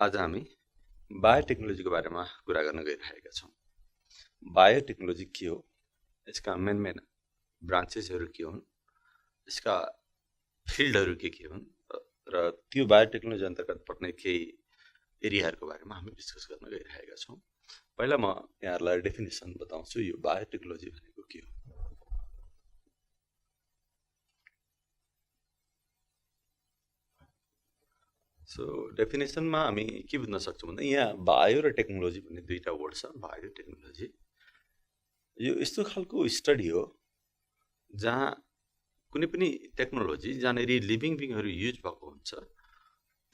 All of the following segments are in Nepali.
आज हामी बायोटेक्नोलोजीको बारेमा कुरा गर्न गइरहेका छौँ। बायोटेक्नोलोजी के हो, यसका मेन ब्रान्चेसहरू के हुन्, यसका फिल्डहरू के हुन् र त्यो बायोटेक्नोलोजी अन्तर्गत पर्ने केही एरियाहरूको बारेमा हामी डिस्कस गर्न गइरहेका छौँ। पहिला म यहाँहरूलाई डेफिनेसन बताउँछु, यो बायोटेक्नोलोजी भनेको के हो। सो डेफिनेसनमा हामी के बुझ्न सक्छौँ भन्दा यहाँ बायो र टेक्नोलोजी भन्ने दुईटा वर्ड छ। बायोटेक्नोलोजी यो यस्तो खालको स्टडी हो जहाँ कुनै पनि टेक्नोलोजी जहाँनेरि लिभिङ बिङहरू युज भएको हुन्छ,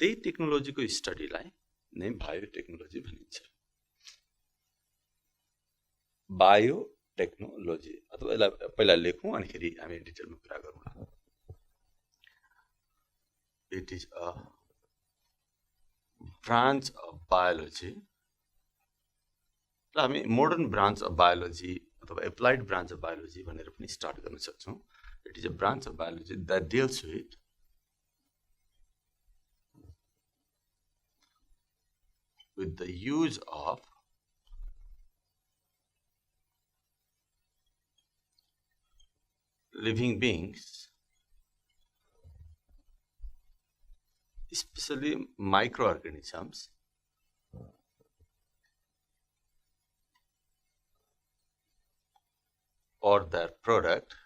त्यही टेक्नोलोजीको स्टडीलाई नै बायोटेक्नोलोजी भनिन्छ। बायोटेक्नोलोजी अथवा यसलाई पहिला लेखौँ अनिखेरि हामी डिटेलमा कुरा गरौँ। It is a branch of biology, र हामी मोडर्न ब्रान्च अफ बायोलोजी अथवा एप्लाइड ब्रान्च अफ बायोलोजी भनेर पनि स्टार्ट गर्न सक्छौँ। It is a branch of biology that deals with the use of living beings, especially microorganisms, or their product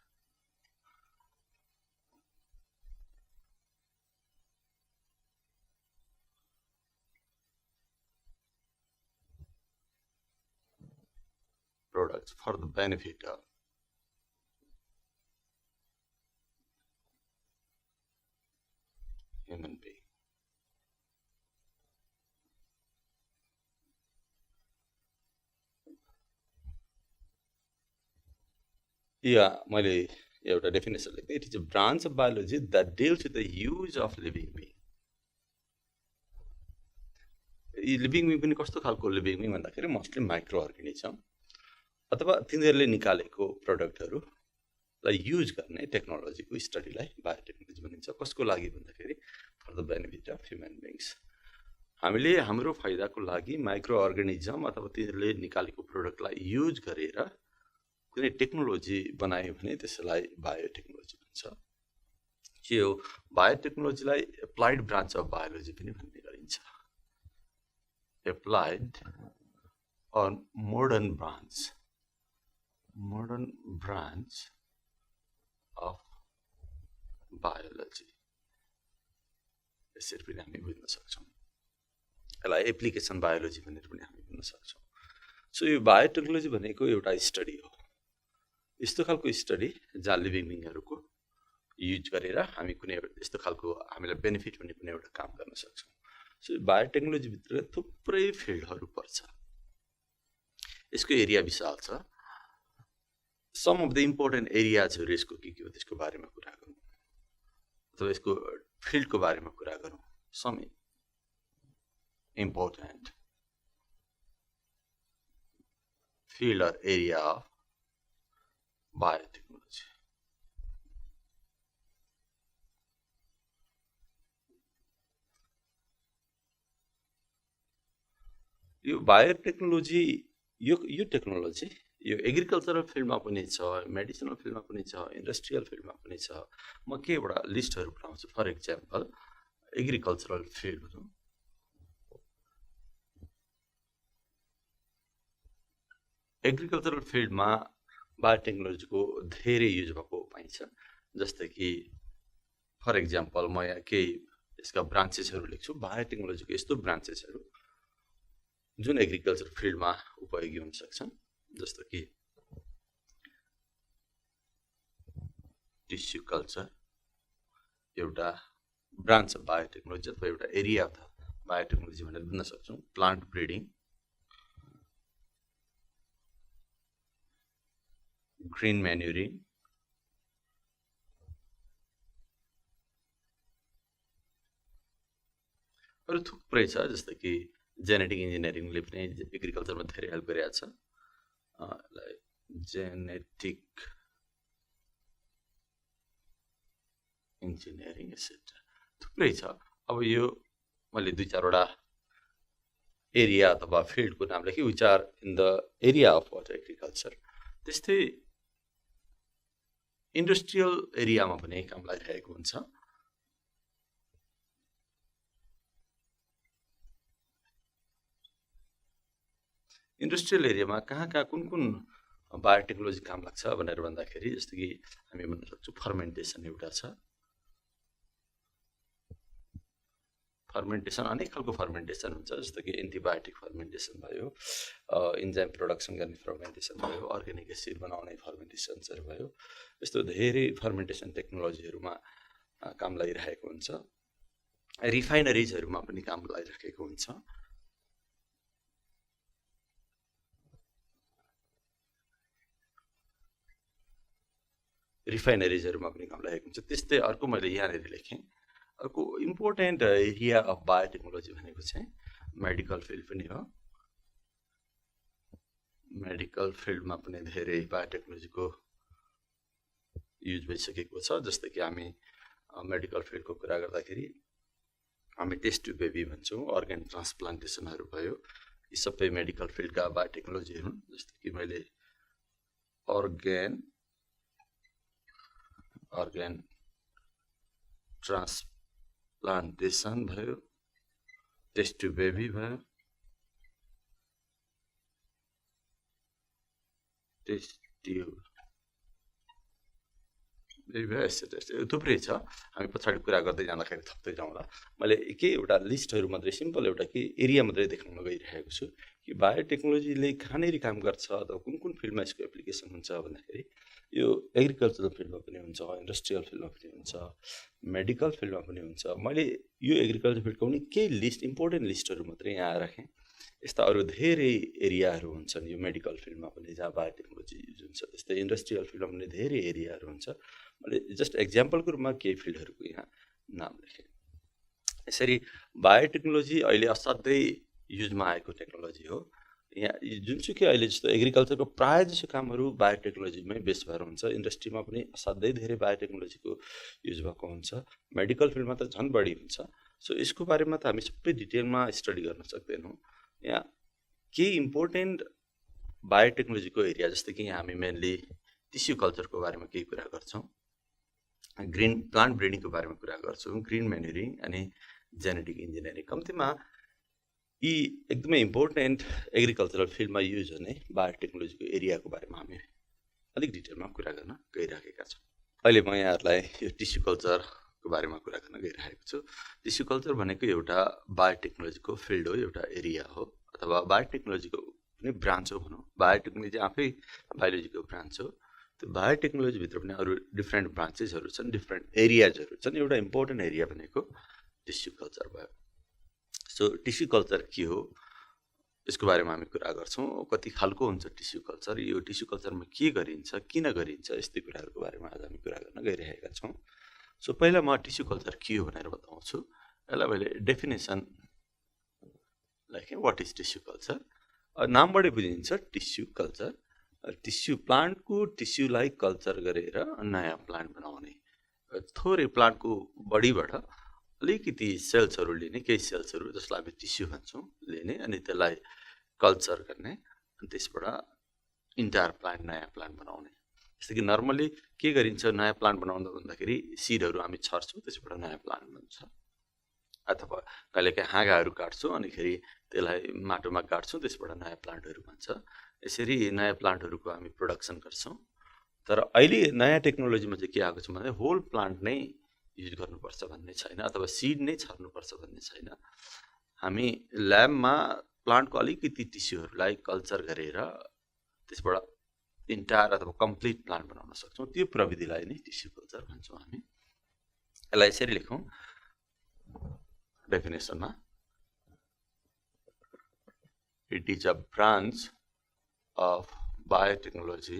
products for the benefit of human being. या मैले एउटा डेफिनेसन लेख्दै, it is a branch of biology that deals with the use of living being. यी लिभिङ बिङ पनि कस्तो खालको लिभिङ बिङ भन्दाखेरि मोस्टली माइक्रो अर्गानिजम अथवा तिनीहरूले निकालेको प्रडक्टहरूलाई युज गर्ने टेक्नोलोजीको स्टडीलाई बायोटेक्नोलोजी भनिन्छ। कसको लागि भन्दाखेरि for the benefit of human beings. हामीले हाम्रो फाइदाको लागि माइक्रो अर्गानिजम अथवा तिनीहरूले निकालेको प्रडक्टलाई युज गरेर कुनै टेक्नोलोजी बनायो भने त्यसलाई बायोटेक्नोलोजी भन्छ। यो बायोटेक्नोलोजीलाई एप्लाइड ब्रान्च अफ बायोलोजी पनि भन्ने गरिन्छ। Applied or modern branch of biology यसरी पनि हामी बुझ्न सक्छौँ। यसलाई एप्लिकेसन बायोलोजी भनेर पनि हामी बुझ्न सक्छौँ। सो यो बायोटेक्नोलोजी भनेको एउटा स्टडी हो, यस्तो खालको स्टडी जहाँ लिभिङ बिङहरूको युज गरेर हामी कुनै यस्तो खालको हामीलाई बेनिफिट हुने कुनै एउटा काम गर्न सक्छौँ। सो बायोटेक्नोलोजीभित्र थुप्रै फिल्डहरू पर्छ। यसको एरिया विशाल छ। सम अफ द इम्पोर्टेन्ट एरियाजहरू यसको के हो त्यसको बारेमा कुरा गरौँ, अथवा यसको फिल्डको बारेमा कुरा गरौँ। Some important field or area of biotechnology. यो बायोटेक्नोलोजी यो टेक्नोलोजी यो एग्रिकल्चरल फिल्डमा पनि छ, मेडिसिनल फिल्डमा पनि छ, इन्डस्ट्रियल फिल्डमा पनि छ। म केहीवटा लिस्टहरू बनाउँछु। For example agricultural field, agricultural फिल्डमा बायोटेक्नोलोजीको धेरै युज भएको पाइन्छ। जस्तै कि फर इक्जाम्पल म यहाँ केही यसका ब्रान्चेसहरू लेख्छु। बायोटेक्नोलोजीको यस्तो ब्रान्चेसहरू जुन एग्रिकल्चर फिल्डमा उपयोगी हुन सक्छन्, जस्तो कि टिस्यु कल्चर एउटा ब्रान्च अफ बायोटेक्नोलोजी अथवा एउटा एरिया अफ बायोटेक्नोलोजी भनेर बुझ्न सक्छौँ। प्लान्ट ब्रिडिङ, ग्रिन म्यान्युरिङ, अरू थुप्रै छ। जस्तै कि जेनेटिक इन्जिनियरिङले पनि एग्रिकल्चरमा धेरै हेल्प गरिरहेको छ। जेनेटिक इन्जिनियरिङ एक्सेट्रा थुप्रै छ। अब यो मैले दुई चारवटा एरिया अथवा फिल्डको नाम लेखेँ which are in the area of water agriculture. त्यस्तै इन्डस्ट्रियल एरियामा पनि काम लागिरहेको हुन्छ। इन्डस्ट्रियल एरियामा कहाँ कुन बायोटेक्नोलोजी काम लाग्छ भनेर भन्दाखेरि जस्तो कि हामी भन्न सक्छौँ फर्मेन्टेसन एउटा छ। फर्मेन्टेसन अनेक खालको फर्मेन्टेसन हुन्छ, जस्तो कि एन्टिबायोटिक फर्मेन्टेसन भयो, इन्जाइम प्रोडक्सन गर्ने फर्मेन्टेसन भयो, अर्ग्यानिक एसिड बनाउने फर्मेन्टेसन्सहरू भयो। यस्तो धेरै फर्मेन्टेसन टेक्नोलोजीहरूमा काम लागिरहेको हुन्छ। रिफाइनरिजहरूमा पनि काम लागिरहेको हुन्छ। रिफाइनरिजहरूमा पनि काम लागेको हुन्छ। त्यस्तै अर्को मैले यहाँनिर लेखेँ, अर्को इम्पोर्टेन्ट एरिया अफ बायोटेक्नोलोजी भनेको चाहिँ मेडिकल फिल्ड पनि हो। मेडिकल फिल्डमा पनि धेरै बायोटेक्नोलोजीको युज भइसकेको छ। जस्तै कि हामी मेडिकल फिल्डको कुरा गर्दाखेरि हामी टेस्ट टु बेबी भन्छौँ, अर्गन ट्रान्सप्लान्टेसनहरू भयो, यी सबै मेडिकल फिल्डका बायोटेक्नोलोजीहरू हुन्। जस्तो कि मैले अर्गन ट्रान्सप्लान्टेसन भयो, टेस्ट टु बेबी भयो, टेस्ट ट्युब थुप्रै छ। हामी पछाडि कुरा गर्दै जाँदाखेरि थप्दै जाउँला। मैले एउटा लिस्टहरू मात्रै, सिम्पल एउटा के एरिया मात्रै देखाउन गइरहेको छु कि बायोटेक्नोलोजीले कहाँनिर काम गर्छ अथवा कुन फिल्डमा यसको एप्लिकेसन हुन्छ भन्दाखेरि यो एग्रिकल्चरल फिल्डमा पनि हुन्छ, इन्डस्ट्रियल फिल्डमा पनि हुन्छ, मेडिकल फिल्डमा पनि हुन्छ। मैले यो एग्रिकल्चर फिल्डको पनि केही लिस्ट, इम्पोर्टेन्ट लिस्टहरू मात्रै यहाँ राखेँ। यस्ता अरू धेरै एरियाहरू हुन्छन् यो मेडिकल फिल्डमा पनि जहाँ बायोटेक्नोलोजी युज हुन्छ। त्यस्तै इन्डस्ट्रियल फिल्डमा पनि धेरै एरियाहरू हुन्छ। मैले जस्ट एक्जाम्पलको रूपमा केही फिल्डहरूको यहाँ नाम लेखेँ। यसरी बायोटेक्नोलोजी अहिले असाध्यै युजमा आएको टेक्नोलोजी हो। यहाँ जुनसुकै अहिले जस्तो एग्रिकल्चरको प्रायः जसो कामहरू बायोटेक्नोलोजीमै बेस भएर हुन्छ। इन्डस्ट्रीमा पनि असाध्यै धेरै बायोटेक्नोलोजीको युज भएको हुन्छ। मेडिकल फिल्डमा त झन् बढी हुन्छ। सो यसको बारेमा त हामी सबै डिटेलमा स्टडी गर्न सक्दैनौँ। यहाँ केही इम्पोर्टेन्ट बायोटेक्नोलोजीको एरिया, जस्तो कि यहाँ हामी मेनली टिस्यु कल्चरको बारेमा केही कुरा गर्छौँ, ग्रिन प्लान्ट ब्रिडिङको बारेमा कुरा गर्छौँ, ग्रिन म्यान्युरिङ अनि जेनेटिक इन्जिनियरिङ। कम्तीमा यी एकदमै इम्पोर्टेन्ट एग्रिकल्चरल फिल्डमा युज हुने बायोटेक्नोलोजीको एरियाको बारेमा हामी अलिक डिटेलमा कुरा गर्न गइराखेका छौँ। अहिले म यहाँहरूलाई यो टिस्यु कल्चरको बारेमा कुरा गर्न गइरहेको छु। टिस्यु कल्चर भनेको एउटा बायोटेक्नोलोजीको फिल्ड हो, एउटा एरिया हो, अथवा बायोटेक्नोलोजीको पनि ब्रान्च हो भनौँ। बायोटेक्नोलोजी आफै बायोलोजीको ब्रान्च हो। त्यो बायोटेक्नोलोजीभित्र पनि अरू डिफ्रेन्ट ब्रान्चेसहरू छन्, डिफ्रेन्ट एरियाजहरू छन्। एउटा इम्पोर्टेन्ट एरिया भनेको टिस्यु कल्चर भयो। सो टिस्यु कल्चर के हो यसको बारेमा हामी कुरा गर्छौँ। कति खालको हुन्छ टिस्यु कल्चर, यो टिस्यु कल्चरमा के गरिन्छ, किन गरिन्छ, यस्तै कुराहरूको बारेमा आज हामी कुरा गर्न गइरहेका छौँ। सो पहिला म टिस्यु कल्चर के हो भनेर बताउँछु। यसलाई मैले डेफिनेसन लेखेँ, वाट इज टिस्यु कल्चर। नामबाटै बुझिन्छ टिस्यु कल्चर, टिस्यु प्लान्टको टिस्युलाई कल्चर गरेर नयाँ प्लान्ट बनाउने। थोरै प्लान्टको बडीबाट अलिकति सेल्सहरू लिने, केही सेल्सहरू जसलाई हामी टिस्यु भन्छौँ लिने, अनि त्यसलाई कल्चर गर्ने, अनि त्यसबाट इन्टायर प्लान्ट, नयाँ प्लान्ट बनाउने। जस्तो कि नर्मली के गरिन्छ, नयाँ प्लान्ट बनाउँदा भन्दाखेरि सिडहरू हामी छर्छौँ, त्यसबाट नयाँ प्लान्ट बन्छ। अथवा कहिलेकाहीँ हाँगाहरू काट्छौँ, अनिखेरि त्यसलाई माटोमा गाड्छौँ, त्यसबाट नयाँ प्लान्टहरू बन्छ। यसरी नयाँ प्लान्टहरूको हामी प्रोडक्सन गर्छौँ। तर अहिले नयाँ टेक्नोलोजीमा चाहिँ के आएको छ भने होल प्लान्ट नै युज गर्नुपर्छ भन्ने छैन, अथवा सिड नै छर्नुपर्छ भन्ने छैन। हामी ल्याबमा प्लान्टको अलिकति टिस्युहरूलाई कल्चर गरेर त्यसबाट इन्टायर अथवा कम्प्लिट प्लान्ट बनाउन सक्छौँ। त्यो प्रविधिलाई नै टिस्यु कल्चर भन्छौँ हामी। यसलाई यसरी लेखौँ डेफिनेसनमा, it is a branch of biotechnology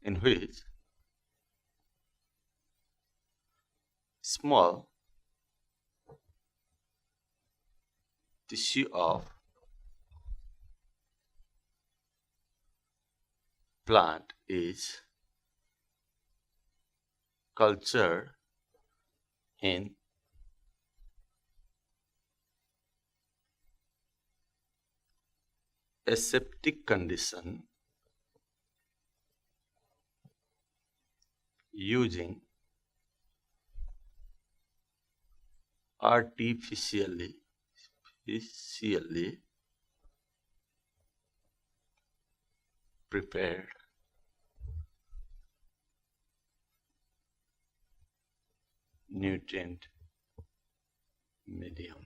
in which small tissue of plant is cultured in aseptic condition using artificially prepared nutrient medium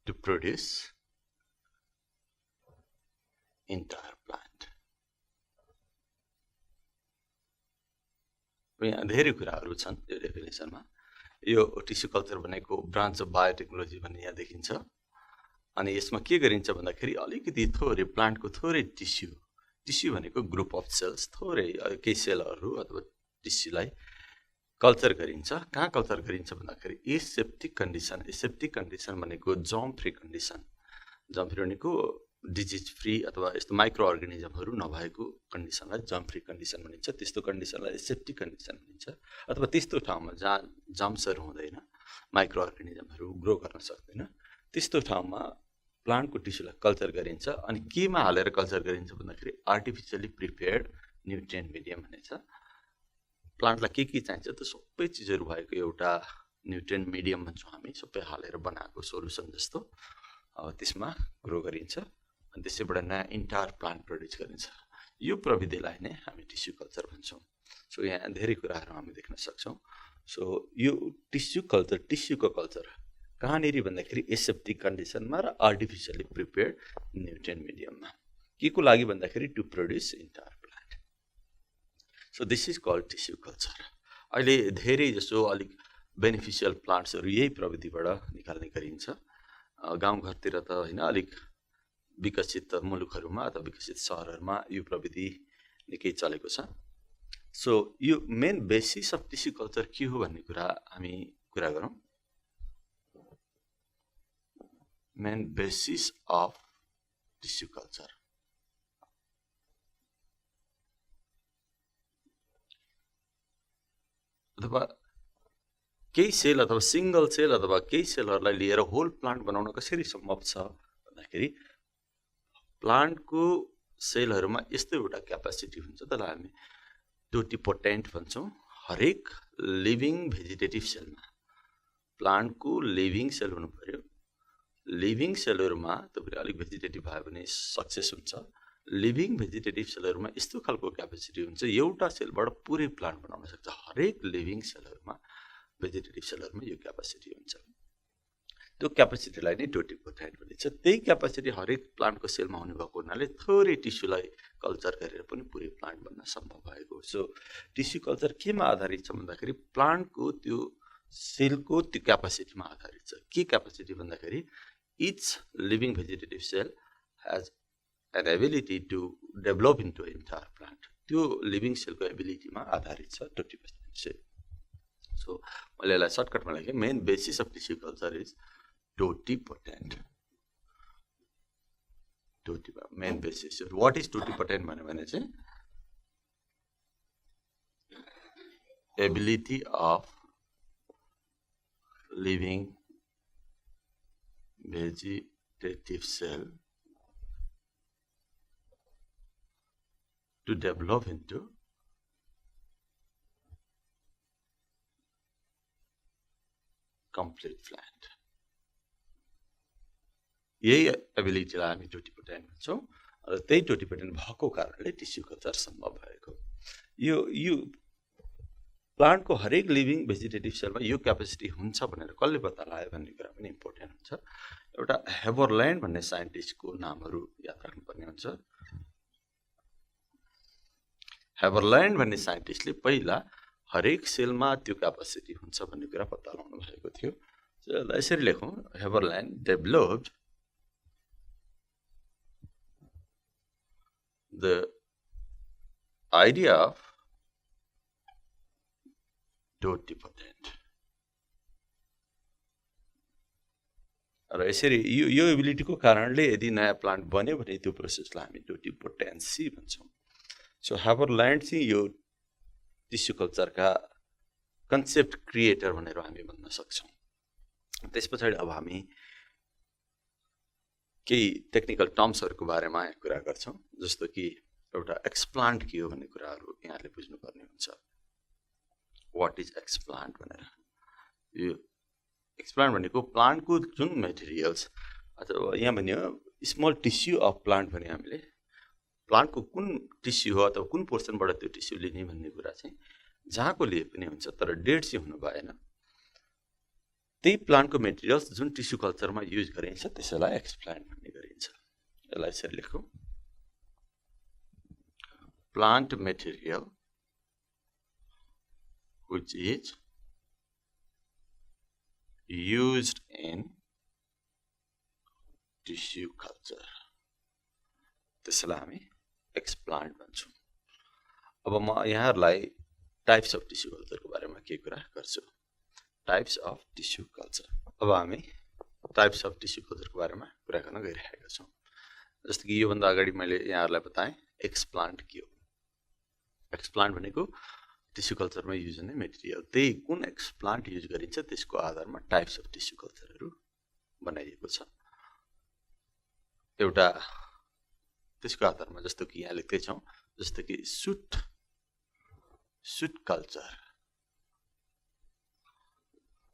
to produce entire plant. यहाँ धेरै कुराहरू छन् यो डेफिनेसनमा। यो टिस्यु कल्चर भनेको ब्रान्च अफ बायोटेक्नोलोजी भन्ने यहाँ देखिन्छ। अनि यसमा के गरिन्छ भन्दाखेरि अलिकति थोरै प्लान्टको थोरै टिस्यु भनेको ग्रुप अफ सेल्स, थोरै केही सेलहरू अथवा टिस्युलाई कल्चर गरिन्छ। कहाँ कल्चर गरिन्छ भन्दाखेरि एसेप्टिक कन्डिसन भनेको germ free condition. Germ free भनेको डिजिज फ्री अथवा यस्तो माइक्रो अर्गानिजमहरू नभएको कन्डिसनलाई जर्म फ्री कन्डिसन भनिन्छ। त्यस्तो कन्डिसनलाई एसेप्टिक कन्डिसन भनिन्छ। अथवा त्यस्तो ठाउँमा जहाँ जर्म्सहरू हुँदैन, माइक्रो अर्गानिजमहरू ग्रो गर्न सक्दैन, त्यस्तो ठाउँमा प्लान्टको टिस्युलाई कल्चर गरिन्छ। अनि केमा हालेर कल्चर गरिन्छ भन्दाखेरि आर्टिफिसियली प्रिपेयर्ड न्युट्रिएन्ट मिडियम भनिन्छ। प्लान्टलाई के चाहिन्छ त सबै चिजहरू भएको एउटा न्युट्रिएन्ट मिडियम भन्छौँ हामी, सबै हालेर बनाएको सोल्युसन जस्तो त्यसमा ग्रो गरिन्छ। अनि त्यसैबाट नयाँ इन्टायर प्लान्ट प्रड्युस गरिन्छ। यो प्रविधिलाई नै हामी टिस्यु कल्चर भन्छौँ। सो यहाँ धेरै कुराहरू हामी देख्न सक्छौँ। सो यो टिस्युको कल्चर कहाँनिर भन्दाखेरि एसेप्टिक कन्डिसनमा र आर्टिफिसियली प्रिपेयर्ड न्युट्रिएन्ट मिडियममा। के को लागि भन्दाखेरि to produce entire plant. So this is called tissue culture. अहिले धेरै जसो अलिक बेनिफिसियल प्लान्ट्सहरू यही प्रविधिबाट निकाल्ने गरिन्छ। गाउँघरतिर त होइन, अलिक विकसित मुलुकहरूमा अथवा विकसित सहरहरूमा यो प्रविधि निकै चलेको छ। सो यो main basis of tissue culture के हो भन्ने कुरा हामी कुरा गरौँ। Main basis of tissue culture अथवा केही सेल अथवा सिंगल सेल अथवा केही सेलहरूलाई लिएर होल प्लान्ट बनाउन कसरी सम्भव छ भन्दाखेरि प्लान्टको सेलहरूमा यस्तो एउटा क्यापेसिटी हुन्छ, त्यसलाई हामी टोटिपोटेन्ट भन्छौँ। हरेक लिभिङ भेजिटेटिभ सेलमा प्लान्टको लिभिङ सेल हुनु पर्यो। लिभिङ सेलहरूमा तपाईँले अलिक भेजिटेटिभ भयो भने सक्सेस हुन्छ। लिभिङ भेजिटेटिभ सेलहरूमा यस्तो खालको क्यापेसिटी हुन्छ, एउटा सेलबाट पुरै प्लान्ट बनाउन सक्छ। हरेक लिभिङ सेलहरूमा, भेजिटेटिभ सेलहरूमा यो क्यापेसिटी हुन्छ। त्यो क्यापेसिटीलाई नै टोटिपोटेन्ट भनिन्छ। त्यही क्यापेसिटी हरेक प्लान्टको सेलमा हुने भएको हुनाले थोरै टिस्युलाई कल्चर गरेर पनि पुरै प्लान्ट बन्न सम्भव भएको। सो टिस्यु कल्चर केमा आधारित छ भन्दाखेरि प्लान्टको त्यो सेलको त्यो क्यापेसिटीमा आधारित छ। के क्यापेसिटी भन्दाखेरि each living vegetative cell has an ability to develop into entire plant. त्यो लिभिङ सेलको एबिलिटीमा आधारित छ टोटिपोटेन्ट सेल। सो मैले यसलाई सर्टकटमा लेखेँ। Main basis of tissue culture is totipotent. Main basis what is totipotent भन्यो भने चाहिँ ability of living vegetative cell to develop into complete plant. यही एबिलिटीलाई हामी टोटिपोटेन्ट भन्छौँ र त्यही टोटिपोटेन्ट भएको कारणले टिस्यु कल्चर सम्भव भएको। यो प्लान्टको हरेक लिभिङ भेजिटेटिभ सेलमा यो क्यापेसिटी हुन्छ भनेर कसले पत्ता लगायो भन्ने कुरा पनि इम्पोर्टेन्ट हुन्छ। एउटा हेबरल्यान्ड भन्ने साइन्टिस्टको नामहरू याद राख्नुपर्ने हुन्छ। हेबरल्यान्ड भन्ने साइन्टिस्टले पहिला हरेक सेलमा त्यो क्यापेसिटी हुन्छ भन्ने कुरा पत्ता लगाउनु भएको थियो। यसरी लेखौँ, हेबरल्यान्ड डेभलप्ड द आइडिया अफ टोटिपोटेन्ट। र यसरी यो एबिलिटीको कारणले यदि नयाँ प्लान्ट बन्यो भने त्यो प्रोसेसलाई हामी टोटिपोटेन्सी भन्छौँ। सो हेबरल्यान्ड चाहिँ यो टिस्यु कल्चरका कन्सेप्ट क्रिएटर भनेर हामी भन्न सक्छौँ। त्यस पछाडि अब हामी केही टेक्निकल टर्म्सहरुको बारेमा कुरा गर्छौं जस्तो कि एउटा एक्सप्लान्ट के हो भन्ने कुराहरु यहाँले बुझ्नुपर्ने हुन्छ व्हाट इज एक्सप्लान्ट भनेर यो एक्सप्लान्ट भनेको प्लान्टको जुन मेटेरियल्स अथवा यहाँ भन्यो स्मल टिस्यु अफ प्लान्ट भने हामीले प्लान्टको कुन टिस्यु हो अथवा कुन पोर्सनबाट त्यो टिस्यु लिने भन्ने कुरा चाहिँ जहाँको लिए पनि हुन्छ तर डेड चाहिँ हुनु भएन त्यही प्लान्टको मेटेरियल्स जुन टिस्यु कल्चरमा युज गरिन्छ त्यसैलाई एक्सप्लान्ट भन्ने गरिन्छ यसलाई यसरी लेखौं plant material which is used in tissue culture त्यसलाई हामी एक्सप्लान्ट भन्छौं अब म यहाँहरुलाई टाइप्स अफ टिस्यु कल्चरको बारेमा के कुरा गर्छु टाइप्स अफ टिस्यु कल्चर अब हामी टाइप्स अफ टिस्यु कल्चरको बारेमा कुरा गर्न गइरहेका छौं जस्तो कि यो भन्दा अगाडि मैले यहाँहरुलाई बताएँ एक्सप्लान्ट के हो एक्सप्लान्ट भनेको टिस्यु कल्चरमा युज हुने मेटेरियल त्यही कुन एक्सप्लान्ट युज गरिन्छ त्यसको आधारमा टाइप्स अफ टिस्यु कल्चरहरु बनाइएको छ एउटा त्यसको आधारमा जस्तो कि यहाँ लेख्दै छौं जस्तो कि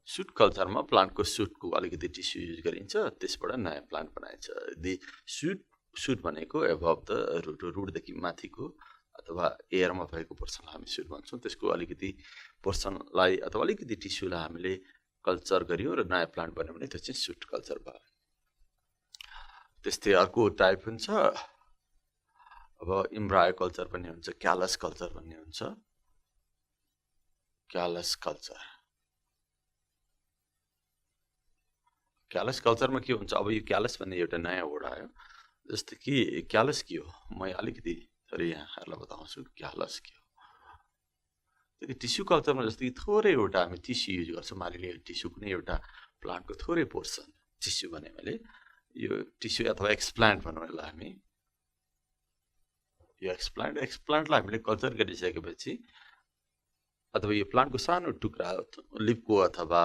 सुट कल्चरमा प्लान्टको सुटको अलिकति टिस्यु युज गरिन्छ त्यसबाट नयाँ प्लान्ट बनाइन्छ यदि सुट भनेको एबभ द रुटदेखि माथिको अथवा एयरमा भएको पोर्सनलाई हामी सुट भन्छौं त्यसको अलिकति पोर्सनलाई अथवा अलिकति टिस्युलाई हामीले कल्चर गरियो र नयाँ प्लान्ट बन्यो भने त्यो चाहिँ सुट कल्चर भयो त्यस्तै अर्को टाइप हुन्छ अब इम्ब्रायो कल्चर पनि हुन्छ क्यालस कल्चर भन्ने हुन्छ क्यालस कल्चरमा के हुन्छ अब यो क्यालस भन्ने एउटा नयाँ वर्ड आयो जस्तो कि क्यालस के हो म अलिकति थोरै यहाँहरुलाई बताउँछु क्यालस के हो त्यो टिस्यु कल्चरमा जस्तो कि थोरै एउटा हामी टिस्यु युज गर्छौं मानिलिए टिस्यु कुनै एउटा प्लान्टको थोरै पोर्सन टिस्यु भने मैले यो टिस्यु अथवा एक्सप्लान्ट भनौं यसलाई हामी यो एक्सप्लान्टलाई हामीले कल्चर गरिसकेपछि अथवा यो प्लान्टको सानो टुक्रा लिफको अथवा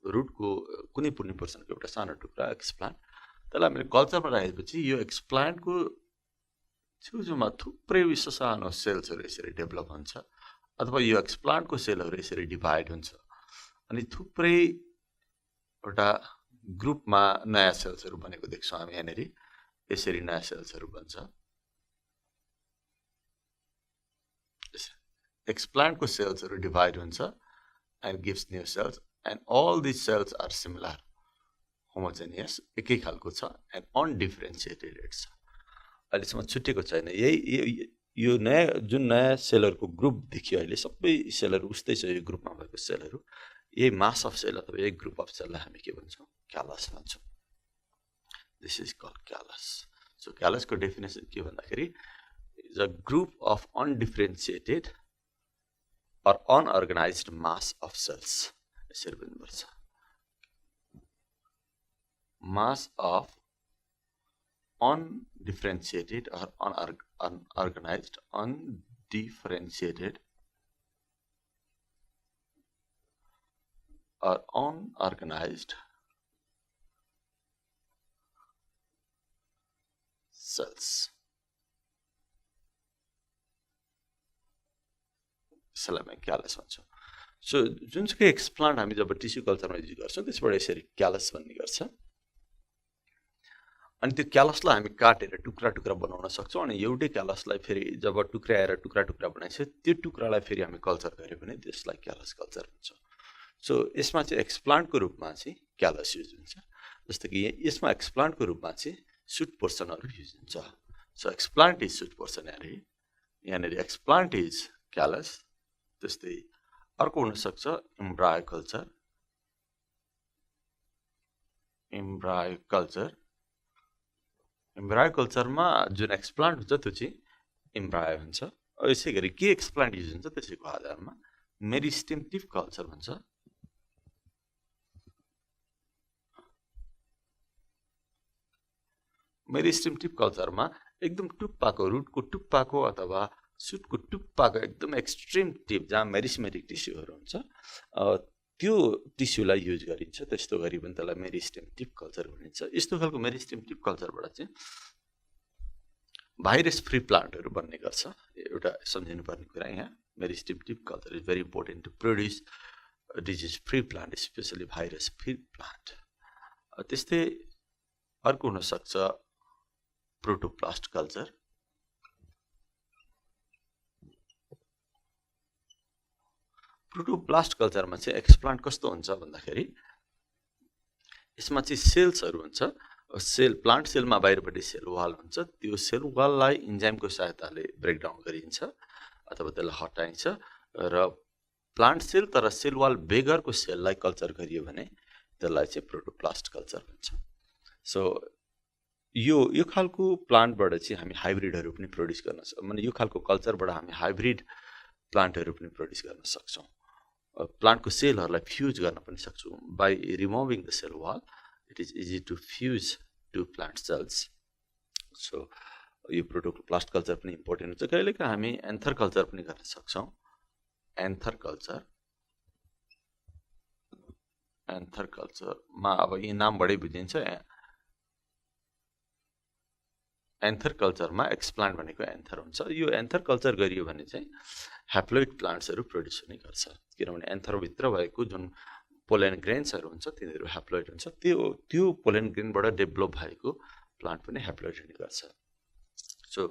रुटको कुनै पनि पोर्सनको एउटा सानो टुक्रा एक्सप्लान्ट त्यसलाई हामीले कल्चरमा राखेपछि यो एक्सप्लान्टको छेउछेउमा थुप्रै सानो सेल्सहरु यसरी डेभलप हुन्छ अथवा यो एक्सप्लान्टको सेलहरु यसरी डिभाइड हुन्छ अनि थुप्रै एउटा ग्रुपमा नयाँ सेल्सहरु बनेको देख्छौं हामी यहाँनेरि यसरी नयाँ सेल्सहरु बन्छ एक्सप्लान्टको सेल्सहरु डिभाइड हुन्छ and gives new cells and all these cells are similar homogeneous एकै खालको छ and undifferentiated छ अहिलेसम्म छुटेको छैन यही यो नयाँ जुन नयाँ सेलहरुको ग्रुप देखियो अहिले सबै सेलहरु उस्तै छ यो ग्रुपमा भएको सेलहरु यही मास अफ सेल अथवा यही ग्रुप अफ सेललाई हामी के भन्छौं क्यालस भन्छौं this is called callus so क्यालसको डेफिनेसन के भन्दाखेरि is a group of undifferentiated or unorganized mass of cells यसरी भन्नुपर्छ mass of undifferentiated or unorganized or unorganized cells यसलाई क्यालस भन्छौं सो जुनसुकै एक्सप्लान्ट हामी जब टिस्यु कल्चरमा युज गर्छौं त्यसबाट यसरी क्यालस भन्ने गर्छ अनि त्यो क्यालसलाई हामी काटेर टुक्रा टुक्रा बनाउन सक्छौं अनि एउटै क्यालसलाई फेरि जब टुक्राएर टुक्रा टुक्रा बनाइन्छ त्यो टुक्रालाई फेरि हामी कल्चर गर्यो भने त्यसलाई क्यालस कल्चर भन्छौं सो यसमा चाहिँ एक्सप्लान्टको रूपमा चाहिँ क्यालस युज हुन्छ जस्तो कि यसमा एक्सप्लान्टको रूपमा चाहिँ सुट पोर्सनहरु युज हुन्छ so explant is suit portion यहाँनेरि एक्सप्लान्ट इज क्यालस त्यस्तै अर्को हुन सक्छ इम्ब्रायो कल्चरमा जुन एक्सप्लान्ट हुन्छ त्यो चाहिँ इम्ब्रायो हुन्छ यसैगरी के एक्सप्लान्ट युज हुन्छ त्यसैको आधारमा मेरिस्टेम टिप कल्चर भन्छ मेरिस्टेम टिप कल्चरमा एकदम टुप्पाको रुटको टुप्पाको अथवा सुटको टुप्पाको एकदम एक्सट्रिम टिप जहाँ मेरिस्मेटिक टिस्युहरु हुन्छ त्यो टिस्युलाई युज गरिन्छ। त्यस्तो गरी पनि त्यसलाई मेरिस्टेम टिप कल्चर भनिन्छ। यस्तो खालको मेरिस्टेम टिप कल्चरबाट चाहिँ भाइरस फ्री प्लान्टहरू बन्ने गर्छ। एउटा सम्झिनुपर्ने कुरा यहाँ, meristem tip culture is very important to produce disease free plant, specially virus free plant. त्यस्तै अर्को हुनसक्छ प्रोटोप्लास्ट कल्चर। प्रोटोप्लास्ट कल्चरमा चाहिँ एक्सप्लान्ट कस्तो हुन्छ भन्दाखेरि यसमा चाहिँ सेल्सहरू हुन्छ। सेल प्लान्ट सेलमा बाहिरपट्टि सेल वाल हुन्छ। त्यो सेल वाललाई इन्जाइमको सहायताले ब्रेकडाउन गरिन्छ अथवा त्यसलाई हटाइन्छ र प्लान्ट सेल तर सेल वाल बेगरको सेललाई कल्चर गरियो भने त्यसलाई चाहिँ प्रोटोप्लास्ट कल्चर भन्छ। सो यो खालको प्लान्टबाट चाहिँ हामी हाइब्रिडहरू पनि प्रोड्युस गर्न सक्छौँ। माने यो खालको कल्चरबाट हामी हाइब्रिड प्लान्टहरू पनि प्रोड्युस गर्न सक्छौँ। प्लान्टको सेलहरूलाई फ्युज गर्न पनि सक्छौँ। By removing the cell wall it is easy to fuse to plant cells. So यो प्रोटोप्लास्ट कल्चर पनि इम्पोर्टेन्ट हुन्छ। कहिलेकाहीँ हामी एन्थर कल्चर पनि गर्न सक्छौँ। एन्थर कल्चरमा अब यी नामबाटै बुझिन्छ। एन्थर कल्चरमा एक्सप्लान्ट भनेको एन्थर हुन्छ। यो एन्थर कल्चर गरियो भने चाहिँ ह्याप्लोइड प्लान्ट्सहरू प्रोड्युस हुने गर्छ, किनभने एन्थरभित्र भएको जुन पोलेन ग्रेन्सहरू हुन्छ तिनीहरू ह्याप्लोइड हुन्छ। त्यो पोलेन ग्रेनबाट डेभलप भएको प्लान्ट पनि ह्याप्लोइड हुने गर्छ। सो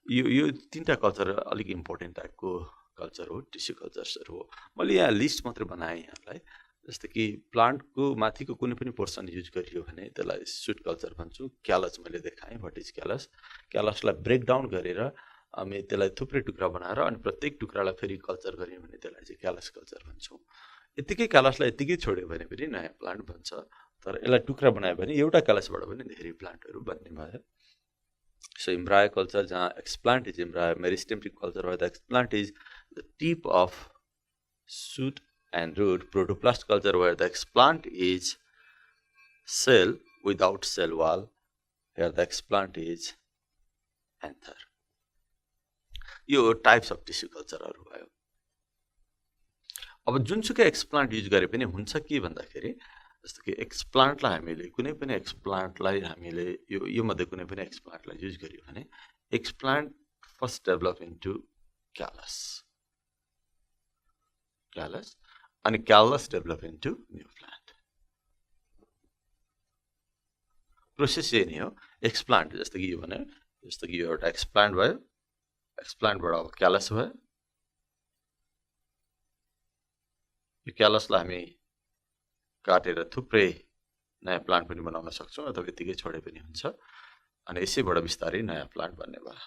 यो तीनटा कल्चर अलिक इम्पोर्टेन्ट टाइपको कल्चर हो, टिस्यु कल्चर्सहरू हो। मैले यहाँ लिस्ट मात्रै बनाएँ यहाँलाई। जस्तै कि प्लान्टको माथिको कुनै पनि पोर्सन युज गरियो भने त्यसलाई सुट कल्चर भन्छु। क्यालस मैले देखाएँ, व्हाट इज क्यालस। क्यालसलाई ब्रेकडाउन गरेर हामी त्यसलाई थुप्रै टुक्रा बनाएर अनि प्रत्येक टुक्रालाई फेरि कल्चर गऱ्यौँ भने त्यसलाई चाहिँ क्यालस कल्चर भन्छौँ। यत्तिकै क्यालसलाई यत्तिकै छोड्यो भने पनि नयाँ प्लान्ट बन्छ। तर यसलाई टुक्रा बनायो भने एउटा क्यालसबाट पनि धेरै प्लान्टहरू बन्ने भयो। सो इम्ब्रायो कल्चर जहाँ explant is embryo, meristem tip culture वा the explant is the tip of shoot and root, protoplast culture where the explant is cell without cell wall, here the explant is anther. यो टाइप्स अफ टिस्यु कल्चरहरू भयो। अब जुनसुकै एक्सप्लान्ट युज गरे पनि हुन्छ के भन्दाखेरि जस्तो कि एक्सप्लान्टलाई हामीले कुनै पनि एक्सप्लान्टलाई हामीले यो मध्ये कुनै पनि एक्सप्लान्टलाई युज गर्यो भने explant first develop into callus अनि callus develop into new plant. Process यही नै हो। एक्सप्लान्ट जस्तो कि यो भने, जस्तो कि यो एउटा एक्सप्लान्ट भयो, एक्सप्लान्टबाट अब क्यालस भयो। यो क्यालसलाई हामी काटेर थुप्रै नयाँ प्लान्ट पनि बनाउन सक्छौँ अथवा यतिकै छोडे पनि हुन्छ। अनि यसैबाट बिस्तारै नयाँ प्लान्ट बन्ने भयो।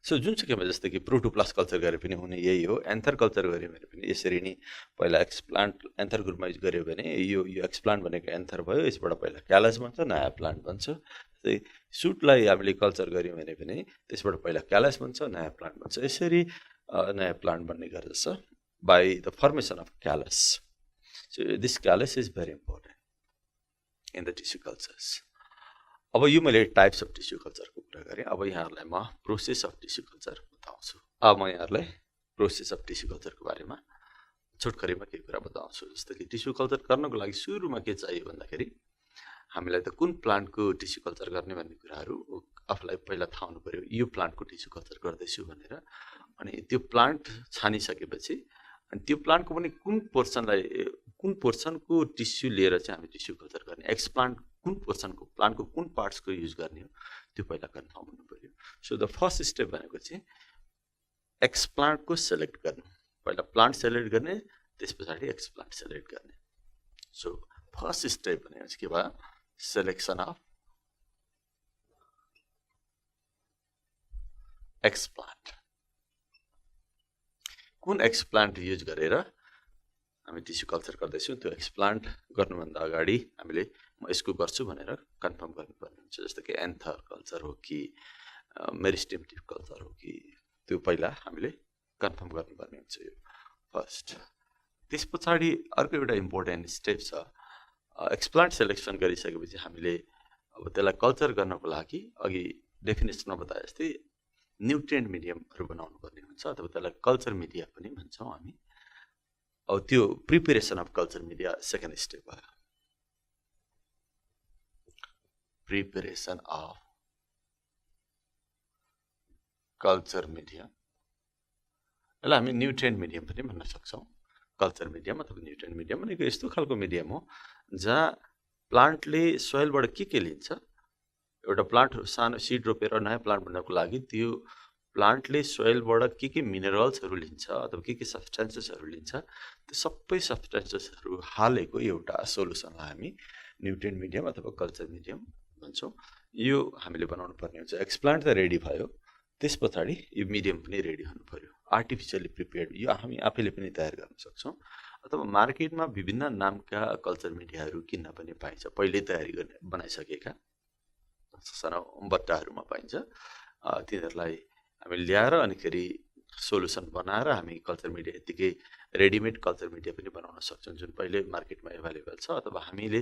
सो जुनसुकैमा जस्तै कि प्रोटोप्लास्ट कल्चर गरे पनि हुने यही हो। एन्थर कल्चर गऱ्यो भने पनि यसरी नै पहिला एक्सप्लान्ट एन्थर ग्रुपमा युज गऱ्यो भने यो एक्सप्लान्ट भनेको एन्थर भयो, यसबाट पहिला क्यालस बन्छ, नयाँ प्लान्ट बन्छ। जस्तै सुटलाई हामीले कल्चर गऱ्यौँ भने पनि त्यसबाट पहिला क्यालस बन्छ, नयाँ प्लान्ट बन्छ। यसरी नयाँ प्लान्ट बन्ने गर्दछ by the formation of callus. So this callus is very important in the tissue cultures. अब यो मैले टाइप्स अफ टिस्यु कल्चरको कुरा गरेँ। अब यहाँहरूलाई म प्रोसेस अफ टिस्यु कल्चर बताउँछु। अब म यहाँहरूलाई प्रोसेस अफ टिस्यु कल्चरको बारेमा छोटकरीमा केही कुरा बताउँछु। जस्तो कि टिस्यु कल्चर गर्नको लागि सुरुमा के चाहियो भन्दाखेरि हामीलाई त कुन प्लान्टको टिस्यु कल्चर गर्ने भन्ने कुराहरू आफूलाई पहिला थाहा हुनु पऱ्यो। यो प्लान्टको टिस्यु कल्चर गर्दैछु भनेर। अनि त्यो प्लान्ट छानिसकेपछि अनि त्यो प्लान्टको पनि कुन पोर्सनको टिस्यु लिएर चाहिँ हामी टिस्यु कल्चर गर्ने, एक्सप्लान्ट कुन पोर्सनको प्लान्टको कुन पार्ट्सको युज गर्ने हो त्यो पहिला कन्फर्म हुनु पऱ्यो। सो द फर्स्ट स्टेप भनेको चाहिँ एक्सप्लान्टको सेलेक्ट गर्नु। पहिला प्लान्ट सेलेक्ट गर्ने, त्यस पछाडि एक्सप्लान्ट सेलेक्ट गर्ने। सो फर्स्ट स्टेप भनेको चाहिँ के भयो, सेलेक्सन अफ एक्सप्लान्ट। कुन एक्सप्लान्ट युज गरेर हामी टिस्यु कल्चर गर्दैछौँ त्यो एक्सप्लान्ट गर्नुभन्दा अगाडि हामीले म यसको गर्छु भनेर कन्फर्म गर्नुपर्ने हुन्छ। जस्तो कि एन्थर कल्चर हो कि मेरिस्टेम टिप कल्चर हो कि त्यो पहिला हामीले कन्फर्म गर्नुपर्ने हुन्छ यो फर्स्ट। त्यस पछाडि अर्को एउटा इम्पोर्टेन्ट स्टेप छ एक्सप्लान्ट सेलेक्सन गरिसकेपछि हामीले अब त्यसलाई कल्चर गर्नको लागि अघि डेफिनेसनमा बताए जस्तै न्युट्रिएन्ट मिडियमहरू बनाउनु पर्ने हुन्छ अथवा त्यसलाई कल्चर मिडिया पनि भन्छौँ हामी। अब त्यो preparation of culture media second step भयो। प्रिपेरेसन अफ कल्चर मिडियम, यसलाई हामी न्युट्रिएन्ट मिडियम पनि भन्न सक्छौँ। कल्चर मिडियम अथवा न्युट्रिएन्ट मिडियम भनेको यस्तो खालको मिडियम हो जहाँ प्लान्टले सोइलबाट के लिन्छ। एउटा प्लान्ट सानो सिड रोपेर नयाँ प्लान्ट बनाउनको लागि त्यो प्लान्टले सोइलबाट के मिनरल्सहरू लिन्छ अथवा के सब्सटेन्सेसहरू लिन्छ, त्यो सबै सब्सटेन्सेसहरू हालेको एउटा सोलुसनलाई हामी न्युट्रिएन्ट मिडियम अथवा कल्चर मिडियम भन्छौँ। यो हामीले बनाउनु पर्ने हुन्छ। एक्सप्लान्ट त रेडी भयो, त्यस पछाडि यो मिडियम पनि रेडी हुनु पर्यो। आर्टिफिसियली प्रिपेयर्ड यो हामी आफैले पनि तयार गर्न सक्छौँ अथवा मार्केटमा विभिन्न नामका कल्चर मिडियाहरू किन्न पनि पाइन्छ। पहिल्यै तयारी गर्ने बनाइसकेका सानो बट्टाहरूमा पाइन्छ। तिनीहरूलाई हामी ल्याएर अनिखेरि सोलुसन बनाएर हामी कल्चर मिडिया यत्तिकै रेडिमेड कल्चर मिडिया पनि बनाउन सक्छौँ जुन पहिले मार्केटमा एभाइलेबल छ। अथवा हामीले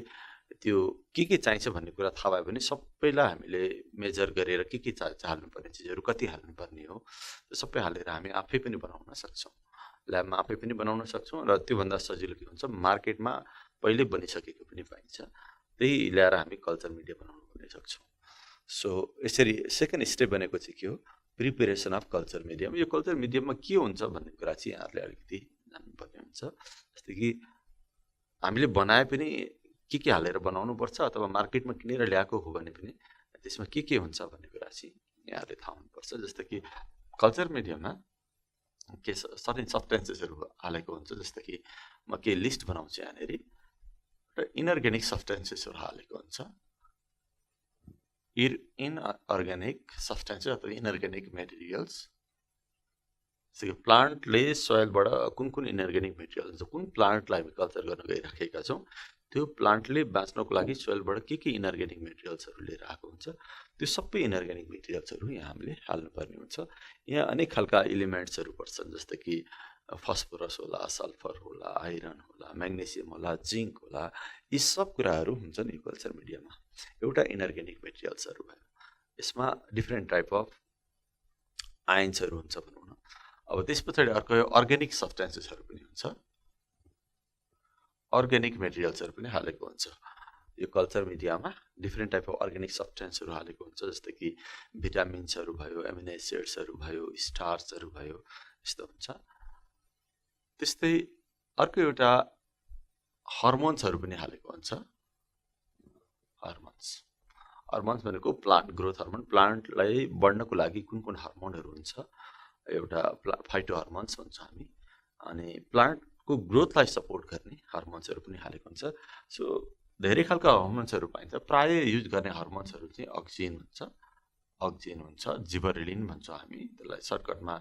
त्यो के चाहिन्छ भन्ने कुरा थाहा भयो भने सबैलाई हामीले मेजर गरेर के हाल्नुपर्ने चिजहरू कति हाल्नुपर्ने हो त्यो सबै हालेर हामी आफै पनि बनाउन सक्छौँ। ल्याबमा आफै पनि बनाउन सक्छौँ र त्योभन्दा सजिलो के हुन्छ मार्केटमा पहिले बनिसकेको पनि पाइन्छ, त्यही ल्याएर हामी कल्चर मिडिया बनाउन पनि सक्छौँ। सो यसरी सेकेन्ड स्टेप भनेको चाहिँ के हो, प्रिपेरेसन अफ कल्चर मिडियम। यो कल्चर मिडियममा के हुन्छ भन्ने कुरा चाहिँ यहाँहरूले अलिकति जान्नुपर्ने हुन्छ। जस्तै कि हामीले बनाए पनि के हालेर बनाउनुपर्छ अथवा मार्केटमा किनेर ल्याएको हो भने पनि त्यसमा के हुन्छ भन्ने कुरा चाहिँ यहाँहरूले थाहा हुनुपर्छ। जस्तो कि कल्चर मिडियममा के सर्टेन सब्सटेन्सेसहरू हालेको हुन्छ। जस्तो कि म के लिस्ट बनाउँछु यहाँनिर र इनअर्ग्यानिक सब्सटेन्सेसहरू हालेको हुन्छ। इनअर्ग्यानिक सब्सटेन्सेस अथवा इनअर्ग्यानिक मेटेरियल्स, जस्तो कि प्लान्टले सोइलबाट कुन इनअर्ग्यानिक मेटेरियल हुन्छ, कुन प्लान्टलाई हामी कल्चर गर्न गइराखेका छौँ त्यो प्लान्टले बाँच्नको लागि सोइलबाट के इनअर्ग्यानिक मेटेरियल्सहरू लिएर आएको हुन्छ, त्यो सबै इनअर्ग्यानिक मेटेरियल्सहरू यहाँ हामीले हाल्नुपर्ने हुन्छ। यहाँ अनेक खालका इलिमेन्ट्सहरू पर्छन् जस्तो कि फस्फोरस होला, सल्फर होला, आइरन होला, म्याग्नेसियम होला, जिङ्क होला, यी सब कुराहरू हुन्छन् यो कल्चर मिडियामा। एउटा इनअर्ग्यानिक मेटेरियल्सहरू भयो, यसमा डिफ्रेन्ट टाइप अफ आयन्सहरू हुन्छ भनौँ न। अब त्यस पछाडि अर्को अर्ग्यानिक सब्सटेन्सेसहरू पनि हुन्छ, अर्ग्यानिक मेटेरियल्सहरू पनि हालेको हुन्छ। यो कल्चर मिडियामा डिफ्रेन्ट टाइप अफ अर्ग्यानिक सब्सटेन्सहरू हालेको हुन्छ जस्तो कि भिटामिन्सहरू भयो, एमिनो एसिड्सहरू भयो, स्टार्चहरू भयो, यस्तो हुन्छ। त्यस्तै अर्को एउटा हर्मोन्सहरू पनि हालेको हुन्छ। हर्मोन्स भनेको प्लान्ट ग्रोथ हर्मोन, प्लान्टलाई बढ्नको लागि कुन हर्मोनहरू हुन्छ, एउटा फाइटो हर्मोन्स भन्छ हामी, अनि प्लान्टको ग्रोथलाई सपोर्ट गर्ने हर्मोन्सहरू पनि हालेको हुन्छ। सो धेरै खालका हर्मोन्सहरू पाइन्छ। प्रायः युज गर्ने हर्मोन्सहरू चाहिँ अक्जिन हुन्छ, जिबरेलिन भन्छौँ हामी त्यसलाई सर्टकटमा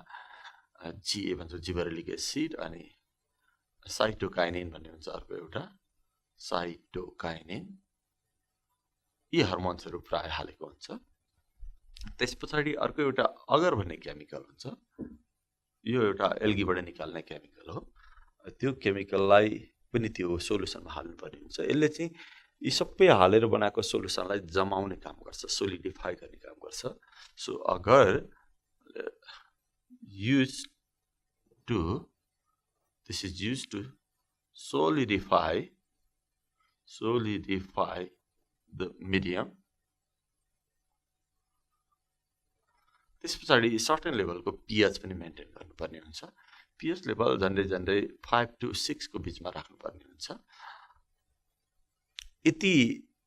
जिए भन्छौँ, जिबरेलिक एसिड, अनि साइटोकाइनिन भन्ने हुन्छ अर्को एउटा साइटोकाइनिन। यी हर्मोन्सहरू प्राय हालेको हुन्छ। त्यस पछाडि अर्को एउटा अगर भन्ने केमिकल हुन्छ, यो एउटा एल्गीबाट निकाल्ने केमिकल हो। त्यो केमिकललाई पनि त्यो सोलुसनमा हाल्नुपर्ने हुन्छ। यसले चाहिँ यी सबै हालेर बनाएको सोलुसनलाई जमाउने काम गर्छ, सोलिडिफाई गर्ने काम गर्छ। सो अगर this is used to solidify the medium, त्यस पछाडि सर्टेन लेभलको पिएच पनि मेन्टेन गर्नुपर्ने हुन्छ। पिएच लेभल झन्डै 5 to 6 को बिचमा राख्नुपर्ने हुन्छ। यति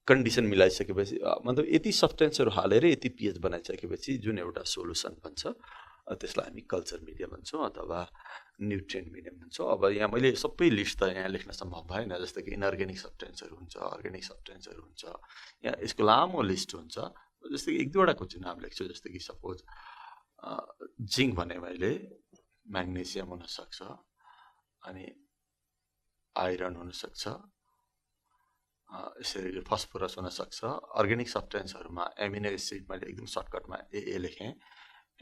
कन्डिसन मिलाइसकेपछि मतलब यति सब्सटेन्सहरू हालेर यति पिएच बनाइसकेपछि जुन एउटा सोलुसन बन्छ त्यसलाई हामी कल्चर मिडिया भन्छौँ अथवा न्युट्रिएन्ट मिडियम भन्छौँ। अब यहाँ मैले सबै लिस्ट त यहाँ लेख्न सम्भव भएन, जस्तो कि इनअर्ग्यानिक सब्सटेन्सहरू हुन्छ, अर्ग्यानिक सब्सटेन्सहरू हुन्छ, यहाँ यसको लामो लिस्ट हुन्छ। जस्तो कि एक दुईवटाको चाहिँ नाम लेख्छु, जस्तो कि सपोज जिङ्क भने मैले म्याग्नेसियम हुनसक्छ, अनि आइरन हुनसक्छ, यसरी फस्फोरस हुनसक्छ। अर्ग्यानिक सब्सटेन्सहरूमा एमिनो एसिड मैले एकदम सर्टकटमा ए लेखेँ,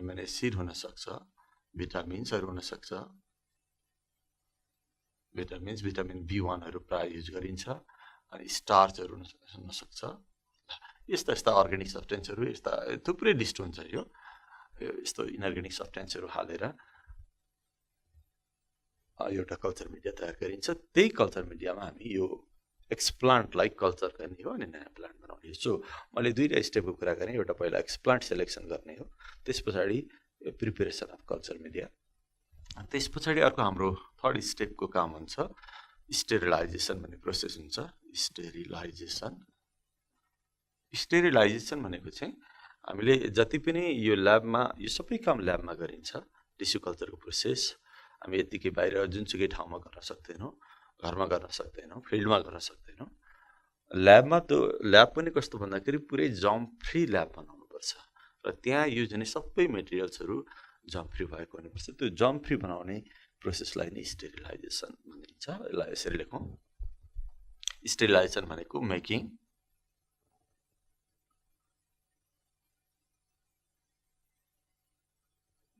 एमिनो एसिड हुनसक्छ, भिटामिन्सहरू हुनसक्छ, भिटामिन B1हरू प्राय युज गरिन्छ, अनि स्टार्चहरू हुन सक्छ यस्ता यस्ता अर्ग्यानिक सब्स्टेन्सहरू यस्ता थुप्रै लिस्ट हुन्छ यो यस्तो इनअर्ग्यानिक सब्स्टेन्सहरू हालेर एउटा कल्चर मिडिया तयार गरिन्छ त्यही कल्चर मिडियामा हामी यो एक्सप्लान्टलाई कल्चर गर्ने हो अनि नयाँ प्लान्ट बनाउने सो मैले दुईटा स्टेपको कुरा गरेँ एउटा पहिला एक्सप्लान्ट सेलेक्सन गर्ने हो त्यस पछाडि प्रिपेरेसन अफ कल्चर मिडिया त्यस पछाडि अर्को हाम्रो थर्ड स्टेपको काम हुन्छ स्टेरिलाइजेसन भन्ने प्रोसेस हुन्छ स्टेरिलाइजेसन भनेको चाहिँ हामीले जति पनि यो ल्याबमा यो सबै काम ल्याबमा गरिन्छ टिस्यु कल्चरको प्रोसेस हामी यतिकै बाहिर जुनसुकै ठाउँमा गर्न सक्दैनौँ घरमा गर्न सक्दैनौँ फिल्डमा गर्न सक्दैनौँ ल्याबमा त ल्याब पनि कस्तो भन्दाखेरि पुरै जर्म फ्री ल्याब बनाउनुपर्छ र त्यहाँ युज हुने सबै मेटेरियल्सहरू जर्म फ्री भएको हुनुपर्छ त्यो जर्म फ्री बनाउने प्रोसेसलाई नै स्टेरिलाइजेसन भनिन्छ यसलाई यसरी लेखौँ स्टेरिलाइजेसन भनेको making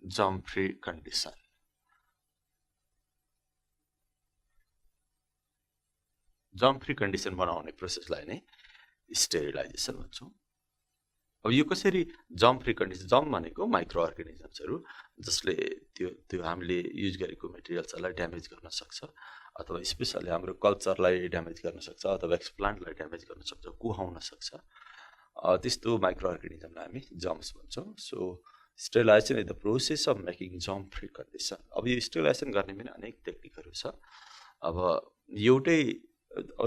germ free condition germ free condition बनाउने प्रोसेसलाई नै स्टेरिलाइजेसन भन्छौँ अब यो कसरी जर्म फ्री कन्डिसन जर्म भनेको माइक्रो अर्गानिजम्सहरू जसले त्यो हामीले युज गरेको मेटेरियल्सहरूलाई ड्यामेज गर्न सक्छ अथवा स्पेसली हाम्रो कल्चरलाई ड्यामेज गर्न सक्छ अथवा एक्सप्लान्टलाई ड्यामेज गर्न सक्छ कुहाउन सक्छ त्यस्तो माइक्रो अर्गानिजमलाई हामी जर्म्स भन्छौँ so sterilization is the process of making germ free condition अब यो स्टेरिलाइजेसन गर्ने पनि अनेक टेक्निकहरू छ अब एउटै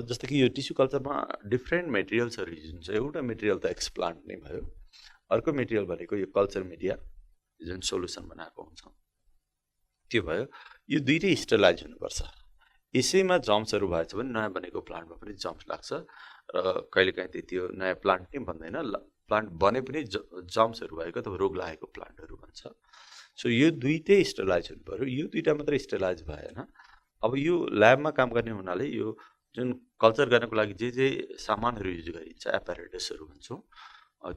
जस्तो कि यो टिस्यु कल्चरमा डिफ्रेन्ट मेटेरियल्सहरू युज हुन्छ एउटा मेटेरियल त एक्सप्लान्ट नै भयो अर्को मेटेरियल भनेको यो कल्चर मिडिया जुन सोल्युसन बनाएको हुन्छ त्यो भयो यो दुईटै स्टेरिलाइज हुनुपर्छ यसैमा जर्म्सहरू भएछ भने नयाँ बनेको प्लान्टमा पनि जर्म्स लाग्छ र कहिलेकाहीँ त्यो नयाँ प्लान्ट नै भन्दैन प्लान्ट बने पनि जर्म्सहरू भएको अथवा रोग लागेको प्लान्टहरू भन्छ सो यो दुईटै स्टेरिलाइज हुनु पऱ्यो यो दुईटा मात्रै स्टेरिलाइज भएन अब यो ल्याबमा काम गर्ने हुनाले यो जुन कल्चर गर्नको लागि जे सामानहरू युज गरिन्छ एपारेटसहरू भन्छौँ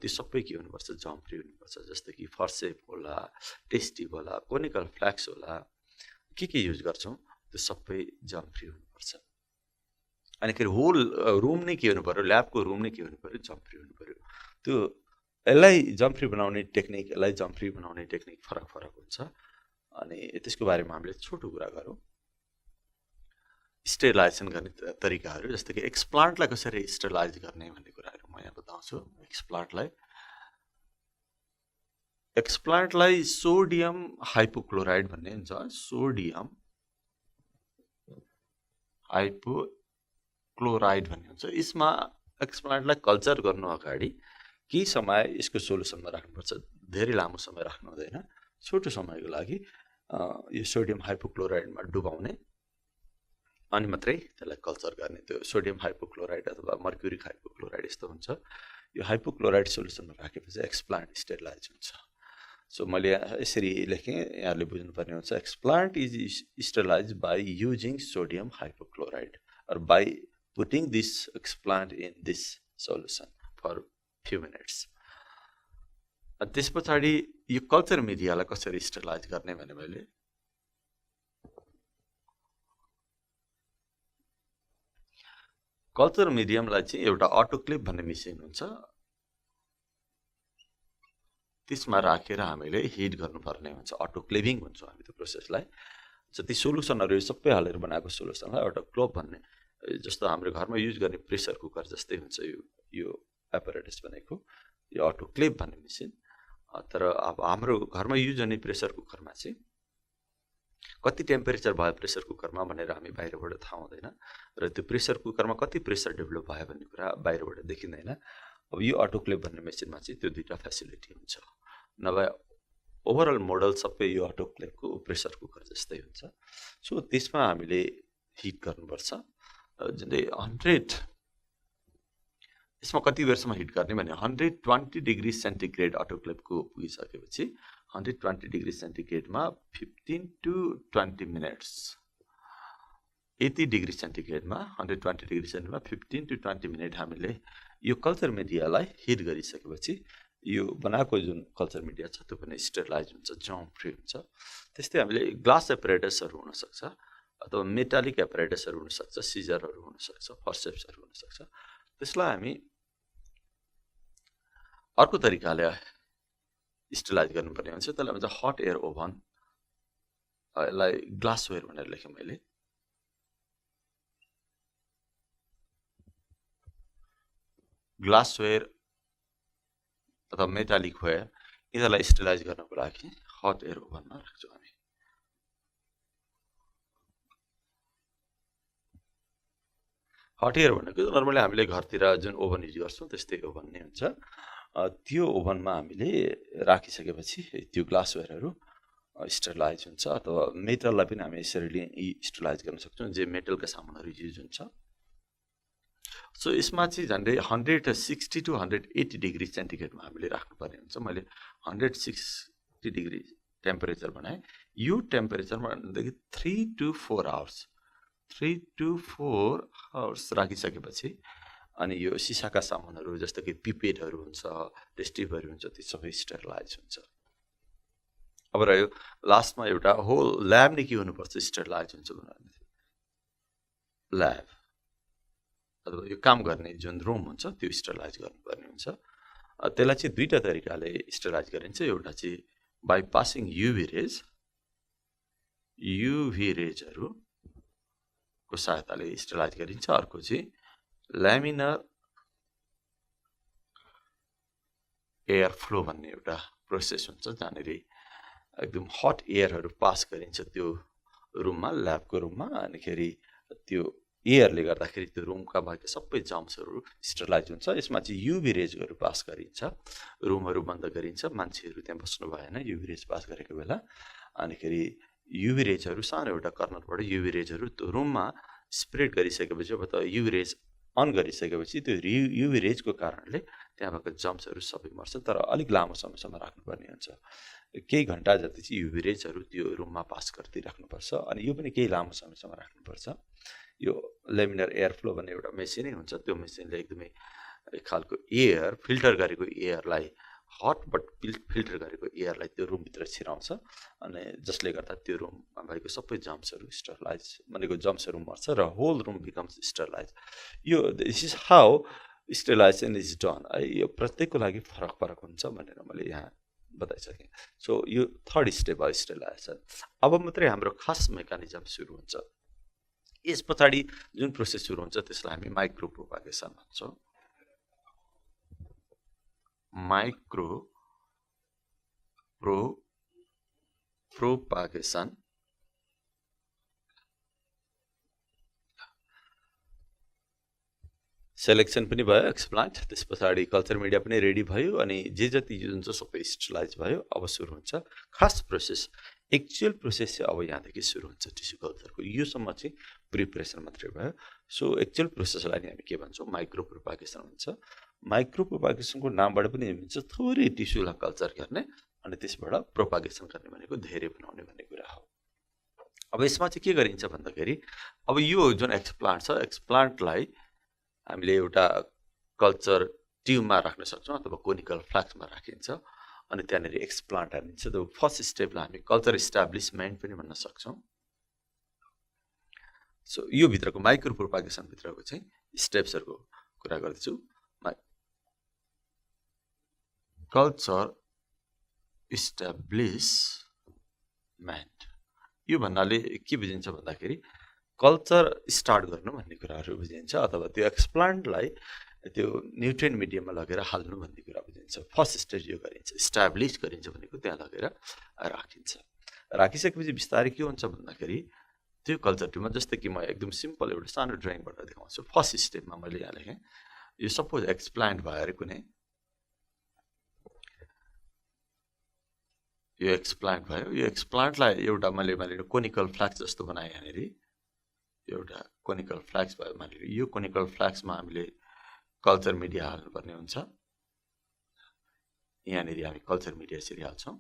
त्यो सबै के हुनुपर्छ जर्म फ्री हुनुपर्छ जस्तै कि फर्सेप होला टेस्टिभ होला कोनिकल फ्ल्याक्स होला के युज गर्छौँ त्यो सबै जर्म फ्री हुनुपर्छ अनि होल रुम नै के हुनु पऱ्यो ल्याबको रुम नै के हुनु पऱ्यो जर्म फ्री हुनु पऱ्यो त्यो यसलाई जर्म फ्री बनाउने टेक्निक यसलाई जर्म फ्री बनाउने टेक्निक फरक हुन्छ अनि त्यसको बारेमा हामीले छोटो कुरा गरौँ स्टेरिलाइजेसन गर्ने तरिकाहरू जस्तै कि एक्सप्लान्टलाई कसरी स्टेरिलाइज गर्ने भन्ने कुराहरू म यहाँ बताउँछु एक्सप्लान्टलाई सोडियम हाइपोक्लोराइड भन्ने हुन्छ सोडियम हाइपोक्लोराइड भन्ने हुन्छ यसमा एक्सप्लान्टलाई कल्चर गर्नु अगाडि केही समय यसको सोल्युसनमा राख्नुपर्छ धेरै लामो समय राख्नु हुँदैन छोटो समयको लागि यो सोडियम हाइपोक्लोराइडमा डुबाउने अनि मात्रै त्यसलाई कल्चर गर्ने त्यो सोडियम हाइपोक्लोराइड अथवा मर्क्युरिक हाइपोक्लोराइड यस्तो हुन्छ यो हाइपोक्लोराइड सोल्युसनमा राखेपछि एक्सप्लान्ट स्टेरिलाइज हुन्छ सो मैले यसरी लेखेँ यहाँले बुझ्नुपर्ने हुन्छ explant is sterilize by using sodium hypochloride or by putting this explant in this solution for few minutes त्यस पछाडि यो कल्चर मिडियालाई कसरी स्टेरिलाइज गर्ने भने मैले कल्चर मिडियमलाई चाहिँ एउटा अटोक्लेभ भन्ने मेसिन हुन्छ त्यसमा राखेर हामीले हिट गर्नुपर्ने हुन्छ अटोक्लेभिङ भन्छौँ हामी त्यो प्रोसेसलाई जति सोल्युसनहरू सबै हालेर बनाएको सोल्युसनलाई अटोक्लेभ भन्ने जस्तो हाम्रो घरमा युज गर्ने प्रेसर कुकर जस्तै हुन्छ यो एपरेटस भनेको यो अटोक्लेभ भन्ने मेसिन तर अब हाम्रो घरमा युज हुने प्रेसर कुकरमा चाहिँ कति टेम्परेचर भयो प्रेसर कुकरमा भनेर हामी बाहिरबाट थाहा हुँदैन र त्यो प्रेसर कुकरमा कति प्रेसर डेभलप भयो भन्ने कुरा बाहिरबाट देखिँदैन अब यो अटोक्लेभ भन्ने मेसिनमा चाहिँ त्यो दुईटा फेसिलिटी हुन्छ नभए ओभरअल मोडल सबै यो अटोक्लेभको प्रेसर कुकर जस्तै हुन्छ सो त्यसमा हामीले हिट गर्नुपर्छ जुन 100 यसमा कति बेरसम्म हिट गर्ने भने 120 डिग्री सेन्टिग्रेड अटोक्लेभको पुगिसकेपछि 120 डिग्री सेन्टिग्रेडमा 15 to 20 मिनट्स यति डिग्री सेन्टिग्रेडमा 120 डिग्री सेन्टिग्रेडमा 15 to 20 मिनट हामीले यो कल्चर मिडियालाई हिट गरिसकेपछि यो बनाएको जुन कल्चर मिडिया छ त्यो पनि स्टेरिलाइज हुन्छ जर्म फ्री हुन्छ त्यस्तै हामीले ग्लास एपरेटसहरू हुनसक्छ अथवा मेटालिक एपरेटसहरु हुन सक्छ, सिजरहरु हुन सक्छ, फर्सेप्सहरु हुन सक्छ। त्यसलाई हामी अर्को तरिकाले स्टरलाइज गर्नुपर्ने हुन्छ। त्यसलाई भन्छ हट एयर ओभन। यसलाई ग्लासवेयर भनेर लेखेँ मैले। ग्लासवेयर अथवा मेटालिक वेयर यिनीहरूलाई स्टरलाइज गर्नको लागि हट एयर ओभनमा राख्छौँ हामी। हट एयर भनेको नर्मली हामीले घरतिर जुन ओभन युज गर्छौँ त्यस्तै ओभन नै हुन्छ। त्यो ओभनमा हामीले राखिसकेपछि त्यो ग्लासवेयरहरू स्टरलाइज हुन्छ। अथवा मेटललाई पनि हामी यसरी स्टरलाइज गर्न सक्छौँ जे मेटलका सामानहरू युज हुन्छ। सो यसमा चाहिँ झन्डै 160 to 180 डिग्री सेन्टिग्रेडमा हामीले राख्नुपर्ने हुन्छ। मैले 160 डिग्री टेम्परेचर बनाएँ। यो टेम्परेचरमा 3 to 4 आवर्स राखिसकेपछि अनि यो सिसाका सामानहरू जस्तो कि पिपेटहरू हुन्छ, टेस्ट ट्युबहरू हुन्छ, ती सबै स्टरलाइज हुन्छ। अब रह्यो लास्टमा एउटा होल ल्याब नै के हुनुपर्छ स्टरलाइज हुन्छ भने ल्याब अथवा यो काम गर्ने जुन रुम हुन्छ त्यो स्टरलाइज गर्नुपर्ने हुन्छ। त्यसलाई चाहिँ दुईटा तरिकाले स्टरलाइज गरिन्छ। एउटा चाहिँ बाइ पासिङ युभी रेजहरूको सहायताले स्टरलाइज गरिन्छ। अर्को चाहिँ ल्यामिनर एयर फ्लो भन्ने एउटा प्रोसेस हुन्छ जहाँनिर एकदम हट एयरहरू पास गरिन्छ त्यो रुममा, ल्याबको रुममा। अनिखेरि त्यो एयरले गर्दाखेरि त्यो रुमका भएका सबै जम्सहरू स्टरलाइज हुन्छ। यसमा चाहिँ युभी रेजहरू पास गरिन्छ, रुमहरू बन्द गरिन्छ, मान्छेहरू त्यहाँ बस्नु भएन युभी रेज पास गरेको बेला। अनिखेरि युभी रेजहरू सानो एउटा कर्नरबाट युभी रेजहरू त्यो रुममा स्प्रेड गरिसकेपछि अब त युभी रेज अन गरिसकेपछि त्यो युभी रेजको कारणले त्यहाँ भएको जम्सहरू सबै मर्छ। तर अलिक लामो समयसम्म राख्नुपर्ने हुन्छ। केही घन्टा जति चाहिँ युभी रेजहरू त्यो रुममा पास गरिदिराख्नुपर्छ। अनि यो पनि केही लामो समयसम्म राख्नुपर्छ। यो ल्यामिनर एयर फ्लो भन्ने एउटा मेसिनै हुन्छ। त्यो मेसिनले एकदमै एक खालको एयर फिल्टर गरेको एयरलाई हट बट फिल्टर गरेको एयरलाई त्यो रुमभित्र छिराउँछ अनि जसले गर्दा त्यो रुममा भएको सबै जम्सहरू स्टरलाइज भनेको जम्सहरू मर्छ र होल रुम बिकम्स स्टरलाइज। यो this is how sterilization is done. यो प्रत्येकको लागि फरक फरक हुन्छ भनेर मैले यहाँ बताइसकेँ। सो यो थर्ड स्टेप हो स्टरलाइजेसन। अब मात्रै हाम्रो खास मेकानिजम सुरु हुन्छ। यस पछाडि जुन प्रोसेस सुरु हुन्छ त्यसलाई हामी माइक्रो प्रोपागेसन भन्छौँ। माइक्रो प्रोपागेसन सेलेक्सन पनि भयो एक्सप्लान्ट, त्यस पछाडि कल्चर मिडिया पनि रेडी भयो अनि जे जति युज हुन्छ सबै स्टरलाइज भयो। अब सुरु हुन्छ खास प्रोसेस। एक्चुअल प्रोसेस चाहिँ अब यहाँदेखि सुरु हुन्छ टिस्यु कल्चरको। योसम्म चाहिँ प्रिपरेसन मात्रै भयो। सो एक्चुअल प्रोसेसलाई हामी के भन्छौँ माइक्रो प्रोपागेसन भन्छ। माइक्रो प्रोपागेसनको नामबाट पनि भन्छ थोरै टिस्युलाई कल्चर गर्ने अनि त्यसबाट प्रोपागेसन गर्ने भनेको धेरै बनाउने भन्ने कुरा हो। अब यसमा चाहिँ के गरिन्छ भन्दाखेरि अब यो जुन एक्सप्लान्ट छ एक्सप्लान्टलाई हामीले एउटा कल्चर ट्युबमा राख्न सक्छौँ अथवा कोनिकल फ्लास्कमा राखिन्छ अनि त्यहाँनिर एक्सप्लान्ट हानिन्छ। त्यो फर्स्ट स्टेपलाई हामी कल्चर इस्टाब्लिसमेन्ट पनि भन्न सक्छौँ। सो यो भित्रको माइक्रो प्रोपागेसन भित्रको चाहिँ स्टेप्सहरूको कुरा गर्दैछु। कल्चर इस्टाब्लिसमेन्ट यो भन्नाले के बुझिन्छ भन्दाखेरि कल्चर स्टार्ट गर्नु भन्ने कुराहरू बुझिन्छ अथवा त्यो एक्सप्लान्टलाई त्यो न्युट्रिएन्ट मिडियममा लगेर हाल्नु भन्ने कुरा बुझिन्छ। फर्स्ट स्टेज यो गरिन्छ, इस्टाब्लिस गरिन्छ भनेको त्यहाँ लगेर राखिन्छ। राखिसकेपछि बिस्तारै के हुन्छ भन्दाखेरि त्यो कल्चर ट्युबमा जस्तै कि म एकदम सिम्पल एउटा सानो ड्रइङबाट देखाउँछु। फर्स्ट स्टेपमा मैले यहाँ लेखेँ यो सपोज एक्सप्लान्ट भएर कुनै यो एक्सप्लान्ट भयो। यो एक्सप्लान्टलाई एउटा मैले कोनिकल फ्लास्क जस्तो बनाएँ। यहाँनिर एउटा कोनिकल फ्लास्क भयो मानिलिनु। यो कोनिकल फ्लास्कमा हामीले कल्चर मिडिया हाल्नुपर्ने हुन्छ। यहाँनिर हामी कल्चर मिडिया यसरी हाल्छौँ।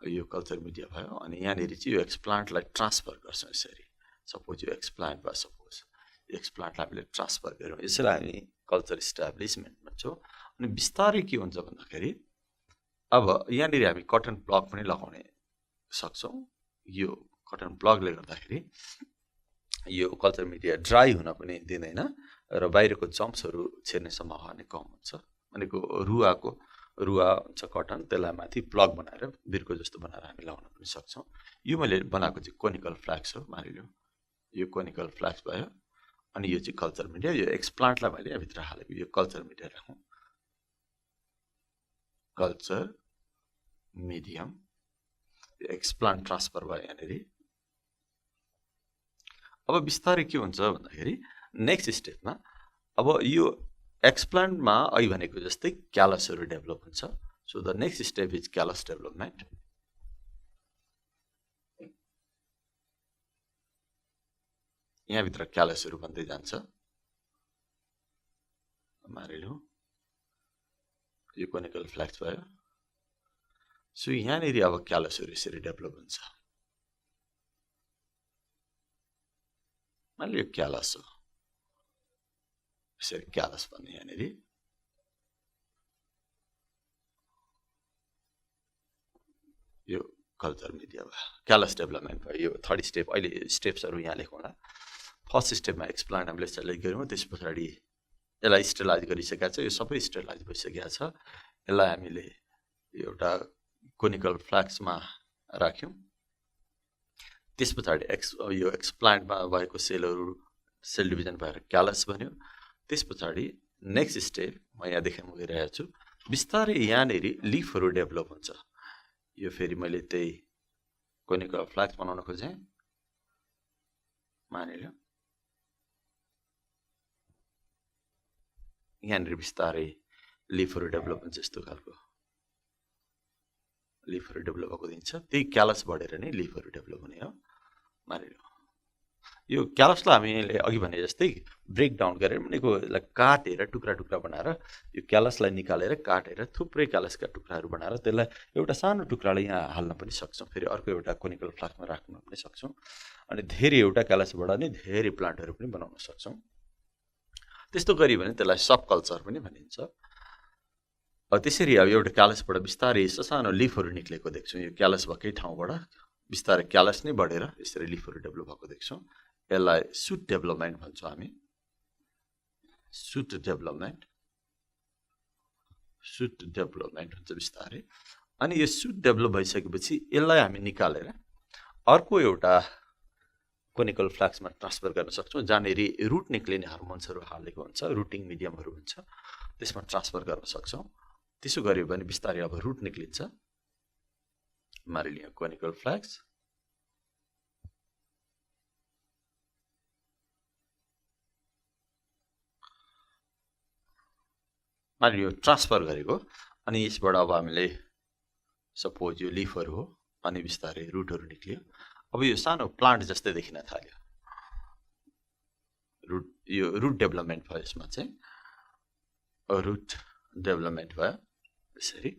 यो कल्चर मिडिया भयो अनि यहाँनिर चाहिँ यो एक्सप्लान्टलाई ट्रान्सफर गर्छौँ यसरी। सपोज यो एक्सप्लान्ट भयो, सपोज यो एक्सप्लान्टलाई हामीले ट्रान्सफर गऱ्यौँ, यसलाई हामी कल्चर इस्टाब्लिसमेन्ट भन्छौँ। अनि बिस्तारै के हुन्छ भन्दाखेरि अब यहाँनिर हामी कटन प्लग पनि लगाउन सक्छौँ। यो कटन प्लगले गर्दाखेरि यो कल्चर मिडिया ड्राई हुन पनि दिँदैन र बाहिरको जम्प्सहरू छेर्ने सम्भावना कम हुन्छ। भनेको रुवा हुन्छ कटन, त्यसलाई माथि प्लग बनाएर बिर्को जस्तो बनाएर हामी लाउन पनि सक्छौँ। यो मैले बनाएको चाहिँ कोनिकल फ्ल्याक्स हो, मानिलियो यो कोनिकल फ्ल्याक्स भयो। अनि यो चाहिँ कल्चर मिडिया, यो एक्सप्लान्टलाई मैले यहाँभित्र हालेको, यो कल्चर मिडिया राखौँ, कल्चर मिडियम, यो एक्सप्लान्ट ट्रान्सफर भयो यहाँनिर। अब बिस्तारै के हुन्छ भन्दाखेरि नेक्स्ट स्टेपमा अब यो एक्सप्लान्टमा अहिले भनेको जस्तै क्यालसहरू डेभलप हुन्छ। So the next step is callus development. यहाँभित्र क्यालसहरू बन्दै जान्छ। मानिलिउँ यो कोनिकल फ्ल्याक्स भयो। सो यहाँनिर अब क्यालसहरू यसरी डेभलप हुन्छ। मानिलियो यो क्यालस हो, यसरी क्यालस भन्ने यहाँनिर। यो कल्चर मिडिया भयो, क्यालस डेभलपमेन्ट भयो। यो थर्ड स्टेप। अहिले स्टेप्सहरू यहाँ लेखौँला। फर्स्ट स्टेपमा एक्सप्लान्ट हामीले सेलेक्ट गऱ्यौँ, त्यस पछाडि यसलाई स्टेलाइज गरिसकेका छ, यो सबै स्टेलाइज भइसकेका छ। यसलाई हामीले एउटा कोनिकल फ्ल्याक्समा राख्यौँ। त्यस पछाडि यो एक्सप्लान्टमा भएको सेलहरू सेल डिभिजन भएर क्यालस बन्यो। त्यस पछाडि नेक्स्ट स्टेप म यहाँ देखाउन गइरहेको छु, बिस्तारै यहाँनिर लिफहरू डेभलप हुन्छ। यो फेरि मैले त्यही कोनिकल फ्ल्याक्स बनाउन खोजेँ, मानिलियो यहाँनिर बिस्तारै लिफहरू डेभलप हुन्छ। यस्तो खालको लिफहरू डेभलप भएको दिन्छ, त्यही क्यालस बढेर नै लिफहरू डेभलप हुने हो। मानिलियो यो क्यालसलाई हामीले अघि भने जस्तै ब्रेक डाउन गरेर भनेको काटेर टुक्रा टुक्रा बनाएर यो क्यालसलाई निकालेर काटेर थुप्रै क्यालसका टुक्राहरू बनाएर त्यसलाई एउटा सानो टुक्रालाई यहाँ हाल्न पनि सक्छौँ, फेरि अर्को एउटा कोनिकल फ्ल्याक्समा राख्न पनि सक्छौँ। अनि धेरै एउटा क्यालसबाट नै धेरै प्लान्टहरू पनि बनाउन सक्छौँ। त्यस्तो गऱ्यो भने त्यसलाई सब कल्चर पनि भनिन्छ। त्यसरी अब एउटा क्यालसबाट बिस्तारै सानो लिफहरू निक्लेको देख्छौँ। यो क्यालस भएकै ठाउँबाट बिस्तारै क्यालस नै बढेर यसरी लिफहरू डेभलप भएको देख्छौँ। यसलाई सुट डेभलपमेन्ट भन्छौँ हामी, सुट डेभलपमेन्ट हुन्छ बिस्तारै। अनि यो सुट डेभलप भइसकेपछि यसलाई हामी निकालेर अर्को एउटा कोनिकल फ्ल्याक्समा ट्रान्सफर गर्न सक्छौँ, जहाँनिर रुट निक्लिने हार्मोन्सहरू हालेको हुन्छ, रुटिङ मिडियमहरू हुन्छ, त्यसमा ट्रान्सफर गर्न सक्छौँ। त्यसो गर्यो भने बिस्तारै अब रुट निक्लिन्छ। मानिलियो कोनिकल फ्ल्याक्स, मानिलियो ट्रान्सफर गरेको। अनि यसबाट अब हामीले सपोज यो लिफहरू हो, अनि बिस्तारै रुटहरू निक्लियो। अब यो सानो प्लान्ट जस्तै देखिन थाल्यो। यो रुट डेभलपमेन्ट भयो, यसमा चाहिँ रुट डेभलपमेन्ट भयो यसरी।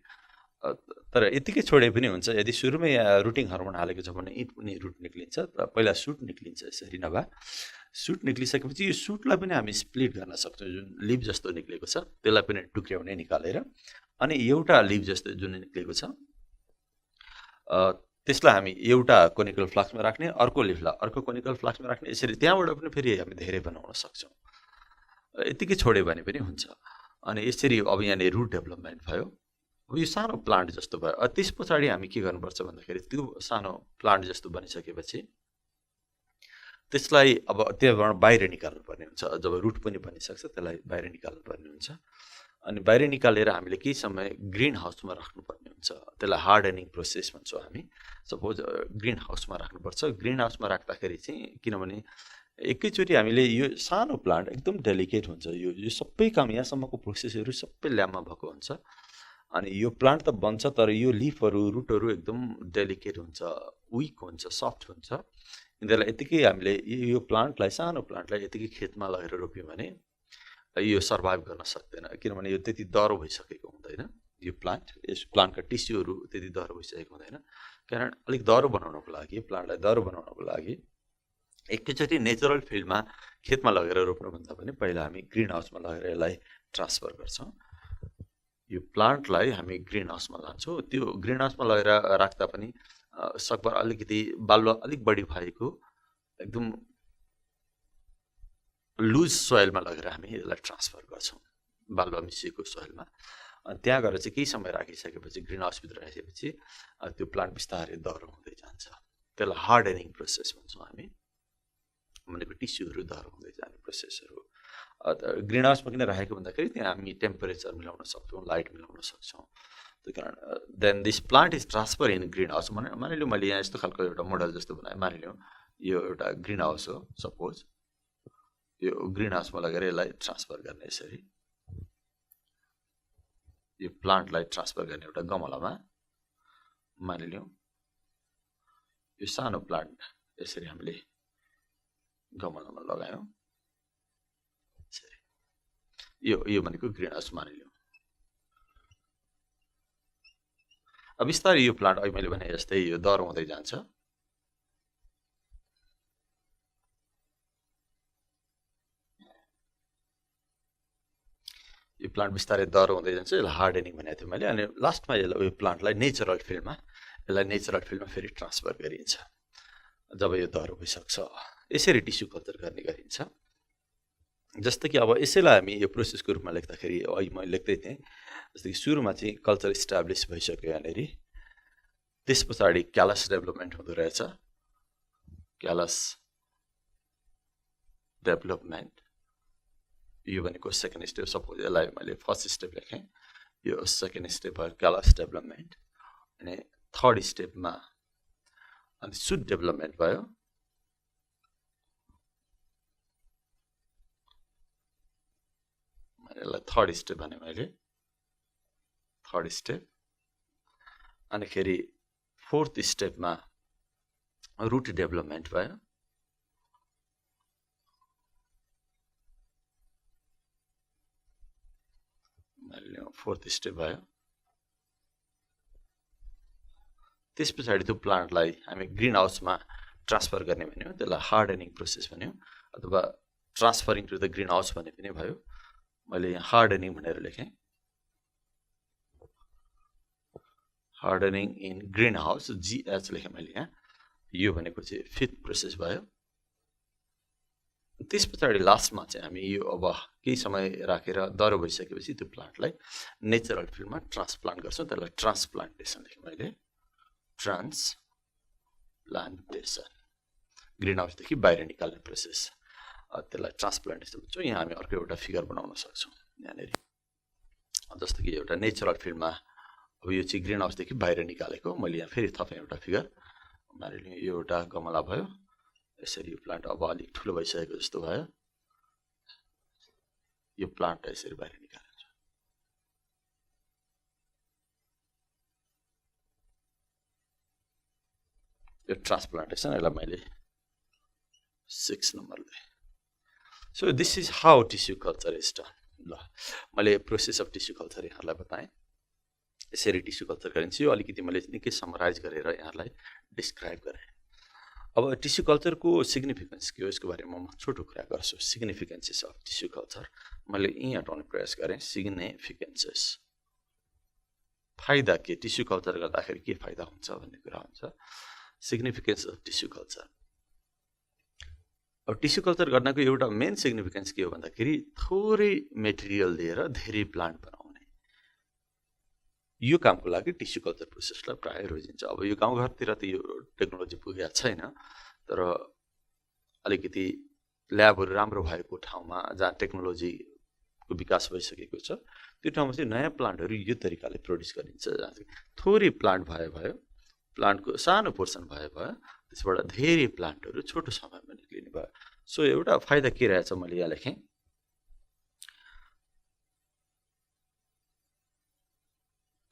तर यतिकै छोडे पनि हुन्छ, यदि सुरुमै रुटिङ हार्मोन हालेको छ भने पनि रुट निक्लिन्छ। पहिला सुट निक्लिन्छ, यसरी नभए सुट निक्लिसकेपछि यो सुटलाई पनि हामी स्प्लिट गर्न सक्छौँ। जुन लिभ जस्तो निक्लेको छ त्यसलाई पनि टुक्र्याउने निकालेर, अनि एउटा लिभ जस्तो जुन निक्लेको छ त्यसलाई हामी एउटा कोनिकल फ्ल्याक्समा राख्ने, अर्को लिफलाई अर्को कोनिकल फ्ल्याक्समा राख्ने, यसरी त्यहाँबाट पनि फेरि हामी धेरै बनाउन सक्छौँ। यतिकै छोड्यो भने पनि हुन्छ। अनि यसरी अब यहाँनिर रुट डेभलपमेन्ट भयो। अब यो सानो प्लान्ट जस्तो भयो। त्यस पछाडि हामी के गर्नुपर्छ भन्दाखेरि त्यो सानो प्लान्ट जस्तो बनिसकेपछि त्यसलाई अब त्यहाँबाट बाहिर निकाल्नुपर्ने हुन्छ। जब रुट पनि बनिसक्छ त्यसलाई बाहिर निकाल्नुपर्ने हुन्छ। अनि बाहिर निकालेर हामीले केही समय ग्रिन हाउसमा राख्नुपर्ने हुन्छ। त्यसलाई हार्डनिङ प्रोसेस भन्छौँ हामी। सपोज ग्रिन हाउसमा राख्नुपर्छ। ग्रिन हाउसमा राख्दाखेरि चाहिँ किनभने एकैचोटि हामीले यो सानो प्लान्ट एकदम डेलिकेट हुन्छ। यो सबै काम यहाँसम्मको प्रोसेसहरू सबै ल्याबमा भएको हुन्छ। अनि यो प्लान्ट त बन्छ, तर यो लिफहरू रुटहरू एकदम डेलिकेट हुन्छ, विक हुन्छ, सफ्ट हुन्छ। यिनीहरूलाई यतिकै हामीले यो प्लान्टलाई, सानो प्लान्टलाई यतिकै खेतमा लगेर रोप्यौँ भने यो सर्भाइभ गर्न सक्दैन, किनभने यो त्यति दह्रो भइसकेको हुँदैन। यो प्लान्ट, यस प्लान्टका टिस्युहरू त्यति दह्रो भइसकेको हुँदैन। कारण अलिक दह्रो बनाउनको लागि, प्लान्टलाई दह्रो बनाउनको लागि एकैचोटि नेचुरल फिल्डमा खेतमा लगेर रोप्नुभन्दा पनि पहिला हामी ग्रिन हाउसमा लगेर यसलाई ट्रान्सफर गर्छौँ। यो प्लान्टलाई हामी ग्रिन हाउसमा लान्छौँ। त्यो ग्रिन हाउसमा लगेर राख्दा पनि सकभर अलिकति बालुवा अलिक बढी भएको एकदम लुज सोइलमा लगेर हामी यसलाई ट्रान्सफर गर्छौँ, बालुवा मिसिएको सोइलमा। अनि त्यहाँ गएर चाहिँ केही समय राखिसकेपछि ग्रिन हाउसभित्र राखेपछि त्यो प्लान्ट बिस्तारै दह्रो हुँदै जान्छ। त्यसलाई हार्डनिङ प्रोसेस भन्छौँ हामी, भनेको टिस्युहरू दह्रो हुँदै जाने प्रोसेसहरू। ग्रिन हाउसमा किन राखेको भन्दाखेरि त्यहाँ हामी टेम्परेचर मिलाउन सक्छौँ, लाइट मिलाउन सक्छौँ। त्यही कारण then this plant is transfer in green house. मानिलिउँ मैले यहाँ यस्तो खालको एउटा मोडल जस्तो बनाएँ, मानिलिउँ यो एउटा ग्रिन हाउस हो सपोज, यो ग्रिन हाउसमा लगेर यसलाई ट्रान्सफर गर्ने, यसरी यो प्लान्टलाई ट्रान्सफर गर्ने एउटा गमलामा मानिलिउँ यो सानो प्लान्ट यसरी हामीले गमलामा लगायौँ, यो भनेको ग्रिन हाउस मानिलिउँ। अब बिस्तारै यो प्लान्ट अहिले मैले भने जस्तै यो दह्रो हुँदै जान्छ। यो प्लान्ट बिस्तारै दह्रो हुँदै जान्छ, यसलाई हार्डनिङ भनेको थिएँ मैले। अनि लास्टमा यसलाई यो प्लान्टलाई नेचुरल फिल्डमा फेरि ट्रान्सफर गरिन्छ जब यो दह्रो भइसक्छ। यसरी टिस्यु कल्चर गर्ने गरिन्छ। जस्तै कि अब यसैलाई हामी यो प्रोसेसको रूपमा लेख्दाखेरि अहिले मैले लेख्दै थिएँ, जस्तै कि सुरुमा चाहिँ कल्चर इस्टाब्लिस भइसक्यो यहाँनिर, त्यस पछाडि क्यालस डेभलपमेन्ट हुँदो रहेछ, क्यालस डेभलपमेन्ट यो भनेको सेकेन्ड स्टेप। सपोज यसलाई मैले फर्स्ट स्टेप लेखेँ, यो सेकेन्ड स्टेप भयो क्यालस डेभलपमेन्ट। अनि थर्ड स्टेपमा अनि सुट डेभलपमेन्ट भयो, यसलाई थर्ड स्टेप भने मैले थर्ड स्टेप। अनिखेरि फोर्थ स्टेपमा रुट डेभलपमेन्ट भयो, फोर्थ स्टेप भयो। त्यस पछाडि त्यो प्लान्टलाई हामी ग्रिन हाउसमा ट्रान्सफर गर्ने भन्यो, त्यसलाई हार्डनिङ प्रोसेस भन्यो, अथवा transferring to the green house भने पनि भयो। मैले यहाँ हार्डनिङ भनेर लेखेँ, hardening in green house GH लेखेँ मैले यहाँ। यो भनेको चाहिँ फिफ्थ प्रोसेस भयो। त्यस पछाडि लास्टमा चाहिँ हामी यो अब केही समय राखेर दह्रो भइसकेपछि त्यो प्लान्टलाई नेचुरल फिल्डमा ट्रान्सप्लान्ट गर्छौँ, त्यसलाई ट्रान्सप्लान्टेसन लेखेँ मैले, ट्रान्सप्लान्टेसन। ग्रिन हाउसदेखि बाहिर निकाल्ने प्रोसेस, त्यसलाई ट्रान्सप्लान्टेसन भन्छौँ। यहाँ हामी अर्को एउटा फिगर बनाउन सक्छौँ यहाँनिर, जस्तो कि एउटा नेचुरल फिल्डमा अब यो चाहिँ ग्रिन हाउसदेखि बाहिर निकालेको। मैले यहाँ फेरि थपेँ एउटा फिगर, मानिलिउँ यो एउटा गमला भयो, यसरी यो प्लान्ट अब अलिक ठुलो भइसकेको जस्तो भयो, यो प्लान्ट यसरी बाहिर निकालिन्छ। यो ट्रान्सप्लान्टेसन, यसलाई मैले 6 नम्बर दिएँ। So this is how tissue culture is done. ल मैले प्रोसेस अफ टिस्यु कल्चर यहाँलाई बताएँ, यसरी टिस्यु कल्चर गरिन्छ। यो अलिकति मैले निकै समराइज गरेर यहाँलाई डिस्क्राइब गरेँ। अब टिस्यु कल्चरको सिग्निफिकेन्स के हो यसको बारेमा म छोटो कुरा गर्छु। सिग्निफिकेन्सेस अफ टिस्यु कल्चर मैले यहीँ हटाउने प्रयास गरेँ। सिग्निफिकेन्सेस, फाइदा के, टिस्यु कल्चर गर्दाखेरि के फाइदा हुन्छ भन्ने कुरा हुन्छ। सिग्निफिकेन्स अफ टिस्यु कल्चर, अब टिस्यु कल्चर गर्नको एउटा मेन सिग्निफिकेन्स के हो भन्दाखेरि थोरै मेटेरियल दिएर धेरै प्लान्ट बनाउने। यो कामको लागि टिस्यु कल्चर प्रोसेसलाई प्राय रोजिन्छ। अब यो गाउँघरतिर त यो टेक्नोलोजी पुगेको छैन, तर अलिकति ल्याबहरू राम्रो भएको ठाउँमा जहाँ टेक्नोलोजीको विकास भइसकेको छ त्यो ठाउँमा चाहिँ नयाँ प्लान्टहरू यो तरिकाले प्रड्युस गरिन्छ, जहाँ चाहिँ थोरै प्लान्ट भयो, प्लान्टको सानो पोर्सन भयो, त्यसबाट धेरै प्लान्टहरू छोटो समयमा निक्लिने भयो। सो एउटा फाइदा के रहेछ मैले यहाँ लेखेँ,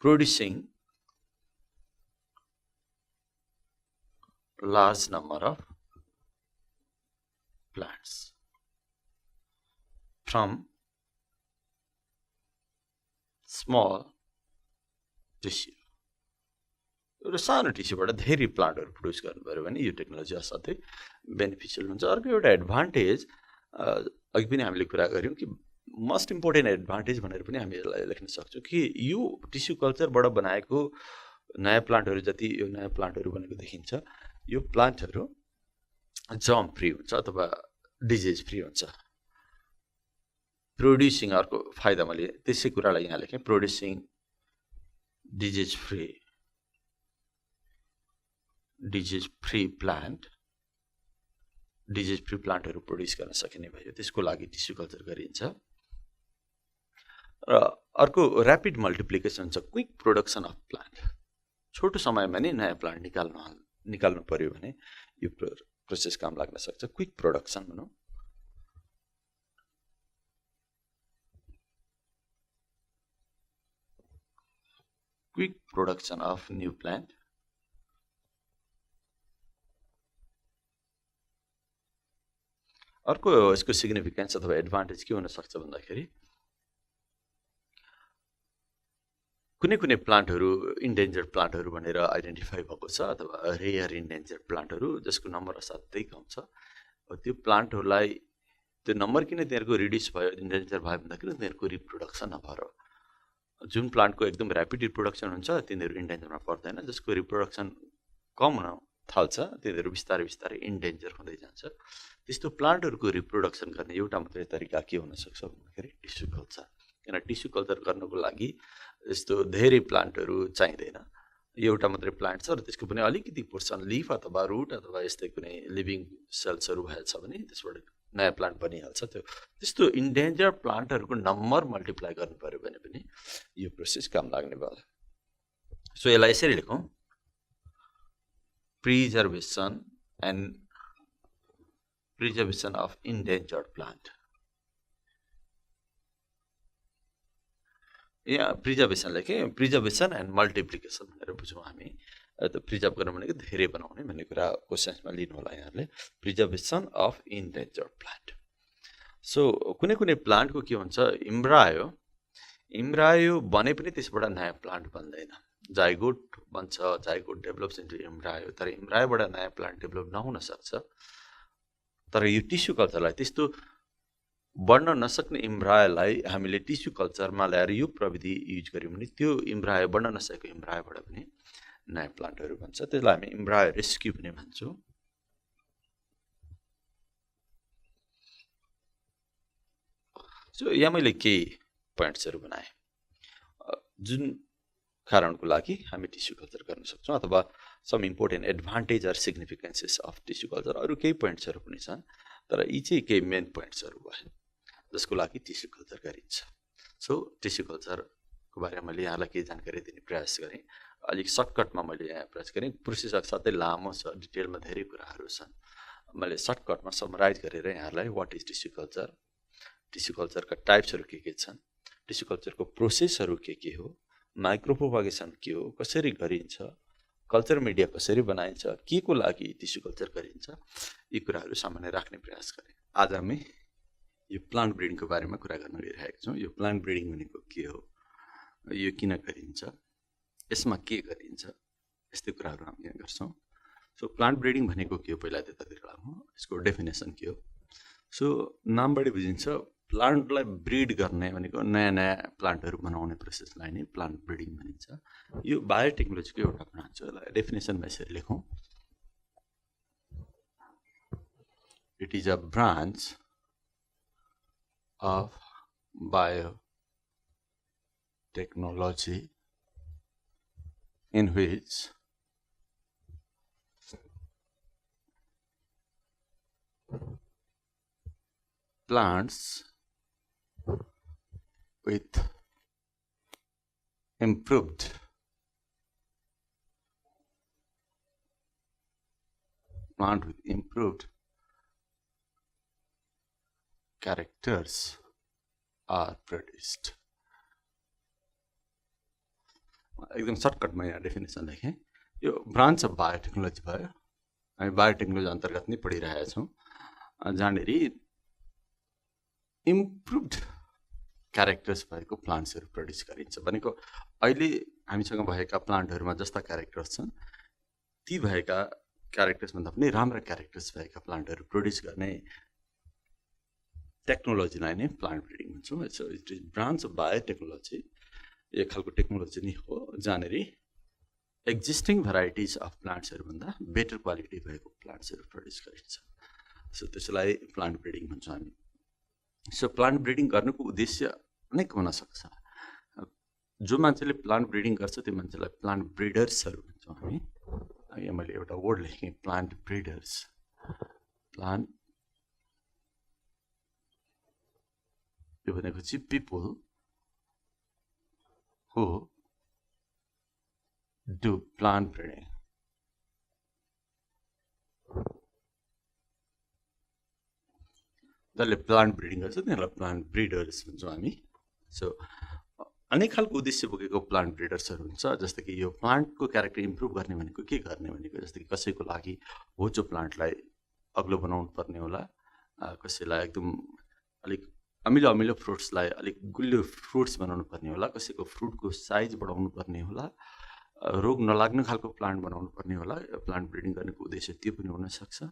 producing large number of plants from small tissue। एउटा सानो टिस्युबाट धेरै प्लान्टहरू प्रड्युस गर्नुभयो भने यो टेक्नोलोजी असाध्यै बेनिफिसियल हुन्छ। अर्को एउटा एडभान्टेज अघि पनि हामीले कुरा गऱ्यौँ कि मोस्ट इम्पोर्टेन्ट एडभान्टेज भनेर पनि हामी यसलाई लेख्न सक्छौँ कि यो टिस्यु कल्चरबाट बनाएको नयाँ प्लान्टहरू जति यो नयाँ प्लान्टहरू बनेको देखिन्छ, यो प्लान्टहरू जर्म फ्री हुन्छ अथवा डिजिज फ्री हुन्छ। प्रोड्युसिङ अर्को फाइदा मैले त्यसै कुरालाई यहाँ लेखेँ producing disease free plant disease free प्लान्टहरू प्रोड्युस गर्न सकिने भयो त्यसको लागि टिस्यु कल्चर गरिन्छ र अर्को ऱ्यापिड मल्टिप्लिकेसन छ क्विक प्रोडक्सन अफ प्लान्ट छोटो समयमा नै नयाँ प्लान्ट निकाल्नु पर्यो भने यो प्रोसेस काम लाग्न सक्छ क्विक प्रोडक्सन भनौँ quick production of new plant अर्को यसको सिग्निफिकेन्स अथवा एडभान्टेज के हुन सक्छ भन्दाखेरि कुनै कुनै प्लान्टहरू इन्डेन्जर्ड प्लान्टहरू भनेर आइडेन्टिफाई भएको छ अथवा रेयर इन्डेन्जर्ड प्लान्टहरू जसको नम्बर असाध्यै कम छ त्यो प्लान्टहरूलाई त्यो नम्बर किन तिनीहरूको रिड्युस भयो इन्डेन्जर भयो भन्दाखेरि तिनीहरूको रिप्रोडक्सन नभएर जुन प्लान्टको एकदम ऱ्यापिड रिप्रोडक्सन हुन्छ तिनीहरू इन्डेन्जरमा पर्दैन जसको रिप्रोडक्सन कम हुन थाल्छ तिनीहरू बिस्तारै बिस्तारै इन्डेन्जर हुँदै जान्छ त्यस्तो प्लान्टहरूको रिप्रोडक्सन गर्ने एउटा मात्रै तरिका के हुनसक्छ भन्दाखेरि टिस्यु कल्चर किन टिस्यु कल्चर गर्नको लागि यस्तो धेरै प्लान्टहरू चाहिँदैन एउटा मात्रै प्लान्ट छ र त्यसको पनि अलिकति पोर्सन लिफ अथवा रुट अथवा यस्तै कुनै लिभिङ सेल्सहरू भएछ भने त्यसबाट नयाँ प्लान्ट बनिहाल्छ त्यस्तो इन्डेन्जर प्लान्टहरूको नम्बर मल्टिप्लाई गर्नु पर्यो भने पनि यो प्रोसेस काम लाग्ने भयो सो यसलाई यसरी लेखौँ प्रिजर्भेसन अफ इन्डेन्जर्ड प्लान्ट यहाँ प्रिजर्भेसन लेखेँ प्रिजर्भेसन एन्ड मल्टिप्लिकेसन भनेर बुझौँ हामी प्रिजर्भ गर्नु भनेको धेरै बनाउने भन्ने कुरा क्वेसन्समा लिनु होला यहाँहरूले preservation of endangered plant so कुनै कुनै प्लान्टको के हुन्छ इम्ब्रायो बने पनि त्यसबाट नयाँ प्लान्ट बन्दैन जाइगोट बन्छ जाइगोट डेभलप्स इन्टु इम्ब्रायो तर इम्ब्रायोबाट नयाँ प्लान्ट डेभलप नहुन सक्छ तर यो टिस्यु कल्चरलाई त्यस्तो बढ्न नसक्ने इम्ब्रायोलाई हामीले टिस्यु कल्चरमा ल्याएर यो प्रविधि युज गर्यौँ भने त्यो इम्ब्रायो बढ्न नसकेको इम्ब्रायोबाट पनि नयाँ प्लान्टहरू बन्छ त्यसलाई हामी इम्ब्रायो रेस्क्यु पनि भन्छौँ सो यहाँ मैले केही पोइन्ट्सहरू बनाएँ जुन कारणको लागि हामी टिस्यु कल्चर गर्न सक्छौँ अथवा some important advantage or significances of tissue culture अरू केही पोइन्ट्सहरू पनि छन् तर यी चाहिँ केही मेन पोइन्ट्सहरू भयो जसको लागि टिस्यु कल्चर गरिन्छ सो टिस्यु कल्चरको बारेमा मैले यहाँलाई केही जानकारी दिने प्रयास गरेँ अलिक सर्टकटमा मैले यहाँ प्रयास गरेँ प्रोसेस असाध्यै लामो छ डिटेलमा धेरै कुराहरू छन् मैले सर्टकटमा समराइज गरेर यहाँलाई वाट इज टिस्यु कल्चरका टाइप्सहरू के छन् टिस्यु कल्चरको प्रोसेसहरू के हो माइक्रोप्रोपागेसन के हो कसरी गरिन्छ कल्चर मिडिया कसरी बनाइन्छ के को लागि टिस्यु कल्चर गरिन्छ यी कुराहरू सामान्य राख्ने प्रयास गरेँ आज हामी यो प्लान्ट ब्रिडिङको बारेमा कुरा गर्न गइरहेका छौँ यो प्लान्ट ब्रिडिङ भनेको के हो यो किन गरिन्छ यसमा के गरिन्छ यस्तै कुराहरू हामी यहाँ गर्छौँ सो प्लान्ट ब्रिडिङ भनेको के हो पहिला त्यतातिर लागौँ यसको डेफिनेसन के हो सो नामबाटै बुझिन्छ प्लान्टलाई ब्रिड गर्ने भनेको नयाँ नयाँ प्लान्टहरू बनाउने प्रोसेसलाई नै प्लान्ट ब्रिडिङ भनिन्छ यो बायोटेक्नोलोजीको एउटा ब्रान्च हो यसलाई डेफिनेसनमा यसरी लेखौँ it is a branch of biotechnology in which plants with improved characters are produced. एकदम सर्टकटमा यहाँ डेफिनेसन लेखेँ यो ब्रान्च अफ बायोटेक्नोलोजी भयो हामी बायोटेक्नोलोजी अन्तर्गत नै पढिरहेका छौँ जहाँनिर इम्प्रुभड क्यारेक्टर्स भएको प्लान्ट्सहरू प्रड्युस गरिन्छ भनेको अहिले हामीसँग भएका प्लान्टहरूमा जस्ता क्यारेक्टर्स छन् ती भएका क्यारेक्टर्सभन्दा पनि राम्रा क्यारेक्टर्स भएका प्लान्टहरू प्रड्युस गर्ने टेक्नोलोजीलाई नै प्लान्ट ब्रिडिङ भन्छौँ so it is branch of biotechnology एक खालको टेक्नोलोजी नै हो जहाँनिर एक्जिस्टिङ भेराइटिज अफ प्लान्ट्सहरूभन्दा बेटर क्वालिटी भएको प्लान्ट्सहरू प्रड्युस गरिन्छ सो त्यसलाई प्लान्ट ब्रिडिङ भन्छौँ हामी सो प्लान्ट ब्रिडिङ गर्नुको उद्देश्य अनेक हुन सक्छ। जो मान्छेले प्लान्ट ब्रिडिङ गर्छ त्यो मान्छेलाई प्लान्ट ब्रिडर्सहरू भन्छौँ हामी। यहाँ मैले एउटा वर्ड लेखेँ, प्लान्ट ब्रिडर्स। प्लान्ट यो भनेको चाहिँ people who do plant breeding. जसले प्लान्ट ब्रिडिङ गर्छ तिनीहरूलाई प्लान्ट ब्रिडर्स भन्छौँ हामी। सो अनेक खालको उद्देश्य बोकेको प्लान्ट ब्रिडर्सहरू हुन्छ। जस्तै कि यो प्लान्टको क्यारेक्टर इम्प्रुभ गर्ने भनेको के गर्ने भनेको, जस्तै कि कसैको लागि हो जो प्लान्टलाई अग्लो बनाउनु पर्ने होला, कसैलाई एकदम अलिक अमिलो अमिलो फ्रुट्सलाई अलिक गुलियो फ्रुट्स बनाउनु पर्ने होला, कसैको फ्रुटको साइज बढाउनु पर्ने होला, रोग नलाग्ने खालको प्लान्ट बनाउनु पर्ने होला। प्लान्ट ब्रिडिङ गर्नेको उद्देश्य त्यो पनि हुनसक्छ।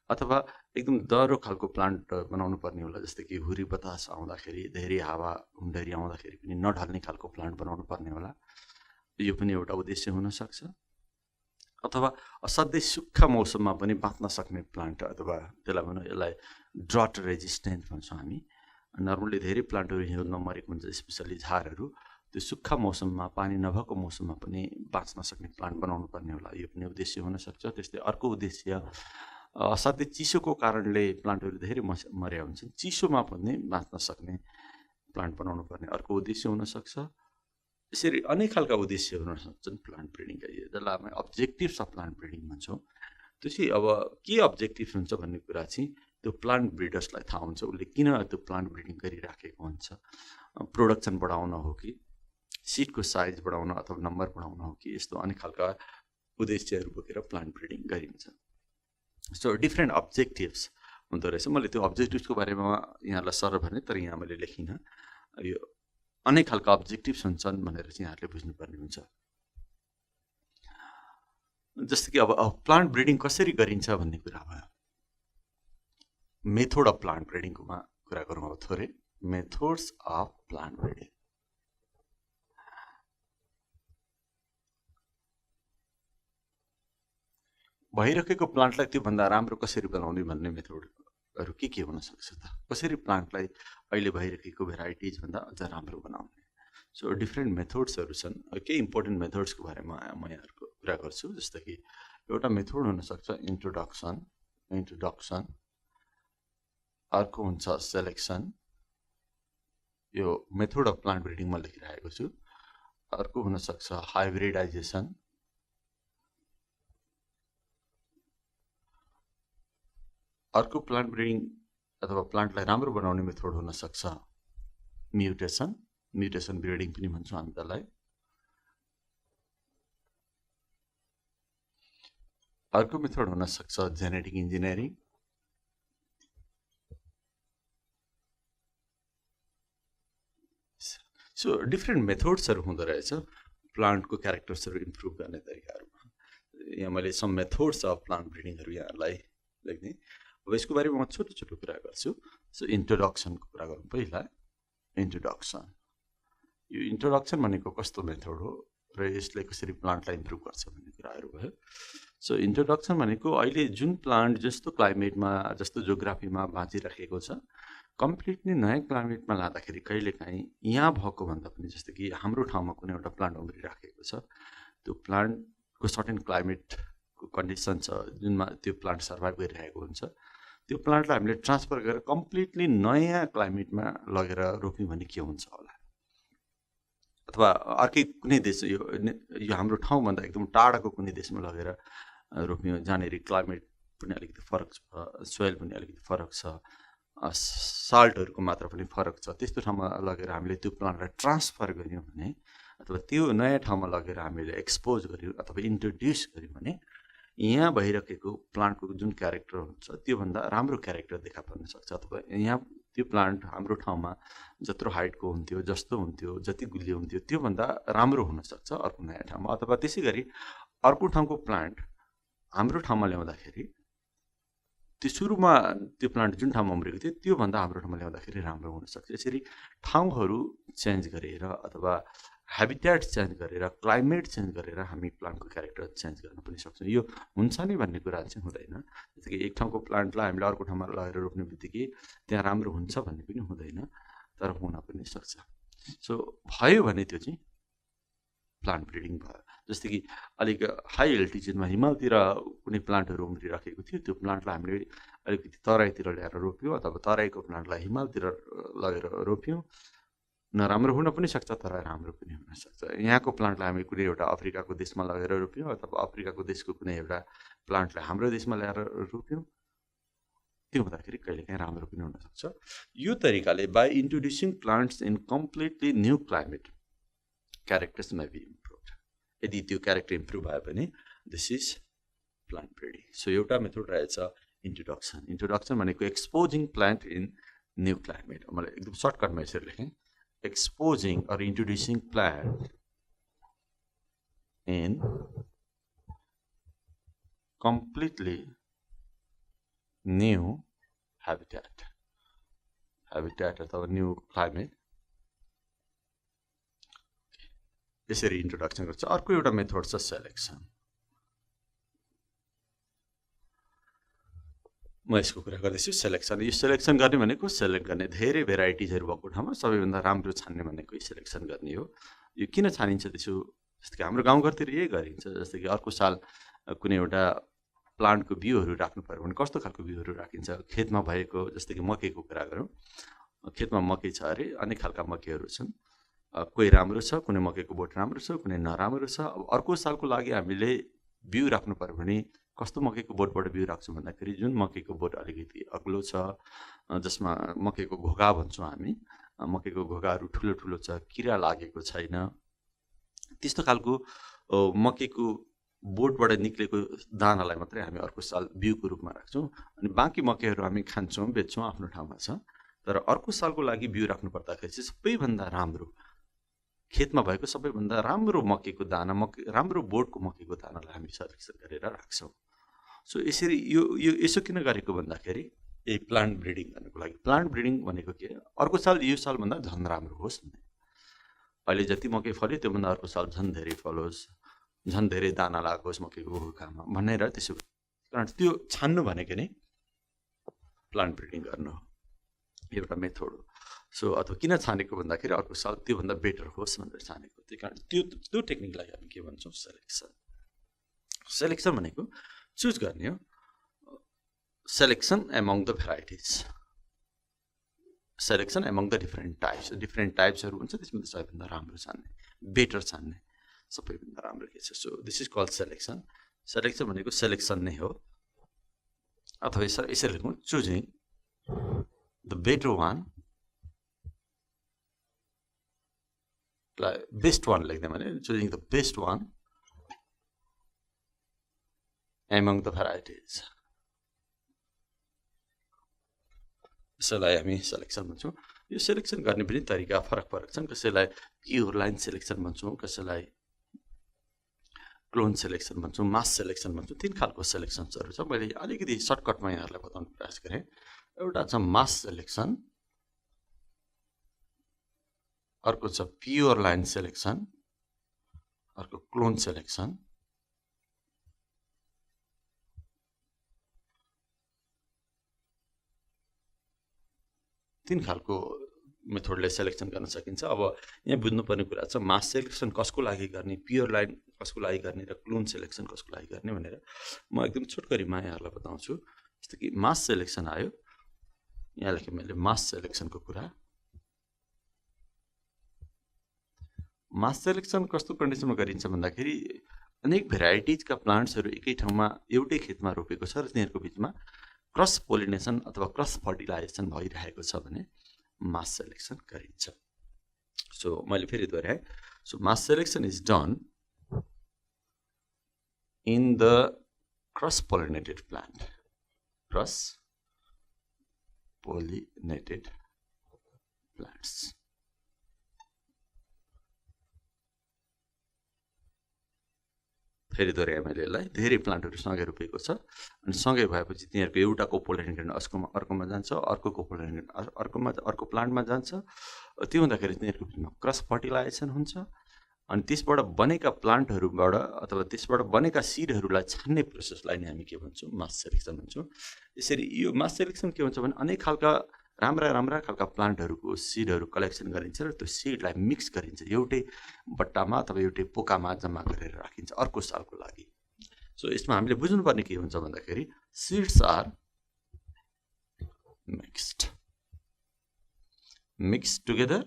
अथवा एकदम दह्रो खालको प्लान्ट बनाउनु पर्ने होला, जस्तै कि हुरी बतास आउँदाखेरि, धेरै हावा हुन्डरी आउँदाखेरि पनि नढल्ने खालको प्लान्ट बनाउनु पर्ने होला, यो पनि एउटा उद्देश्य हुनसक्छ। अथवा असाध्यै सुक्खा मौसममा पनि बाँच्न सक्ने प्लान्ट, अथवा त्यसलाई भनौँ यसलाई ड्रट रेजिस्टेन्ट भन्छौँ हामी। नर्मली धेरै प्लान्टहरू हिउँ नमरेको हुन्छ, स्पेसली झारहरू, त्यो सुक्खा मौसममा पानी नभएको मौसममा पनि बाँच्न सक्ने प्लान्ट बनाउनु पर्ने होला, यो पनि उद्देश्य हुनसक्छ। त्यस्तै अर्को उद्देश्य असाध्यै चिसोको कारणले प्लान्टहरू धेरै मर्या हुन्छन्, चिसोमा पनि बाँच्न सक्ने प्लान्ट बनाउनु पर्ने अर्को उद्देश्य हुनसक्छ। यसरी अनेक खालका उद्देश्य हुन सक्छन् प्लान्ट ब्रिडिङका, जसलाई हामी अब्जेक्टिभ्स अफ प्लान्ट ब्रिडिङ भन्छौँ। त्यो चाहिँ अब के अब्जेक्टिभ हुन्छ भन्ने कुरा चाहिँ त्यो प्लान्ट ब्रिडर्सलाई थाहा हुन्छ, उसले किन त्यो प्लान्ट ब्रिडिङ गरिराखेको हुन्छ। प्रोडक्सन बढाउन हो कि, सिडको साइज बढाउन अथवा नम्बर बढाउन हो कि, यस्तो अनेक खालका उद्देश्यहरू बोकेर प्लान्ट ब्रिडिङ गरिन्छ। सो डिफ्रेन्ट अब्जेक्टिभ्स हुँदो रहेछ। मैले त्यो अब्जेक्टिभ्सको बारेमा यहाँलाई सर भने, तर यहाँ मैले लेखिनँ। यो अनेक खालका अब्जेक्टिभ्स हुन्छन् भनेर चाहिँ यहाँहरूले बुझ्नुपर्ने हुन्छ। जस्तो कि अब प्लान्ट ब्रिडिङ कसरी गरिन्छ भन्ने कुरा भयो। मेथड अफ प्लान्ट ब्रिडिङकोमा कुरा गरौँ अब थोरै। Methods of plant breeding. भइरहेको प्लान्टलाई त्योभन्दा राम्रो कसरी बनाउने भन्ने मेथडहरू के हुन सक्छ त? कसरी प्लान्टलाई अहिले भइरहेको भेराइटिज भन्दा अझ राम्रो बनाउने? सो डिफ्रेन्ट मेथड्सहरू छन्। केही इम्पोर्टेन्ट मेथड्सको बारेमा म यहाँहरूको कुरा गर्छु। जस्तो कि एउटा मेथड हुनसक्छ इन्ट्रोडक्सन, अर्को हुन्छ सेलेक्सन, यो मेथड अफ प्लान्ट ब्रिडिङमा लेखिरहेको छु। अर्को हुनसक्छ हाइब्रिडाइजेसन, अर्को प्लान्ट ब्रिडिङ अथवा प्लान्टलाई राम्रो बनाउने मेथड हुनसक्छ म्युटेसन ब्रिडिङ पनि भन्छौँ हामी त्यसलाई। अर्को मेथड हुनसक्छ जेनेटिक इन्जिनियरिङ। सो डिफ्रेन्ट मेथड्सहरू हुँदो रहेछ प्लान्टको क्यारेक्टर्सहरू इम्प्रुभ गर्ने तरिकाहरूमा। यहाँ मैले सम मेथड्स अफ प्लान्ट ब्रिडिङहरू यहाँलाई लेख्ने। अब यसको बारेमा म छोटो छोटो कुरा गर्छु। सो इन्ट्रोडक्सनको कुरा गरौँ पहिला। इन्ट्रोडक्सन, यो इन्ट्रोडक्सन भनेको कस्तो मेथड हो र यसले कसरी प्लान्टलाई इम्प्रुभ गर्छ भन्ने कुराहरू भयो। सो इन्ट्रोडक्सन भनेको अहिले जुन प्लान्ट जस्तो क्लाइमेटमा, जस्तो जोग्राफीमा बाँचिराखेको छ, कम्प्लिटली नयाँ क्लाइमेटमा लाँदाखेरि कहिलेकाहीँ यहाँ भएको भन्दा पनि, जस्तो कि हाम्रो ठाउँमा कुनै एउटा प्लान्ट उम्रिराखेको छ, त्यो प्लान्टको सर्टेन क्लाइमेटको कन्डिसन छ जुनमा त्यो प्लान्ट सर्भाइभ गरिरहेको हुन्छ, त्यो प्लान्टलाई हामीले ट्रान्सफर गरेर कम्प्लिटली नयाँ क्लाइमेटमा लगेर रोप्यौँ भने के हुन्छ होला। अथवा अर्कै कुनै देश, यो हाम्रो ठाउँभन्दा एकदम टाढाको कुनै देशमा लगेर रोप्यौँ, जहाँनिर क्लाइमेट पनि अलिकति फरक छ, सोइल पनि अलिकति फरक छ, साल्टहरूको मात्रा पनि फरक छ, त्यस्तो ठाउँमा लगेर हामीले त्यो प्लान्टलाई ट्रान्सफर गऱ्यौँ भने, अथवा त्यो नयाँ ठाउँमा लगेर हामीले एक्सपोज गऱ्यौँ अथवा इन्ट्रोड्युस गऱ्यौँ भने यहाँ भइरहेको प्लान्टको जुन क्यारेक्टर हुन्छ त्योभन्दा राम्रो क्यारेक्टर देखा पर्न सक्छ। अथवा यहाँ त्यो प्लान्ट हाम्रो ठाउँमा जत्रो हाइटको हुन्थ्यो, जस्तो हुन्थ्यो, जति गुलियो हुन्थ्यो, त्योभन्दा राम्रो हुनसक्छ अर्को नयाँ ठाउँमा। अथवा त्यसै गरी अर्को ठाउँको प्लान्ट हाम्रो ठाउँमा ल्याउँदाखेरि त्यो सुरुमा त्यो प्लान्ट जुन ठाउँमा उम्रेको थियो त्योभन्दा हाम्रो ठाउँमा ल्याउँदाखेरि राम्रो हुनसक्छ। यसरी ठाउँहरू चेन्ज गरेर अथवा ह्याबिट्याट चेन्ज गरेर क्लाइमेट चेन्ज गरेर हामी प्लान्टको क्यारेक्टर चेन्ज गर्न पनि सक्छौँ। यो हुन्छ नि भन्ने कुरा चाहिँ हुँदैन। जस्तै कि एक ठाउँको प्लान्टलाई हामीले अर्को ठाउँमा लगेर रोप्ने बित्तिकै त्यहाँ राम्रो हुन्छ भन्ने पनि हुँदैन, तर हुन पनि सक्छ। सो भयो भने त्यो चाहिँ प्लान्ट ब्रिडिङ भयो। जस्तै कि अलिक हाई एल्टिच्युडमा हिमालतिर कुनै प्लान्टहरू उम्रिराखेको थियो, त्यो प्लान्टलाई हामीले अलिकति तराईतिर ल्याएर रोप्यौँ अथवा तराईको प्लान्टलाई हिमालतिर लगेर रोप्यौँ, नराम्रो हुन पनि सक्छ तर राम्रो पनि हुनसक्छ। यहाँको प्लान्टलाई हामी कुनै एउटा अफ्रिकाको देशमा लगेर रोप्यौँ अथवा अफ्रिकाको देशको कुनै एउटा प्लान्टलाई हाम्रो देशमा ल्याएर रोप्यौँ, त्यो हुँदाखेरि कहिलेकाहीँ राम्रो पनि हुनसक्छ। यो तरिकाले by introducing plants in completely new climate characters may be improve. यदि त्यो क्यारेक्टर इम्प्रुभ भयो भने this is plant breeding. So एउटा मेथड रहेछ इन्ट्रोडक्सन। इन्ट्रोडक्सन भनेको exposing plant in new climate. मैले एकदम सर्टकटमा यसरी लेखेँ, exposing or introducing plant in completely new habitat अथवा न्यू क्लाइमेट, यसरी इन्ट्रोडक्सन गर्छ। अर्को एउटा मेथड छ सेलेक्सन। म यसको कुरा गर्दैछु सेलेक्सन। यो सेलेक्सन गर्ने भनेको सेलेक्ट गर्ने, धेरै भेराइटिजहरू भएको ठाउँमा सबैभन्दा राम्रो छान्ने भनेको सेलेक्सन गर्ने हो। यो किन छानिन्छ त्यसो? जस्तै कि हाम्रो गाउँघरतिर यही गरिन्छ। जस्तै कि अर्को साल कुनै एउटा प्लान्टको बिउहरू राख्नु पर्यो भने कस्तो खालको बिउहरू राखिन्छ? खेतमा भएको, जस्तै कि मकैको कुरा गरौँ, खेतमा मकै छ अरे, अनेक खालका मकैहरू छन्, कोही राम्रो छ, कुनै मकैको बोट राम्रो छ, कुनै नराम्रो छ। अब अर्को सालको लागि हामीले बिउ राख्नु पर्यो भने कस्तो मकैको बोटबाट बिउ राख्छौँ भन्दाखेरि जुन मकैको बोट अलिकति अग्लो छ, जसमा मकैको घोगा भन्छौँ हामी, मकैको घोगाहरू ठुलो ठुलो छ, किरा लागेको छैन, त्यस्तो खालको मकैको बोटबाट निक्लेको दानालाई मात्रै हामी अर्को साल बिउको रूपमा राख्छौँ। अनि बाँकी मकैहरू हामी खान्छौँ, बेच्छौँ, आफ्नो ठाउँमा छ। तर अर्को सालको लागि बिउ राख्नु पर्दाखेरि चाहिँ सबैभन्दा राम्रो, खेतमा भएको सबैभन्दा राम्रो मकैको दाना, राम्रो बोटको मकैको दानालाई हामी सेलेक्सन गरेर राख्छौँ। सो यसरी यो यसो किन गरेको भन्दाखेरि यही प्लान्ट ब्रिडिङ गर्नको लागि। प्लान्ट ब्रिडिङ भनेको के? अर्को साल यो सालभन्दा झन् राम्रो होस् भन्ने। अहिले जति मकै फल्यो त्योभन्दा अर्को साल झन् धेरै फलोस्, झन् धेरै दाना लागोस् मकैको घोकामा भनेर त्यसो। कारण त्यो छान्नु भनेको नै प्लान्ट ब्रिडिङ गर्नु हो, एउटा मेथड हो। सो अथवा किन छानेको भन्दाखेरि अर्को साल त्योभन्दा बेटर होस् भनेर छानेको। त्यही कारण त्यो टेक्निकलाई हामी के भन्छौँ? सेलेक्सन। सेलेक्सन भनेको चुज गर्ने हो। Selection among the varieties, selection among the different टाइप्सहरू हुन्छ, त्यसमा सबैभन्दा राम्रो छान्ने, बेटर छान्ने, सबैभन्दा राम्रो के छ। So this is called selection. Selection भनेको सेलेक्सन नै हो, अथवा यसरी लेखौँ, choosing the better one, best one लेख्दै भने choosing the best one among the varieties, यसैलाई हामी सेलेक्सन भन्छौँ। यो सेलेक्सन गर्ने पनि तरिका फरक फरक छन्। कसैलाई प्योर लाइन सेलेक्सन भन्छौँ, कसैलाई क्लोन सेलेक्सन भन्छौँ, मास सेलेक्सन भन्छौँ। 3 खालको सेलेक्सन्सहरू छ। मैले अलिकति सर्टकटमा यहाँहरूलाई बताउनु प्रयास गरेँ। एउटा छ मास सेलेक्सन, अर्को छ प्योर लाइन सेलेक्सन, अर्को क्लोन सेलेक्सन। तीन खालको मेथडले सेलेक्सन गर्न सकिन्छ। अब यहाँ बुझ्नुपर्ने कुरा छ मास सेलेक्सन कसको लागि गर्ने, प्योर लाइन कसको लागि गर्ने र क्लोन सेलेक्सन कसको लागि गर्ने भनेर म एकदम छोटकरीमा यहाँहरूलाई बताउँछु। जस्तो कि मास सेलेक्सन आयो, यहाँ लेखेँ मैले मास सेलेक्सनको कुरा। मास सेलेक्सन कस्तो कन्डिसनमा गरिन्छ भन्दाखेरि अनेक भेराइटिजका प्लान्ट्सहरू एकै ठाउँमा एउटै खेतमा रोपेको छ र तिनीहरूको बिचमा क्रस पोलिनेसन अथवा क्रस फर्टिलाइजेसन भइरहेको छ भने मास सेलेक्सन गरिन्छ। सो मैले फेरि दोहोऱ्याएँ। So mass selection is done in the cross pollinated plant, cross pollinated plants. फेरि दोहोऱ्याएँ मैले यसलाई। धेरै प्लान्टहरू सँगै रोपेको छ अनि सँगै भएपछि तिनीहरूको एउटा कोपोलेनेट अर्कोमा जान्छ, अर्को कोपोलेनेट अर्को प्लान्टमा जान्छ। त्यो हुँदाखेरि तिनीहरूको बिचमा क्रस फर्टिलाइजेसन हुन्छ अनि त्यसबाट बनेका प्लान्टहरुबाट अथवा त्यसबाट बनेका सिडहरुलाई छान्ने प्रोसेसलाई नै हामी के भन्छौं मास सेलेक्सन भन्छौं। यसरी यो मास सेलेक्सन के हुन्छ भने अनेक खालका राम्रा खालका प्लान्टहरुको सिडहरु कलेक्सन गरिन्छ र त्यो सिडलाई मिक्स गरिन्छ एउटै बट्टामा अथवा एउटै पोकामा जम्मा गरेर राखिन्छ अर्को सालको लागि। सो यसमा हामीले बुझ्नुपर्ने के हुन्छ भन्दाखेरि seeds are mixed together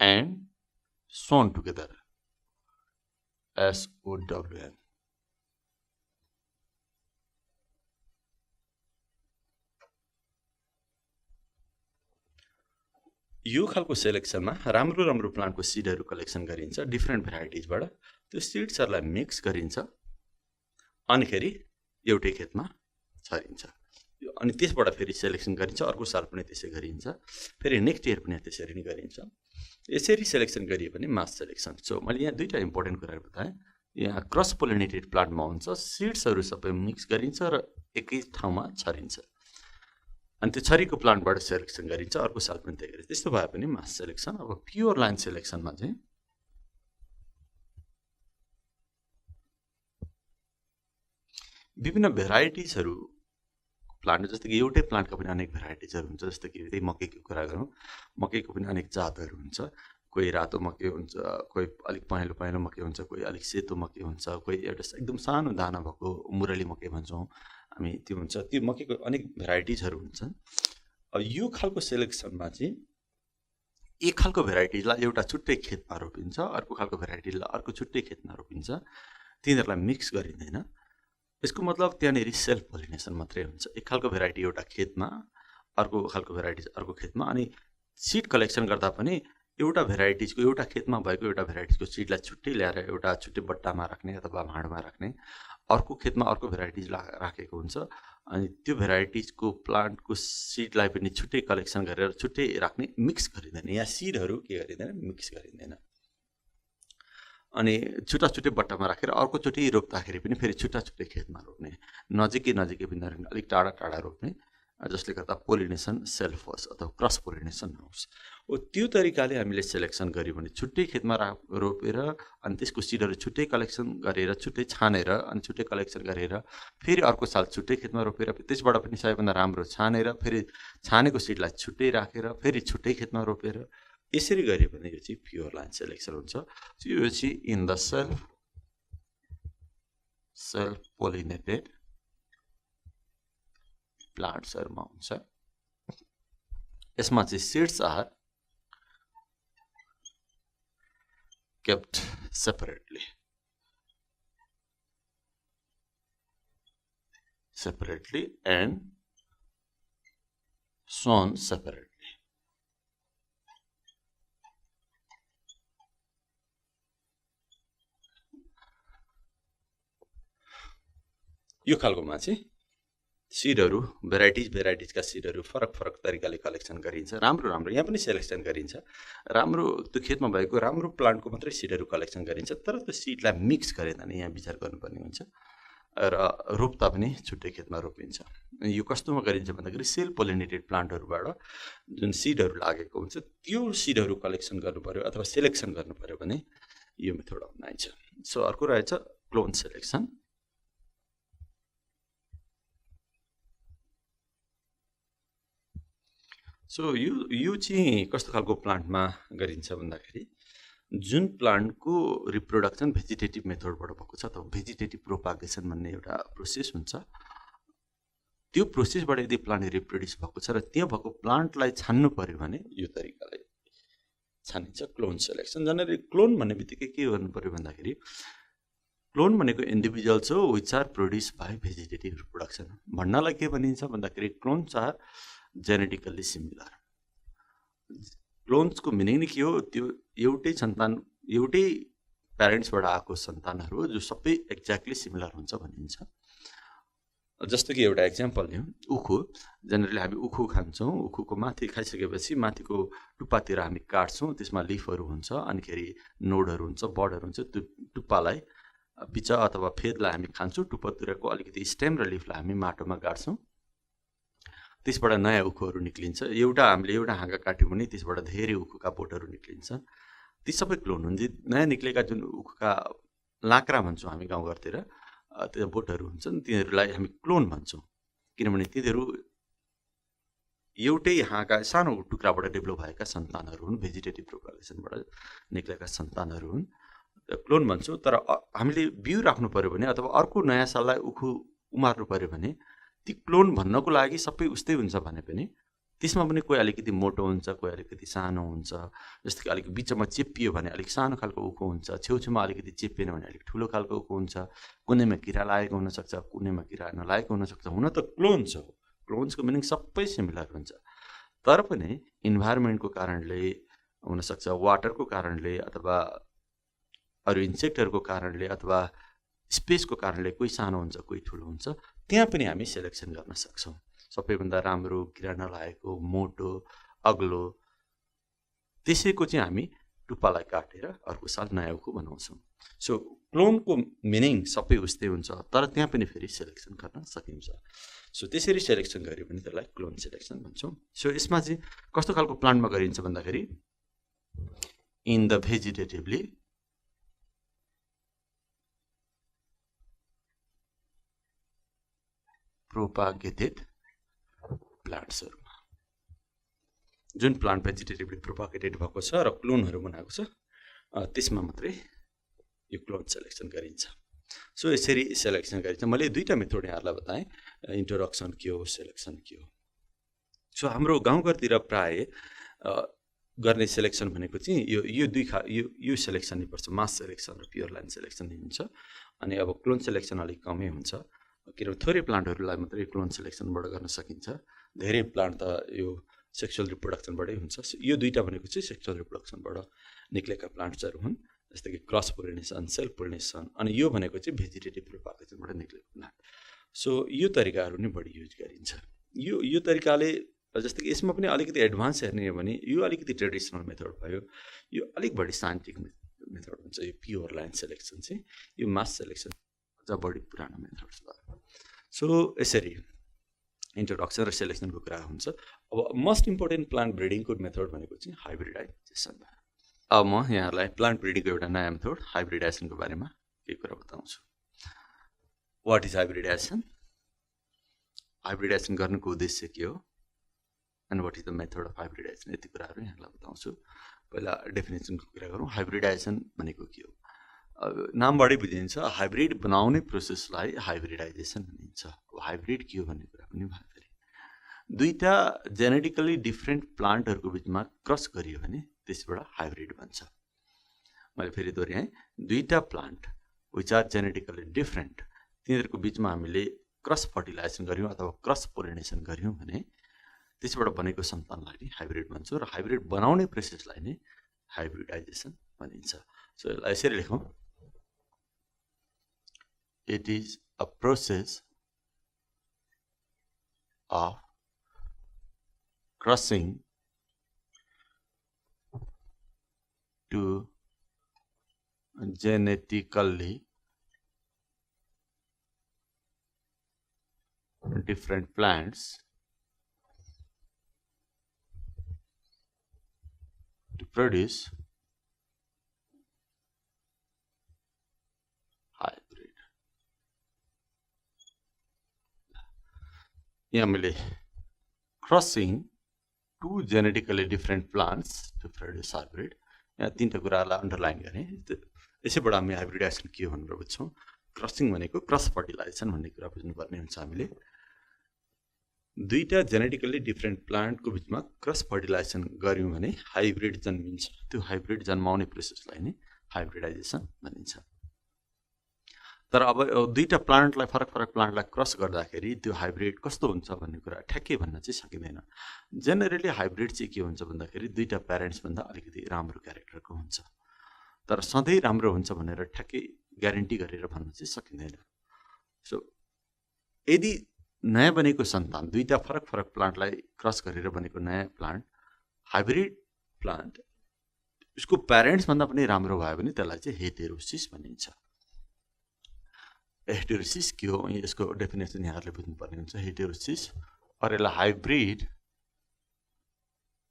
and sewn together, SOWN. यो खालको सेलेक्सनमा राम्रो प्लान्टको सिडहरु कलेक्सन गरिन्छ डिफरेन्ट भेराइटिजबाट। त्यो सिड्सहरुलाई मिक्स गरिन्छ अनि खेरि एउटै खेतमा छरिन्छ। अनि त्यसबाट फेरि सेलेक्सन गरिन्छ अर्को साल पनि त्यसै गरिन्छ फेरि नेक्स्ट इयर पनि त्यसरी नै गरिन्छ। यसरी सेलेक्सन गरियो भने मास सेलेक्सन। सो मैले यहाँ दुईटा इम्पोर्टेन्ट कुराहरु बताएँ। यहाँ क्रस पोलिनेटेड प्लान्टमा हुन्छ सिड्सहरु सबै मिक्स गरिन्छ र एकै ठाउँमा छरिन्छ अनि त्यो छरीको प्लान्टबाट सेलेक्सन गरिन्छ अर्को साल पनि त्यही गरिन्छ। त्यस्तो भए पनि मास सेलेक्सन। अब प्योर लाइन सेलेक्सनमा चाहिँ विभिन्न भेराइटिजहरु प्लान्ट जस्तो कि एउटै प्लान्टको पनि अनेक भेराइटिजहरु हुन्छ। जस्तो कि त्यही मकैको कुरा गरौँ, मकैको पनि अनेक जातहरु हुन्छ। कोही रातो मकै हुन्छ, कोही अलिक पहेँलो मकै हुन्छ, कोही अलिक सेतो मकै हुन्छ, कोही एउटा एकदम सानो दाना भएको मुरली मकै भन्छौँ हामी त्यो हुन्छ। त्यो मकैको अनेक भेराइटिजहरु हुन्छन्। यो खालको सेलेक्सनमा चाहिँ एक खालको भेराइटिजलाई एउटा छुट्टै खेतमा रोपिन्छ अर्को खालको भेराइटिजलाई अर्को छुट्टै खेतमा रोपिन्छ। तिनीहरुलाई मिक्स गरिँदैन। यसको मतलब त्यहाँनेरि सेल्फ पोलिनेसन मात्रै हुन्छ। एक खालको भेराइटी एउटा खेतमा अर्को खालको भेराइटिज अर्को खेतमा। अनि सीड कलेक्सन गर्दा पनि एउटा भेराइटिजको एउटा खेतमा भएको एउटा भेराइटिजको सीडलाई छुट्टै ल्याएर एउटा छुट्टै बट्टामा राख्ने अथवा भाँडमा राख्ने अर्को खेतमा अर्को भेराइटिज राखेको हुन्छ। अनि त्यो भेराइटिजको प्लान्टको सीडलाई पनि छुट्टै कलेक्सन गरेर छुट्टै राख्ने मिक्स गरिँदैन। यहाँ सीडहरु के गरिँदैन मिक्स गरिँदैन। अनि छुट्टै बट्टामा राखेर अर्को चोटि रोप्दाखेरि पनि फेरि छुट्टै खेतमा रोप्ने नजिकै पनि अलिक टाढा रोप्ने जसले गर्दा पोलिनेसन सेल्फ होस् अथवा क्रस पोलिनेसन होस्। त्यो तरिकाले हामीले सेलेक्सन गर्यौं भने छुट्टै खेतमा रोपेर अनि त्यसको सिडहरु छुट्टै कलेक्सन गरेर छुट्टै छानेर अनि छुट्टै कलेक्सन गरेर फेरि अर्को साल छुट्टै खेतमा रोपेर त्यसबाट पनि सबैभन्दा राम्रो छानेर फेरि छानेको सिडलाई छुट्टै राखेर फेरि छुट्टै खेतमा रोपेर यसरी गरियो भने यो चाहिँ प्योर लाइन सेलेक्सन हुन्छ। यो चाहिँ इन द सेल्फ पोलिनेटेड प्लान्ट्सहरुमा हुन्छ। यसमा चाहिँ seeds are kept separately and sown separately. यो खालकोमा चाहिँ सिडहरु भेराइटिजका सिडहरु फरक तरिकाले कलेक्सन गरिन्छ। राम्रो यहाँ पनि सेलेक्सन गरिन्छ। राम्रो त्यो खेतमा भएको राम्रो प्लान्टको मात्रै सिडहरु कलेक्सन गरिन्छ तर त्यो सिडलाई मिक्स गरिँदैन। यहाँ विचार गर्नुपर्ने हुन्छ र रोप्दा पनि छुट्टै खेतमा रोपिन्छ। यो कस्तोमा गरिन्छ भन्दाखेरि सेल्फ पोलिनेटेड प्लान्टहरुबाट जुन सिडहरु लागेको हुन्छ त्यो सिडहरु कलेक्सन गर्नुपर्यो अथवा सेलेक्सन गर्नुपर्यो भने यो मेथड अपनाइन्छ। सो अर्को रहेछ क्लोन सेलेक्सन। सो यो चाहिँ कस्तो खालको प्लान्टमा गरिन्छ भन्दाखेरि जुन प्लान्टको रिप्रोडक्सन भेजिटेटिभ मेथडबाट भएको छ अथवा भेजिटेटिभ प्रोपागेसन भन्ने एउटा प्रोसेस हुन्छ। त्यो प्रोसेसबाट यदि प्लान्ट रिप्रोड्युस भएको छ र त्यो भएको प्लान्टलाई छान्नु पर्यो भने यो तरिकाले छानिन्छ क्लोन सेलेक्सन। जनरली क्लोन भन्ने बित्तिकै के गर्नु पर्यो भन्दाखेरि क्लोन भनेको इन्डिभिजुअल्स हो which are produce by vegetative reproduction. भन्नलाई के भनिन्छ भन्दाखेरि क्लोन्स आर जेनेटिकली सिमिलर। क्लोन्सको मिनिङ के हो? त्यो एउटै प्यारेन्ट्सबाट आएको सन्तानहरु जो सबै एक्ज्याक्टली सिमिलर हुन्छ भनिन्छ। जस्तो कि एउटा एक्जाम्पल लियौं, उखु। जनरली हामी उखु खान्छौं। उखुको माथि खाइसकेपछि माथिको टुप्पातिर हामी काट्छौं, त्यसमा लिफहरु हुन्छ अनि खेरि नोडहरु हुन्छ, बडहरु हुन्छ। त्यो टुप्पालाई बिचा अथवा फेदलाई हामी खान्छौं। टुप्पातिरको अलिकति स्टेम र लिफलाई हामी माटोमा गाड्छौं। त्यसबाट नयाँ उखुहरु निक्लिन्छ। हामीले एउटा हाँगा काट्यौं भने त्यसबाट धेरै उखुका बोटहरु निक्लिन्छ। ती सबै क्लोन हुन्। नयाँ निक्लेका जुन उखुका लाक्रा भन्छौँ हामी गाउँघरतिर, त्यो बोटहरू हुन्छन्, तिनीहरूलाई हामी क्लोन भन्छौँ, किनभने तिनीहरू एउटै हाँका सानो टुक्राबाट डेभलप भएका सन्तानहरू हुन्, भेजिटेटिभ प्रोपागेसनबाट निक्लेका सन्तानहरू हुन्, क्लोन भन्छौँ। तर हामीले बिउ राख्नु पऱ्यो भने अथवा अर्को नयाँ साललाई उखु उमार्नु पऱ्यो भने ती क्लोन भन्नको लागि सबै उस्तै हुन्छ भने पनि त्यसमा पनि कोही अलिकति मोटो हुन्छ, कोही अलिकति सानो हुन्छ। जस्तो कि अलिक बिचमा चेप्पियो भने अलिक सानो खालको उखु हुन्छ, छेउछेउमा अलिकति चेप्पिएन भने अलिक ठुलो खालको उखु हुन्छ, कुनैमा किरा लागेको हुनसक्छ, कुनैमा किरा नलागेको हुनसक्छ। हुन त क्लोन्स हो, क्लोन्सको मिनिङ सबै सिमिलर हुन्छ, तर पनि इन्भाइरोमेन्टको कारणले हुनसक्छ, वाटरको कारणले अथवा अरू इन्सेक्टहरूको कारणले अथवा स्पेसको कारणले कोही सानो हुन्छ, कोही ठुलो हुन्छ। त्यहाँ पनि हामी सेलेक्सन गर्न सक्छौँ। सबैभन्दा राम्रो, किरा नलागेको, मोटो, अग्लो, त्यसैको चाहिँ हामी टुप्पालाई काटेर अर्को साल नयाँ उखु बनाउँछौँ। सो क्लोनको मिनिङ सबै उस्तै हुन्छ, तर त्यहाँ पनि फेरि सेलेक्सन गर्न सकिन्छ। सो त्यसरी सेलेक्सन गऱ्यो भने त्यसलाई क्लोन सेलेक्सन भन्छौँ। सो यसमा चाहिँ कस्तो खालको प्लान्टमा गरिन्छ भन्दाखेरि इन द भेजिटेटिभली प्रोपागेटेड प्लान्ट्सहरूमा, जुन प्लान्ट भेजिटेटिभली प्रोपागेटेड भएको छ र क्लोनहरू बनाएको छ त्यसमा मात्रै यो क्लोन सेलेक्सन गरिन्छ। सो यसरी सेलेक्सन गरिन्छ। मैले दुईवटा मेथड यहाँहरूलाई बताएँ, इन्ट्रोडक्सन के हो, सेलेक्सन के हो। सो हाम्रो गाउँघरतिर प्राय गर्ने सेलेक्सन भनेको चाहिँ यो सेलेक्सन नै पर्छ, मास सेलेक्सन र प्योर लाइन सेलेक्सन नै हुन्छ। अनि अब क्लोन सेलेक्सन अलिक कमै हुन्छ, किनभने थोरै प्लान्टहरूलाई मात्रै क्लोन सेलेक्सनबाट गर्न सकिन्छ। धेरै प्लान्ट त यो सेक्सुअल रिप्रोडक्सनबाटै हुन्छ। यो दुईवटा भनेको चाहिँ सेक्सुअल रिप्रोडक्सनबाट निक्लेका प्लान्ट्सहरू हुन्, जस्तै कि क्रस पोलिनेसन, सेल्फ पोलिनेसन। अनि यो भनेको चाहिँ भेजिटेटिभ प्रोपागेसनबाट निक्लेको प्लान्ट। सो यो तरिकाहरू नै बढी युज गरिन्छ। यो तरिकाले, जस्तै कि यसमा पनि अलिकति एडभान्स हेर्ने हो भने यो अलिकति ट्रेडिसनल मेथड भयो, यो अलिक बढी साइन्टिफिक मेथड हुन्छ। यो प्योर लाइन सेलेक्सन चाहिँ यो मास सेलेक्सन अझ बढी पुरानो मेथड्स भयो। सो यसरी इन्ट्रोडक्सन र सेलेक्सनको कुरा हुन्छ। अब मोस्ट इम्पोर्टेन्ट प्लान्ट ब्रिडिङको मेथड भनेको चाहिँ हाइब्रिडाइजेसन भयो। अब म यहाँहरूलाई प्लान्ट ब्रिडिङको एउटा नयाँ मेथड हाइब्रिडाइजेसनको बारेमा केही कुरा बताउँछु। वाट इज हाइब्रिडाइजेसन, हाइब्रिडाइजेसन गर्नुको उद्देश्य के हो, and what is the method of hybridization, यति कुराहरू यहाँलाई बताउँछु। पहिला डेफिनेसनको कुरा गरौँ। हाइब्रिडाइजेसन भनेको के हो? नामबाटै बुझिन्छ, हाइब्रिड बनाउने प्रोसेसलाई हाइब्रिडाइजेसन भनिन्छ। अब हाइब्रिड के हो भन्ने कुरा पनि भयो। फेरि दुईवटा जेनेटिकली डिफ्रेन्ट प्लान्टहरूको बिचमा क्रस गरियो भने त्यसबाट हाइब्रिड भन्छ। मैले फेरि दोहोऱ्याएँ, दुईवटा plant which are genetically different, तिनीहरूको बिचमा हामीले क्रस फर्टिलाइजेसन गऱ्यौँ अथवा क्रस पोलिनेसन गऱ्यौँ भने त्यसबाट बनेको सन्तानलाई नै हाइब्रिड भन्छौँ, र हाइब्रिड बनाउने प्रोसेसलाई नै हाइब्रिडाइजेसन भनिन्छ। सो यसलाई यसरी लेखौँ, it is a process of crossing to genetically different plants to produce hybrid. यहाँ मैले crossing two genetically different plants to produce hybrid, यहाँ तीनटा कुरालाई अन्डरलाइन गरेँ। यसैबाट हामी हाइब्रिडाइजेसन के भनेर बुझ्छौँ। क्रसिङ भनेको क्रस फर्टिलाइजेसन भन्ने कुरा बुझ्नुपर्ने हुन्छ हामीले। दुईटा जेनेटिकली डिफ्रेन्ट प्लान्टको बिचमा क्रस फर्टिलाइजेसन गऱ्यौँ भने हाइब्रिड जन्मिन्छ। त्यो हाइब्रिड जन्माउने प्रोसेसलाई नै हाइब्रिडाइजेसन भनिन्छ। तर अब दुईटा प्लान्टलाई फरक फरक प्लान्टलाई क्रस गर्दाखेरि त्यो हाइब्रिड कस्तो हुन्छ भन्ने कुरा ठ्याक्कै भन्न चाहिँ सकिँदैन। जेनरली हाइब्रिड चाहिँ के हुन्छ भन्दाखेरि दुईटा प्यारेन्ट्सभन्दा अलिकति राम्रो क्यारेक्टरको हुन्छ, तर सधैँ राम्रो हुन्छ भनेर ठ्याक्कै ग्यारेन्टी गरेर भन्न चाहिँ सकिँदैन। सो यदि नयाँ बनेको सन्तान दुईटा फरक फरक प्लान्टलाई क्रस गरेर बनेको नयाँ प्लान्ट हाइब्रिड प्लान्ट उसको प्यारेन्ट्सभन्दा पनि राम्रो भयो भने त्यसलाई चाहिँ हेटेरोसिस भनिन्छ। हेटेरोसिस के हो, यसको डेफिनेसन यहाँहरूले बुझ्नुपर्ने हुन्छ। हेटेरोसिस अरेला हाइब्रिड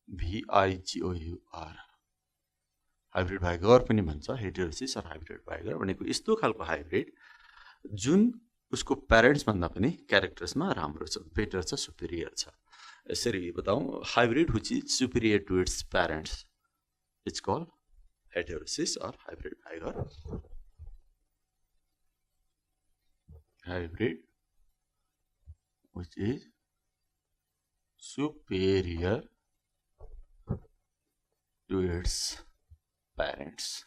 VIGOUR हाइब्रिड भाइगर पनि भन्छ हेटेरोसिस अर हाइब्रिड भाइगर भनेको यस्तो खालको हाइब्रिड जुन उसको प्यारेन्ट्स भन्दा पनि क्यारेक्टर्समा राम्रो छ बेटर छ सुपिरियर छ यसरी बताऊं hybrid which is superior to its parents it's called heterosis or hybrid vigour hybrid which is superior to its parents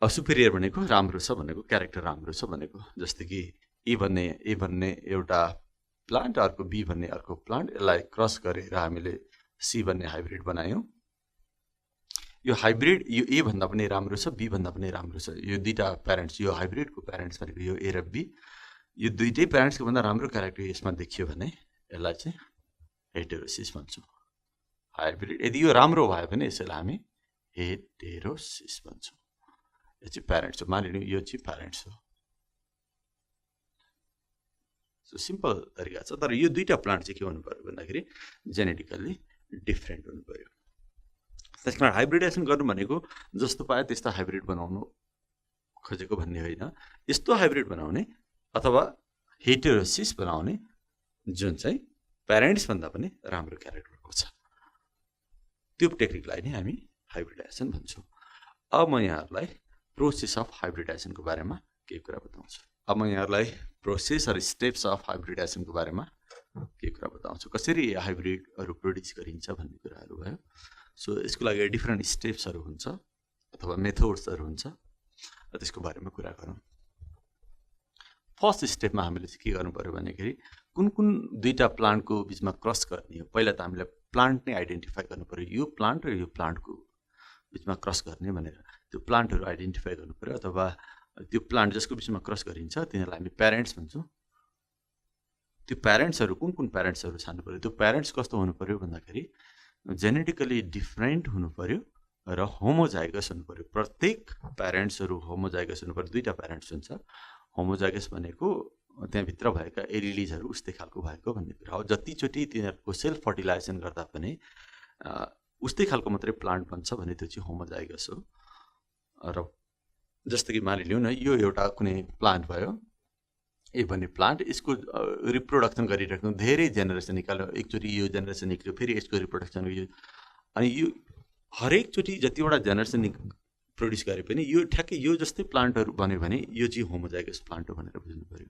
अब सुपिरियर भनेको राम्रो छ भनेको क्यारेक्टर राम्रो छ भनेको जस्तै कि ए भन्ने एउटा प्लान्ट अर्को बी भन्ने अर्को प्लान्ट यसलाई क्रस गरेर हामीले सी भन्ने हाइब्रिड बनायौं यो हाइब्रिड यो ए भन्दा पनि राम्रो छ बी भन्दा पनि राम्रो छ यो दुईटा प्यारेन्ट्स यो हाइब्रिडको प्यारेन्ट्स भनेको यो ए र बी यो दुईटै प्यारेन्ट्सको भन्दा राम्रो क्यारेक्टर यसमा देखियो भने यसलाई चाहिँ हेटेरोसिस भन्छौं हाइब्रिड यदि यो राम्रो भयो भने यसलाई हामी हेटेरोसिस भन्छौं यो चाहिँ प्यारेन्ट्स हो मानिलिनु यो चाहिँ प्यारेन्ट्स हो सो सिम्पल तरिका छ तर यो दुईटा प्लान्ट चाहिँ के हुनु पर्यो भन्दाखेरि जेनेटिकली डिफरेन्ट हुनु पर्यो त्यसकारण हाइब्रिडेसन गर्नु भनेको जस्तो पाए त्यस्तो हाइब्रिड बनाउनु खोजेको भन्ने होइन यस्तो हाइब्रिड बनाउने अथवा हेटेरोसिस बनाउने जुन चाहिँ प्यारेन्ट्स भन्दा पनि राम्रो क्यारेक्टरको छ त्यो टेक्निकलाई नै हामी हाइब्रिडाइजेसन भन्छौं अब म यहाँहरुलाई प्रोसेस अफ हाइब्रिडाइजेसनको बारेमा केही कुरा बताउँछु अब म यहाँहरुलाई प्रोसेस अर स्टेप्स अफ हाइब्रिडाइजेसनको बारेमा केही कुरा बताउँछु कसरी हाइब्रिडहरु प्रोड्युस गरिन्छ भन्ने कुराहरु भयो सो यसको लागि डिफरेन्ट स्टेप्सहरु हुन्छ अथवा मेथड्सहरु हुन्छ त्यसको बारेमा कुरा गरौँ फर्स्ट स्टेपमा हामीले के गर्नु पर्यो भन्दाखेरि कुन कुन दुईटा प्लान्टको बीचमा क्रस गर्ने हो पहिला त हामीले प्लान्ट नै आइडेन्टिफाई गर्नु पर्यो यो प्लान्ट र यो प्लान्टको बीचमा क्रस गर्ने भनेर त्यो प्लान्टहरु आइडेन्टिफाई गर्नु पर्यो अथवा त्यो प्लान्ट जसको बीचमा क्रस गरिन्छ तिनीलाई हामी प्यारेन्ट्स भन्छौं त्यो प्यारेन्ट्सहरु कुन प्यारेन्ट्सहरु छान्नु पर्यो त्यो प्यारेन्ट्स कस्तो हुनु पर्यो भन्दाखेरि जेनेटिकली डिफरेन्ट हुनु पर्यो र होमोजाइगस हुनु पर्यो प्रत्येक प्यारेन्ट्सहरु होमोजाइगस हुनु पर्यो दुईटा प्यारेन्ट्स हुन्छ होमोजाइगस भनेको त्यहाँ भित्र भएका एलिलिजहरु उस्तै खालको भएको भन्ने कुरा हो जतिचोटी तिनीहरुको सेल्फ फर्टिलाइजेसन गर्दा पनि उस्तै खालको मात्रै प्लान्ट बन्छ भने त्यो चाहिँ होमोजाइगस हो र जस्तो कि मानिलिउँ न यो एउटा कुनै प्लान्ट भयो ए भन्ने प्लान्ट यसको रिप्रोडक्सन गरिराख्नु धेरै जेनेरेसन निकाल्यो एकचोटी यो जेनेरेसन निक्ल्यो फेरि यसको रिप्रोडक्सन यो अनि यो हरेक चोटी जतिवटा जेनेरेसन प्रोड्युस गरे पनि यो ठ्याक्कै यो जस्तै प्लान्टहरु बन्यो भने यो चाहिँ होमोजाइगस प्लान्ट हो भनेर बुझ्नु पर्यो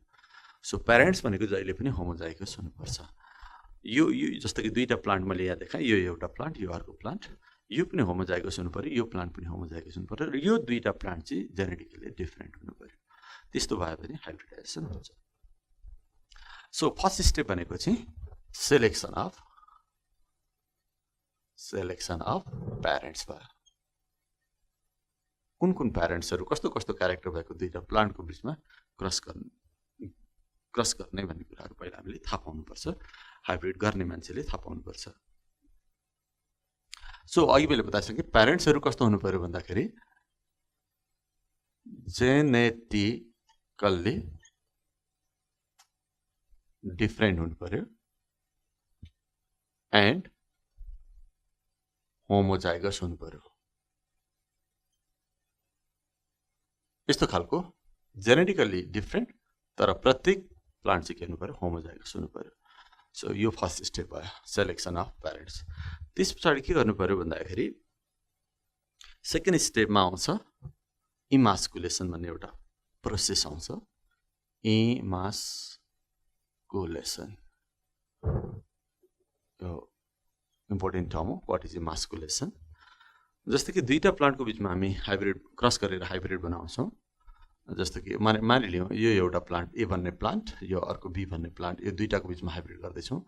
सो प्यारेन्ट्स भनेको जहिले पनि होमोजाइगस हुनुपर्छ यो जस्तो कि दुईटा प्लान्ट मैले यहाँ देखाएँ यो एउटा प्लान्ट यो अर्को प्लान्ट यो पनि होमोजाइगस हुनु पर्यो यो प्लान्ट पनि होमोजाइगस हुनु पर्यो र यो दुईटा प्लान्ट चाहिँ जेनेटिकली डिफरेन्ट हुनु पर्यो त्यस्तो भयो भने हाइब्रिडाइजेसन हुन्छ सो फर्स्ट स्टेप भनेको चाहिँ सेलेक्सन अफ प्यारेन्ट्स भयो कुन प्यारेन्ट्सहरु कस्तो क्यारेक्टर भएको दुईटा प्लान्टको बीचमा क्रस गर्ने भन्ने कुराहरु पहिला हामीले थाहा पाउनुपर्छ हाइब्रिड गर्ने मान्छेले थाहा पाउनुपर्छ सो अघि मैले बताएँ प्यारेन्ट्सहरु कस्तो हुनु पर्यो भन्दाखेरि जेनेटिकल्ली डिफरेन्ट हुनु पर्यो एन्ड होमोजाइगस हुनु पर्यो यस्तो खालको जेनेटिकली डिफरेन्ट तर प्रत्येक प्लान्ट चाहिँ के हुनु पर्यो होमोजाइगस हुनु पर्यो सो यो फर्स्ट स्टेप भयो सेलेक्सन अफ प्यारेन्ट्स त्यसपछि के गर्नु पर्यो भन्दाखेरि सेकेन्ड स्टेपमा आउँछ इमास्कुलेसन भन्ने एउटा प्रोसेस आउँछ इमास्कुलेसन यो इम्पोर्टेन्ट टर्म हो व्हाट इज इमास्कुलेसन जस्तो कि दुईटा प्लान्टको बीचमा हामी हाइब्रिड क्रस गरेर हाइब्रिड बनाउँछौं जस्तो कि मानिलिउँ यो एउटा प्लान्ट ए भन्ने प्लान्ट यो अर्को बी भन्ने प्लान्ट यो दुईटाको बीचमा हाइब्रिड गर्दैछौं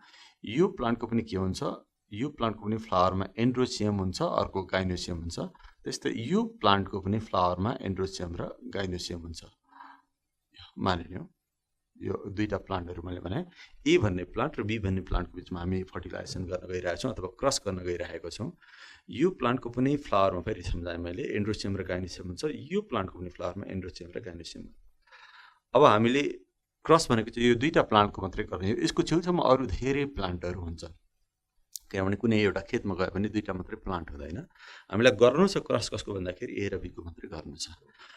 यो प्लान्टको पनि के हुन्छ यो प्लान्टको पनि फ्लावरमा एन्ड्रोसियम हुन्छ अर्को गाइनोसियम हुन्छ त्यस्तै यो प्लान्टको पनि फ्लावरमा एन्ड्रोसियम र गाइनोसियम हुन्छ मानिलिउँ यो दुईटा प्लान्टहरु मैले भने ए भन्ने प्लान्ट र बी भन्ने प्लान्टको बीचमा हामी फर्टिलाइजेसन गर्न गइरहेका छौं अथवा क्रस गर्न गइरहेका छौं यो प्लान्टको पनि फ्लावरमा फेरि सम्झाएँ मैले एन्ड्रोसियम र गाइनोसियम हुन्छ यो प्लान्टको पनि फ्लावरमा एन्ड्रोसियम र गाइनोसियम अब हामीले क्रस भनेको चाहिँ यो दुईटा प्लान्टको मात्रै गर्ने यसको छेउछाउमा अरु धेरै प्लान्टहरु हुन्छ किनभने कुनै एउटा खेतमा गयो भने दुईटा मात्रै प्लान्ट हुँदैन हामीलाई गर्नु छ क्रस कसको भन्दाखेरि ए र बी को मात्रै गर्नु छ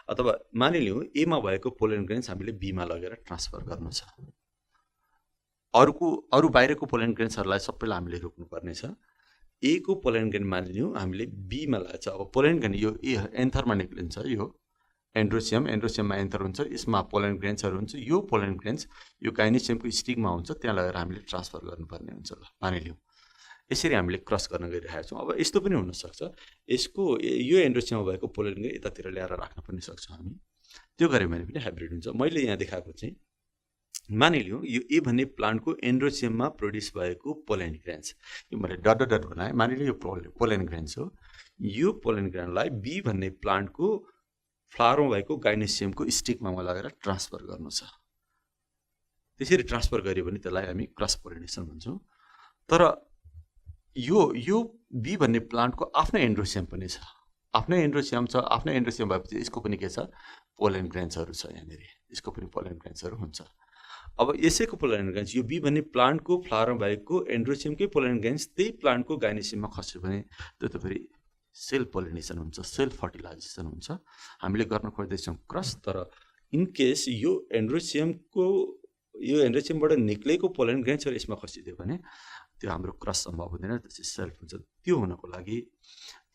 अथवा मानिलिउँ ए मा भएको पोलन ग्रेन्स हामीले बी मा लगेर ट्रान्सफर गर्नु छ अरु बाहिरको पोलन ग्रेन्सहरुलाई सबैलाई हामीले रोक्नु पर्ने छ ए को पोलन ग्रेन मानिलिउँ हामीले बी मा लाग्छ अब पोलन ग्रेन यो एन्थरमा निक्लिन्छ यो एन्ड्रोसियममा एन्थर हुन्छ यसमा पोलन ग्रेन्सहरु हुन्छ यो पोलन ग्रेन्स यो गाइनोसियमको स्टिगमा हुन्छ त्यहाँ लगेर हामीले ट्रान्सफर गर्नुपर्ने हुन्छ ल मानिलिउँ यसरी हामीले क्रस गर्न गइरहेका छौं अब यस्तो पनि हुन सक्छ यसको यो एन्ड्रोसियममा भएको पोलन ग्रेन यतातिर ल्याएर राख्न पनि सक्छौं हामी त्यो गर्यो भने पनि हाइब्रिड हुन्छ मैले यहाँ देखाएको चाहिँ मानिलिउँ यो ए भन्ने प्लान्टको एन्ड्रोसियममा प्रोड्युस भएको पोलन ग्रेन्स यो मैले डट डट बनाए मानिलिउँ यो पोलन ग्रेन्स हो यो पोलन ग्रेनलाई बी भन्ने प्लान्टको फ्लावरमा भएको गाइनोसियमको स्टिकमा लगेर ट्रान्सफर गर्नु छ त्यसरी ट्रान्सफर गरियो भने त्यसलाई हामी क्रस पोलिनेसन भन्छौं तर यो बी भन्ने प्लान्टको आफ्नो एन्ड्रोसियम पनि छ आफ्नो एन्ड्रोसियम भएपछि यसको पनि के छ पोलन ग्रेन्सहरु छ यहाँनेरि यसको पनि पोलन ग्रेन्सहरु हुन्छ अब यसैको पोलन ग्रेन्स यो बी भन्ने प्लान्टको फ्लावरमा भएको एन्ड्रोसियमकै पोलन ग्रेन्स त्यही प्लान्टको गाइनोसियममा खस्यो भने त्यो त फेरि सेल्फ पोलिनेसन हुन्छ सेल्फ फर्टिलाइजेसन हुन्छ हामीले गर्न खोज्दैछौं क्रस तर इन केस यो एन्ड्रोसियमबाट निक्लेको पोलन ग्रेन्सहरु यसमा खसिदियो भने त्यो हाम्रो क्रस सम्भव हुँदैन त्यसै सेल्फ हुन्छ त्यो हुनको लागि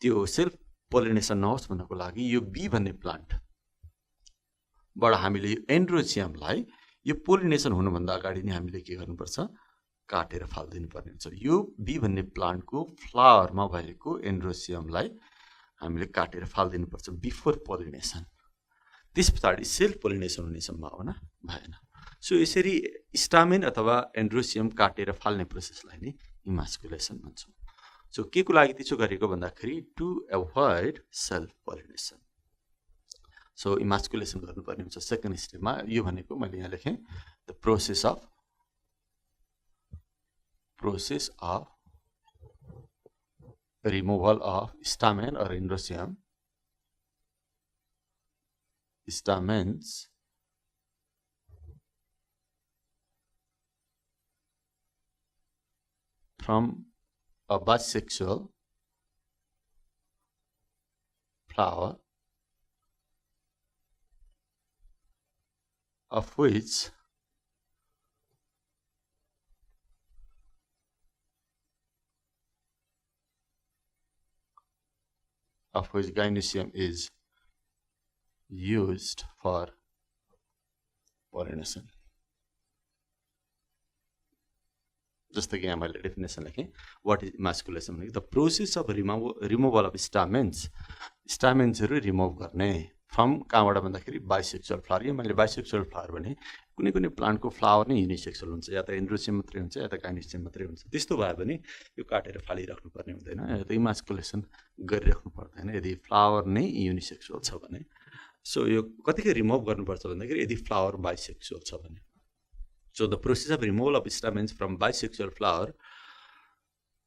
त्यो सेल्फ पोलिनेसन नहोस् भन्नको लागि यो बी भन्ने प्लान्ट बाट हामीले एन्ड्रोसियमलाई यो पोलिनेसन हुनुभन्दा अगाडि नै हामीले के गर्नुपर्छ काटेर फाल्दिनु पर्ने हुन्छ यो बी भन्ने प्लान्टको फ्लावरमा भएको एन्ड्रोसियमलाई हामीले काटेर फाल्दिनु पर्छ बिफोर पोलिनेसन त्यसपछि सेल्फ पोलिनेसन हुने सम्भावना भएन सो यसरी स्टामेन अथवा एन्ड्रोसियम काटेर फाल्ने प्रोसेसलाई नै इमास्कुलेसन भन्छौं सो के को लागि त्यसो गरेको भन्दाखेरि to avoid self pollination so emasculation गर्नुपर्ने हुन्छ सेकेन्ड स्टेपमा यो भनेको मैले यहाँ लेखेँ the process of removal of stamen or endocyme stamens from a bisexual flower of which gynoecium is used for pollination. जस्तो कि यहाँ मैले डेफिनेसन लेखेँ व्हाट इज इमास्कुलेसन भनेको the process of removal of स्टामेन्सहरु रिमुभ गर्ने फ्रम कहाँबाट भन्दाखेरि बाइसेक्सुअल फ्लावर यो मैले बाइसेक्सुअल फ्लावर भने कुनै कुनै प्लान्टको फ्लावर नै युनिसेक्सुअल हुन्छ या त एन्ड्रोसियम मात्रै हुन्छ या त गाइनोसियम मात्रै हुन्छ त्यस्तो भयो भने यो काटेर फालिराख्नु पर्ने हुँदैन या त इमास्कुलेसन गरिराख्नु पर्दैन यदि फ्लावर नै युनिसेक्सुअल छ भने सो यो कतिकै रिमुभ गर्नुपर्छ भन्दाखेरि यदि फ्लावर बाइसेक्सुअल छ भने so the process of removal of stamens from bisexual flower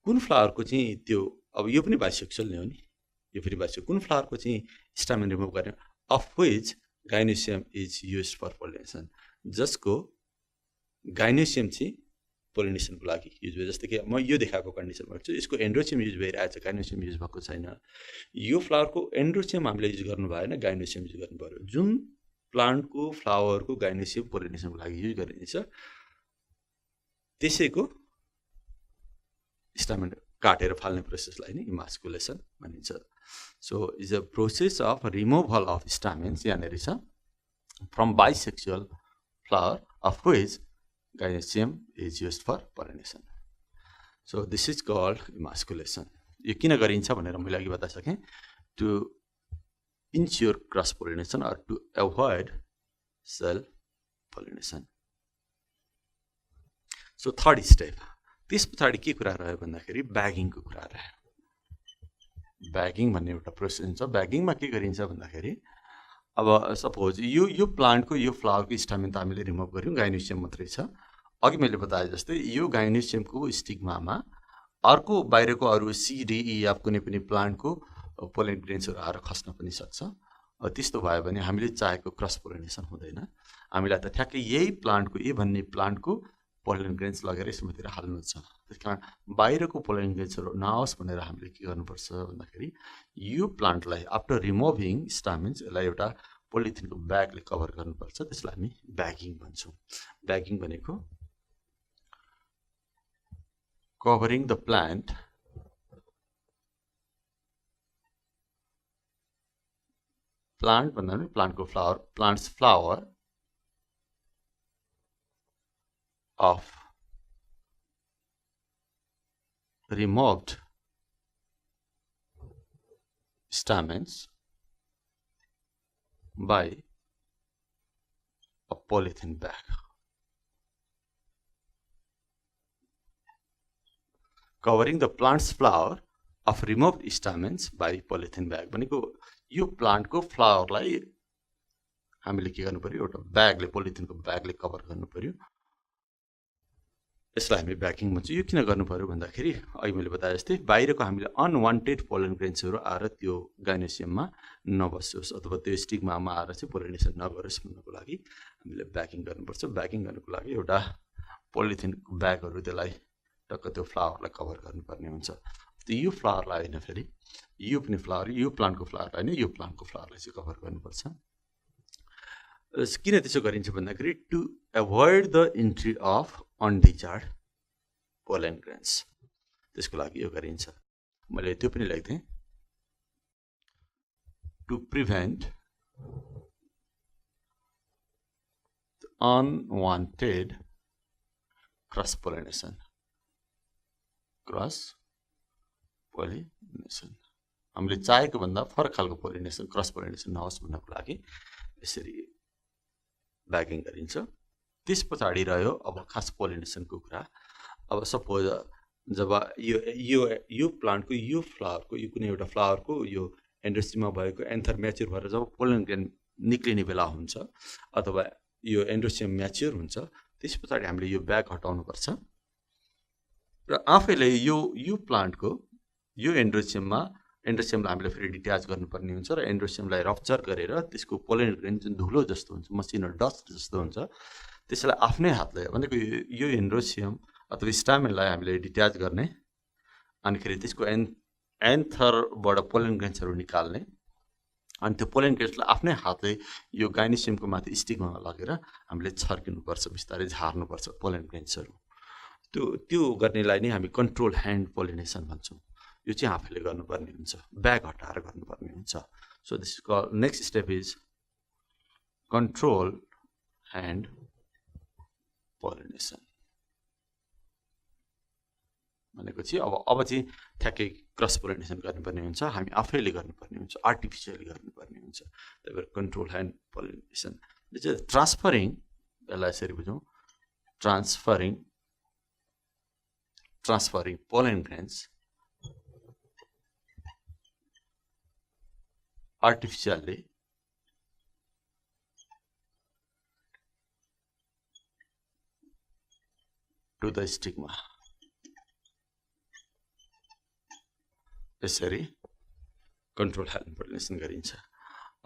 कुन फ्लावरको चाहिँ त्यो अब यो पनि बाइसेक्सुअल नै हो नि यो फेरि बाइसेक्सुअल कुन फ्लावरको चाहिँ स्टामेन रिमुभ गर्ने of which gynoecium is used for pollination जसको गाइनोसियम चाहिँ पोलिनेसनको लागि युज भयो जस्तो कि म यो देखाएको कन्डिसन गर्छु यसको एन्ड्रोसियम युज भइरहेछ गाइनोसियम युज भएको छैन यो फ्लावरको एन्ड्रोसियम हामीले युज गर्नु भएन गाइनोसियम युज गर्नु पर्यो जुन प्लान्टको फ्लावरको गाइनोसियम पोलिनेसनको लागि युज गरिन्छ त्यसैको स्टामेन काटेर फाल्ने प्रोसेसलाई नै इमास्कुलेसन भनिन्छ So is a process of removal of stamens from bisexual flower of which gynoecium is used for pollination. So this is called emasculation. यो किन गरिन्छ भनेर मैले अघि बताइसकेँ to ensure cross pollination or to avoid self pollination. So third step त्यसपछि के कुरा रह्यो भन्दाखेरि ब्यागिङको कुरा रह्यो ब्यागिङ भन्ने एउटा प्रोसेस हुन्छ ब्यागिङमा के गरिन्छ भन्दाखेरि अब सपोज यो प्लान्टको यो फ्लावरको स्टामेन त हामीले रिमुभ गर्यौं गाइनोसियम मात्रै छ अघि मैले बताए जस्तै यो गाइनोसियमको स्टिग्मामा अर्को बाहिरको अरु CDEF कुनै पनि प्लान्टको पोलन ग्रेन्सहरु आएर खस्न पनि सक्छ त्यस्तो भयो भने हामीले चाहेको क्रस पोलिनेसन हुँदैन हामीलाई त ठ्याक्कै यही प्लान्टको ए भन्ने प्लान्टको पोलन ग्रेन्स लगेर यसमातिर हाल्नु छ। त्यसकारण बाहिरको पोलन ग्रेन्सहरु नआओस् भनेर हामीले के गर्नुपर्छ भन्दाखेरि यो प्लान्टलाई आफ्टर रिमुभिङ स्टामेन्स यसलाई एउटा पोलिथिनको ब्यागले कभर गर्नुपर्छ। त्यसलाई हामी ब्यागिङ भन्छौँ। ब्यागिङ भनेको covering the plant भन्दा पनि प्लान्टको flower, plant's flower of removed stamens by a polythene bag. Covering the plant's flower of removed stamens by polythene bag भनेको यो प्लान्टको फ्लावरलाई हामीले के गर्नु पर्यो एउटा ब्यागले पोलिथिनको ब्यागले कभर गर्नु पर्यो। यसलाई हामी ब्यागिङ भन्छौँ। यो किन गर्नु पर्यो भन्दाखेरि अघि मैले बताए जस्तै बाहिरको हामीले अनवान्टेड पोलन ग्रेन्सहरु आएर त्यो गाइनोसियममा नबसोस् अथवा त्यो स्टिग्मामा आएर चाहिँ पोलिनेसन नगरोस् भन्नको लागि हामीले ब्यागिङ गर्नुपर्छ। ब्यागिङ गर्नको लागि एउटा पोलिथिन ब्यागहरु त्यसलाई टक्क त्यो फ्लावरलाई कभर गर्नुपर्ने हुन्छ। त्यो यो फ्लावरलाई हैन फेरि यो पनि फ्लावर यो प्लान्टको फ्लावरलाई हैन यो प्लान्टको फ्लावरलाई चाहिँ कभर गर्नुपर्छ। किन त्यसो गरिन्छ भन्दाखेरि to avoid the entry of undesired pollen grains त्यसको लागि यो गरिन्छ। मैले त्यो पनि लेख्थे to prevent unwanted cross pollination हामीले चाहेको भन्दा फरक खालको पोलिनेसन क्रस पोलिनेसन नहोस् भन्नको लागि यसरी ब्यागिङ गरिन्छ। त्यस पछाडी रह्यो अब खास पोलिनेसनको कुरा। अब सपोज जब यो प्लान्टको यो फ्लावरको यो कुनै एउटा फ्लावरको यो एन्ड्रोस्टिममा भएको एन्थर म्याच्युर भएर जब पोलन ग्रेन निक्लिने बेला हुन्छ अथवा यो एन्ड्रोस्टिम म्याच्युर हुन्छ त्यस पछाडी हामीले यो ब्याग हटाउनु पर्छ र आफैले यो प्लान्टको यो एन्ड्रोसियमलाई हामीले फेरि डिट्याच गर्नुपर्ने हुन्छ र एन्ड्रोसियमलाई रप्चर गरेर त्यसको पोलन ग्रेन जुन धुलो जस्तो हुन्छ मसिनो डस्ट जस्तो हुन्छ त्यसलाई आफ्नै हातले भनेको यो एन्ड्रोसियम अथवा स्टामेनलाई हामीले डिट्याच गर्ने अनि फेरि त्यसको एन्थरबाट पोलन ग्रेन्सहरु निकाल्ने अनि त्यो पोलन ग्रेन्सलाई आफ्नै हातले यो गाइनोसियमको माथि स्टिकमा लगेर हामीले छर्किनुपर्छ बिस्तारै झार्नुपर्छ पोलन ग्रेन्सहरु। त्यो गर्नेलाई नै हामी कन्ट्रोल ह्यान्ड पोलिनेसन भन्छौँ। यो चाहिँ आफैले गर्नुपर्ने हुन्छ ब्याग हटाएर गर्नुपर्ने हुन्छ। So this is called next step is control hand pollination भनेको चाहिँ अब चाहिँ ठ्याक्कै क्रस पोलिनेसन गर्नुपर्ने हुन्छ हामी आफैले गर्नुपर्ने हुन्छ आर्टिफिसियली गर्नुपर्ने हुन्छ। त्यही भएर कन्ट्रोल ह्यान्ड पोलिनेसन ट्रान्सफरिङ यसलाई यसरी बुझौँ transferring pollen grains artificially to the stigma यसरी कन्ट्रोल ह्यान्ड पोलिनेसन गरिन्छ।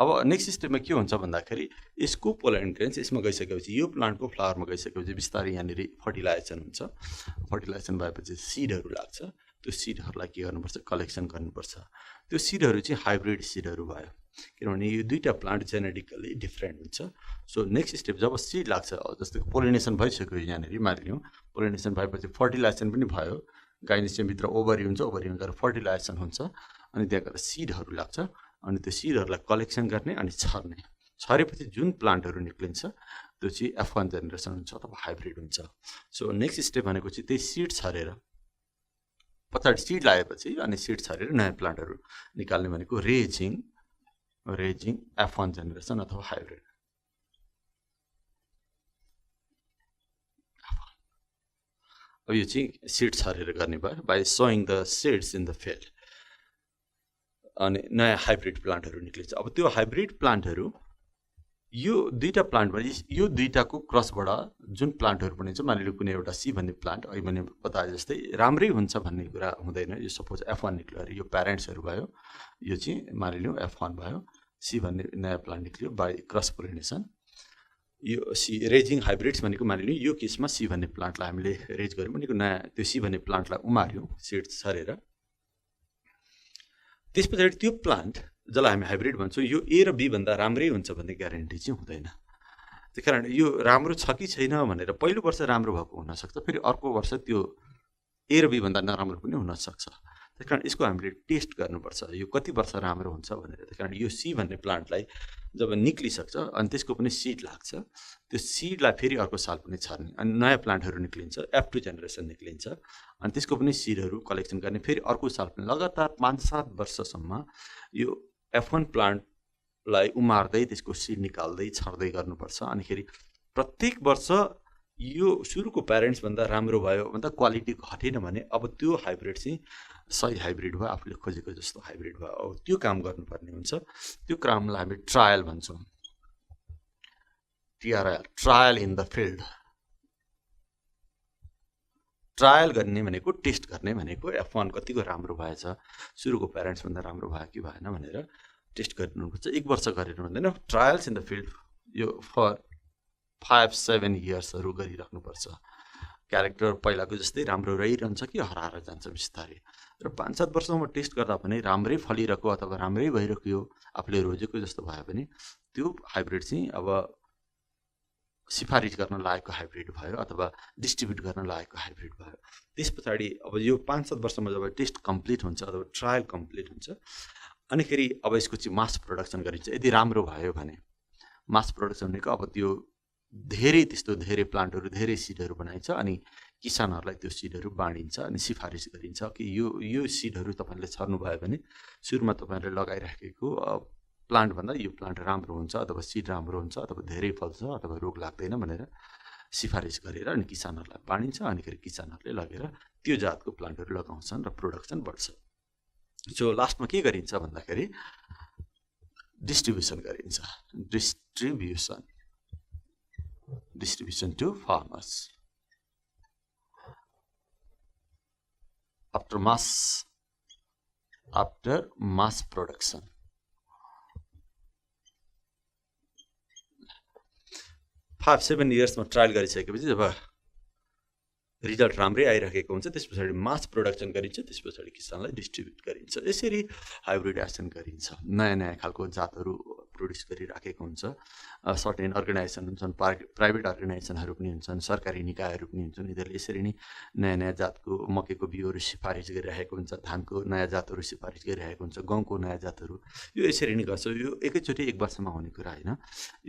अब नेक्स्ट स्टेपमा के हुन्छ भन्दाखेरि यसको पोलन ग्रेन्स यसमा गइसकेपछि यो प्लान्टको फ्लावरमा गइसकेपछि बिस्तारै यहाँनिर फर्टिलाइजेसन हुन्छ। फर्टिलाइजेसन भएपछि सिडहरु लाग्छ। त्यो सिडहरुलाई के गर्नुपर्छ कलेक्सन गर्नुपर्छ। त्यो सिडहरु चाहिँ हाइब्रिड सिडहरु भयो किनभने यो दुईटा प्लान्ट जेनेटिकली डिफरेन्ट हुन्छ। सो नेक्स्ट स्टेप जब सिड लाग्छ जस्तो पोलिनेसन भइसक्यो यहाँनिर मानिलियौँ पोलिनेसन भएपछि फर्टिलाइजेसन पनि भयो गाइनोसियम भित्र ओभरी हुन्छ ओभरीमा गएर फर्टिलाइजेसन हुन्छ अनि त्यहाँ गएर सिडहरु लाग्छ अनि त्यो सिडहरुलाई कलेक्सन गर्ने अनि छर्ने छरेपछि जुन प्लान्टहरु निक्लिन्छ त्यो चाहिँ F1 जेनेरेसन हुन्छ अथवा हाइब्रिड हुन्छ। सो नेक्स्ट स्टेप भनेको चाहिँ त्यही सिड छरेर पछाडी सिड लागेपछि अनि सिड छरेर नयाँ प्लान्टहरु निकाल्ने भनेको रेजिङ F1 जेनेरेसन अथवा हाइब्रिड। अब यो चाहिँ सिड छरेर गर्ने भयो by sowing the seeds in the field अनि नयाँ हाइब्रिड प्लान्टहरु निक्लिन्छ। अब त्यो हाइब्रिड प्लान्टहरु यो दुईटा प्लान्टमा यो दुईटाको क्रसबाट जुन प्लान्टहरु बनिन्छ मानिलियो कुनै एउटा सी भन्ने प्लान्ट अहिले मैले बताए जस्तै राम्रै हुन्छ भन्ने कुरा हुँदैन। यो सपोज F1 निक्ल्यो अरे यो प्यारेन्ट्सहरु भयो यो चाहिँ मानिलियो F1 भयो सी भन्ने नयाँ प्लान्ट निक्ल्यो बाइ क्रस पोलिनेसन यो सी रेजिङ हाइब्रिड्स भनेको मानिलिउँ यो केसमा सी भन्ने प्लान्टलाई हामीले रेज गऱ्यौँ भनेको नयाँ त्यो सी भन्ने प्लान्टलाई उमार्यौँ सिड्स छरेर त्यस पछाडि त्यो प्लान्ट जसलाई हामी हाइब्रिड भन्छौँ यो ए र बी भन्दा राम्रै हुन्छ भन्ने ग्यारेन्टी चाहिँ हुँदैन त्यही कारण यो राम्रो छ कि छैन भनेर पहिलो वर्ष राम्रो भएको हुनसक्छ फेरि अर्को वर्ष त्यो ए र बी भन्दा नराम्रो पनि हुनसक्छ त्यही कारण यसको हामीले टेस्ट गर्नुपर्छ यो कति वर्ष राम्रो हुन्छ भनेर त्यही कारण यो सी भन्ने प्लान्टलाई जब निक्लिसक्छ अनि त्यसको पनि सिड लाग्छ त्यो सिडलाई फेरि अर्को साल पनि छर्ने अनि नयाँ प्लान्टहरू निक्लिन्छ F2 जेनेरेसन निक्लिन्छ अनि त्यसको पनि सिडहरू कलेक्सन गर्ने फेरि अर्को साल पनि लगातार 5-7 वर्षसम्म यो F1 प्लान्टलाई उमार्दै त्यसको सिड निकाल्दै छर्दै गर्नुपर्छ अनिखेरि प्रत्येक वर्ष यो सुरुको प्यारेन्ट्स भन्दा राम्रो भयो भन्दा क्वालिटी घटेन भने अब त्यो हाइब्रिड चाहिँ सही हाइब्रिड भयो आफूले खोजेको जस्तो हाइब्रिड भयो अब त्यो काम गर्नुपर्ने हुन्छ त्यो कामलाई हामी ट्रायल भन्छौँ TRL trial in the field trial गर्ने भनेको टेस्ट गर्ने भनेको F1 कतिको राम्रो भएछ सुरुको प्यारेन्ट्स भन्दा राम्रो भयो कि भएन भनेर टेस्ट गर्नुपर्छ 1 वर्ष गरेर हुँदैन ट्रायल्स इन द फिल्ड यो फर 5-7 इयर्सहरू गरिराख्नुपर्छ क्यारेक्टर पहिलाको जस्तै राम्रो रहिरहन्छ कि हराएर जान्छ बिस्तारै र 5-7 वर्षसम्म टेस्ट गर्दा पनि राम्रै फलिरहेको अथवा राम्रै भइरहेको आफूले रोजेको जस्तो भयो भने त्यो हाइब्रिड चाहिँ अब सिफारिस गर्न लागेको हाइब्रिड भयो अथवा डिस्ट्रिब्युट गर्न लागेको हाइब्रिड भयो त्यस पछाडि अब यो 5-7 वर्षमा जब टेस्ट कम्प्लिट हुन्छ अथवा ट्रायल कम्प्लिट हुन्छ अनिखेरि अब यसको चाहिँ मास प्रोडक्सन गरिन्छ यदि राम्रो भयो भने मास प्रोडक्सन भनेको अब त्यो त्यस्तो धेरै प्लान्टहरू धेरै सिडहरू बनाइन्छ अनि किसानहरूलाई त्यो सिडहरू बाँडिन्छ अनि सिफारिस गरिन्छ कि यो सिडहरू तपाईँले छर्नु भयो भने सुरुमा तपाईँहरूले लगाइराखेको प्लान्टभन्दा यो प्लान्ट राम्रो हुन्छ अथवा सिड राम्रो हुन्छ अथवा धेरै फल्छ अथवा रोग लाग्दैन भनेर सिफारिस गरेर अनि किसानहरूलाई बाँडिन्छ अनिखेरि किसानहरूले लगेर त्यो जातको प्लान्टहरू लगाउँछन् र प्रोडक्सन बढ्छ सो लास्टमा के गरिन्छ भन्दाखेरि डिस्ट्रिब्युसन गरिन्छ distribution to farmers after mass production 5-7 इयर्समा trial गरिसकेपछि जब रिजल्ट राम्रै आइरहेको हुन्छ त्यस पछाडि मास प्रोडक्सन गरिन्छ त्यस पछाडि किसानलाई डिस्ट्रिब्युट गरिन्छ यसरी हाइब्रिडाइजेसन गरिन्छ नयाँ खालको जातहरू प्रोड्युस गरिराखेको हुन्छ सर्टेन अर्गनाइजेसन हुन्छन् प्राइभेट अर्गनाइजेसनहरू पनि हुन्छन् सरकारी निकायहरू पनि हुन्छन् यिनीहरूले यसरी नै नयाँ जातको मकैको बिउहरू सिफारिस गरिरहेको हुन्छ धानको नयाँ जातहरू सिफारिस गरिरहेको हुन्छ गहुँको नयाँ जातहरू यो यसरी नै गर्छ यो एकैचोटि 1 वर्षमा हुने कुरा होइन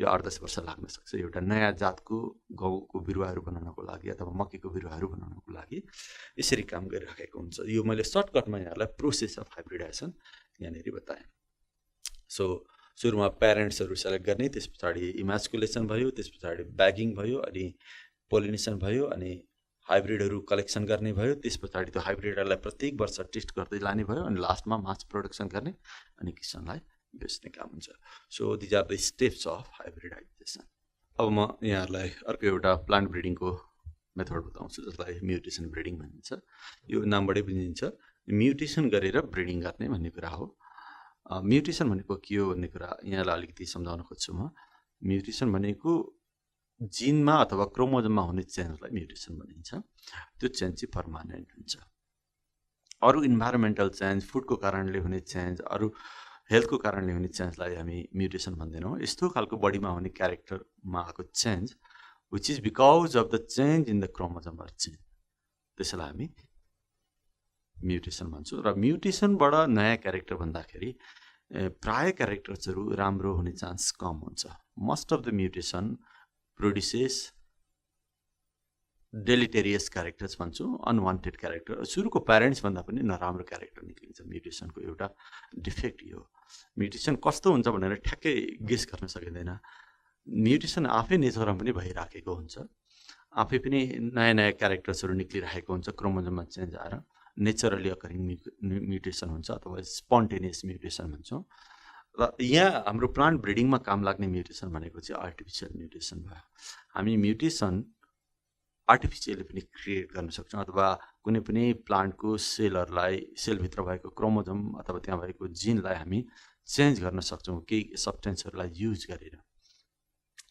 यो 8-10 वर्ष लाग्न सक्छ एउटा नयाँ जातको गहुँको बिरुवाहरू बनाउनको लागि अथवा मकैको बिरुवाहरू बनाउनको लागि यसरी काम गरिराखेको हुन्छ यो मैले सर्टकटमा यहाँलाई प्रोसेस अफ हाइब्रिडाइजेसन यहाँनिर बताएँ सो सुरुमा प्यारेन्ट्सहरू सेलेक्ट गर्ने त्यस पछाडि इमास्कुलेसन भयो त्यस पछाडि ब्यागिङ भयो अनि पोलिनेसन भयो अनि हाइब्रिडहरू कलेक्सन गर्ने भयो त्यस पछाडि त्यो हाइब्रिडहरूलाई प्रत्येक वर्ष टेस्ट गर्दै लाने भयो अनि लास्टमा मास प्रोडक्सन गर्ने अनि किसानलाई बेच्ने काम हुन्छ so these are the steps of hybridization अब म यहाँहरूलाई अर्को एउटा प्लान्ट ब्रिडिङको मेथड बताउँछु जसलाई म्युटेसन ब्रिडिङ भनिन्छ यो नामबाटै बुझिन्छ म्युटेसन गरेर ब्रिडिङ गर्ने भन्ने कुरा हो म्युटेसन भनेको के हो भन्ने कुरा यहाँलाई अलिकति सम्झाउन खोज्छु म म्युटेसन भनेको जिनमा अथवा क्रोमोजोममा हुने चेन्जलाई म्युटेसन भनिन्छ त्यो चेन्ज चाहिँ पर्मानेन्ट हुन्छ अरू इन्भाइरोमेन्टल चेन्ज फुडको कारणले हुने चेन्ज अरू हेल्थको कारणले हुने चेन्जलाई हामी म्युटेसन भन्दैनौँ यस्तो खालको बडीमा हुने क्यारेक्टरमा आएको change which is because of the change in the chromosome change त्यसैलाई हामी म्युटेसन भन्छौँ र म्युटेसनबाट नयाँ क्यारेक्टर भन्दाखेरि प्राय क्यारेक्टर्सहरू राम्रो हुने चान्स कम हुन्छ most of the mutation produces deleterious characters भन्छौँ अनवान्टेड क्यारेक्टर सुरुको प्यारेन्ट्स भन्दा पनि नराम्रो क्यारेक्टर निक्लिन्छ म्युटेसनको एउटा डिफेक्ट यो म्युटेसन कस्तो हुन्छ भनेर ठ्याक्कै गेस गर्न सकिँदैन म्युटेसन आफै नेचरमा पनि भइराखेको हुन्छ आफै पनि नयाँ क्यारेक्टर्सहरू निक्लिरहेको हुन्छ क्रोमोजोममा चेन्ज आएर नेचरली अकरिङ म्युटेसन हुन्छ अथवा स्पोन्टेनियस म्युटेसन भन्छौँ र यहाँ हाम्रो प्लान्ट ब्रिडिङमा काम लाग्ने म्युटेसन भनेको चाहिँ आर्टिफिसियल म्युटेसन भयो हामी म्युटेसन आर्टिफिसियली पनि क्रिएट गर्न सक्छौँ अथवा कुनै पनि प्लान्टको सेलहरूलाई सेलभित्र भएको क्रोमोजोम अथवा त्यहाँ भएको जिनलाई हामी चेन्ज गर्न सक्छौँ केही सब्सटेन्सहरूलाई युज गरेर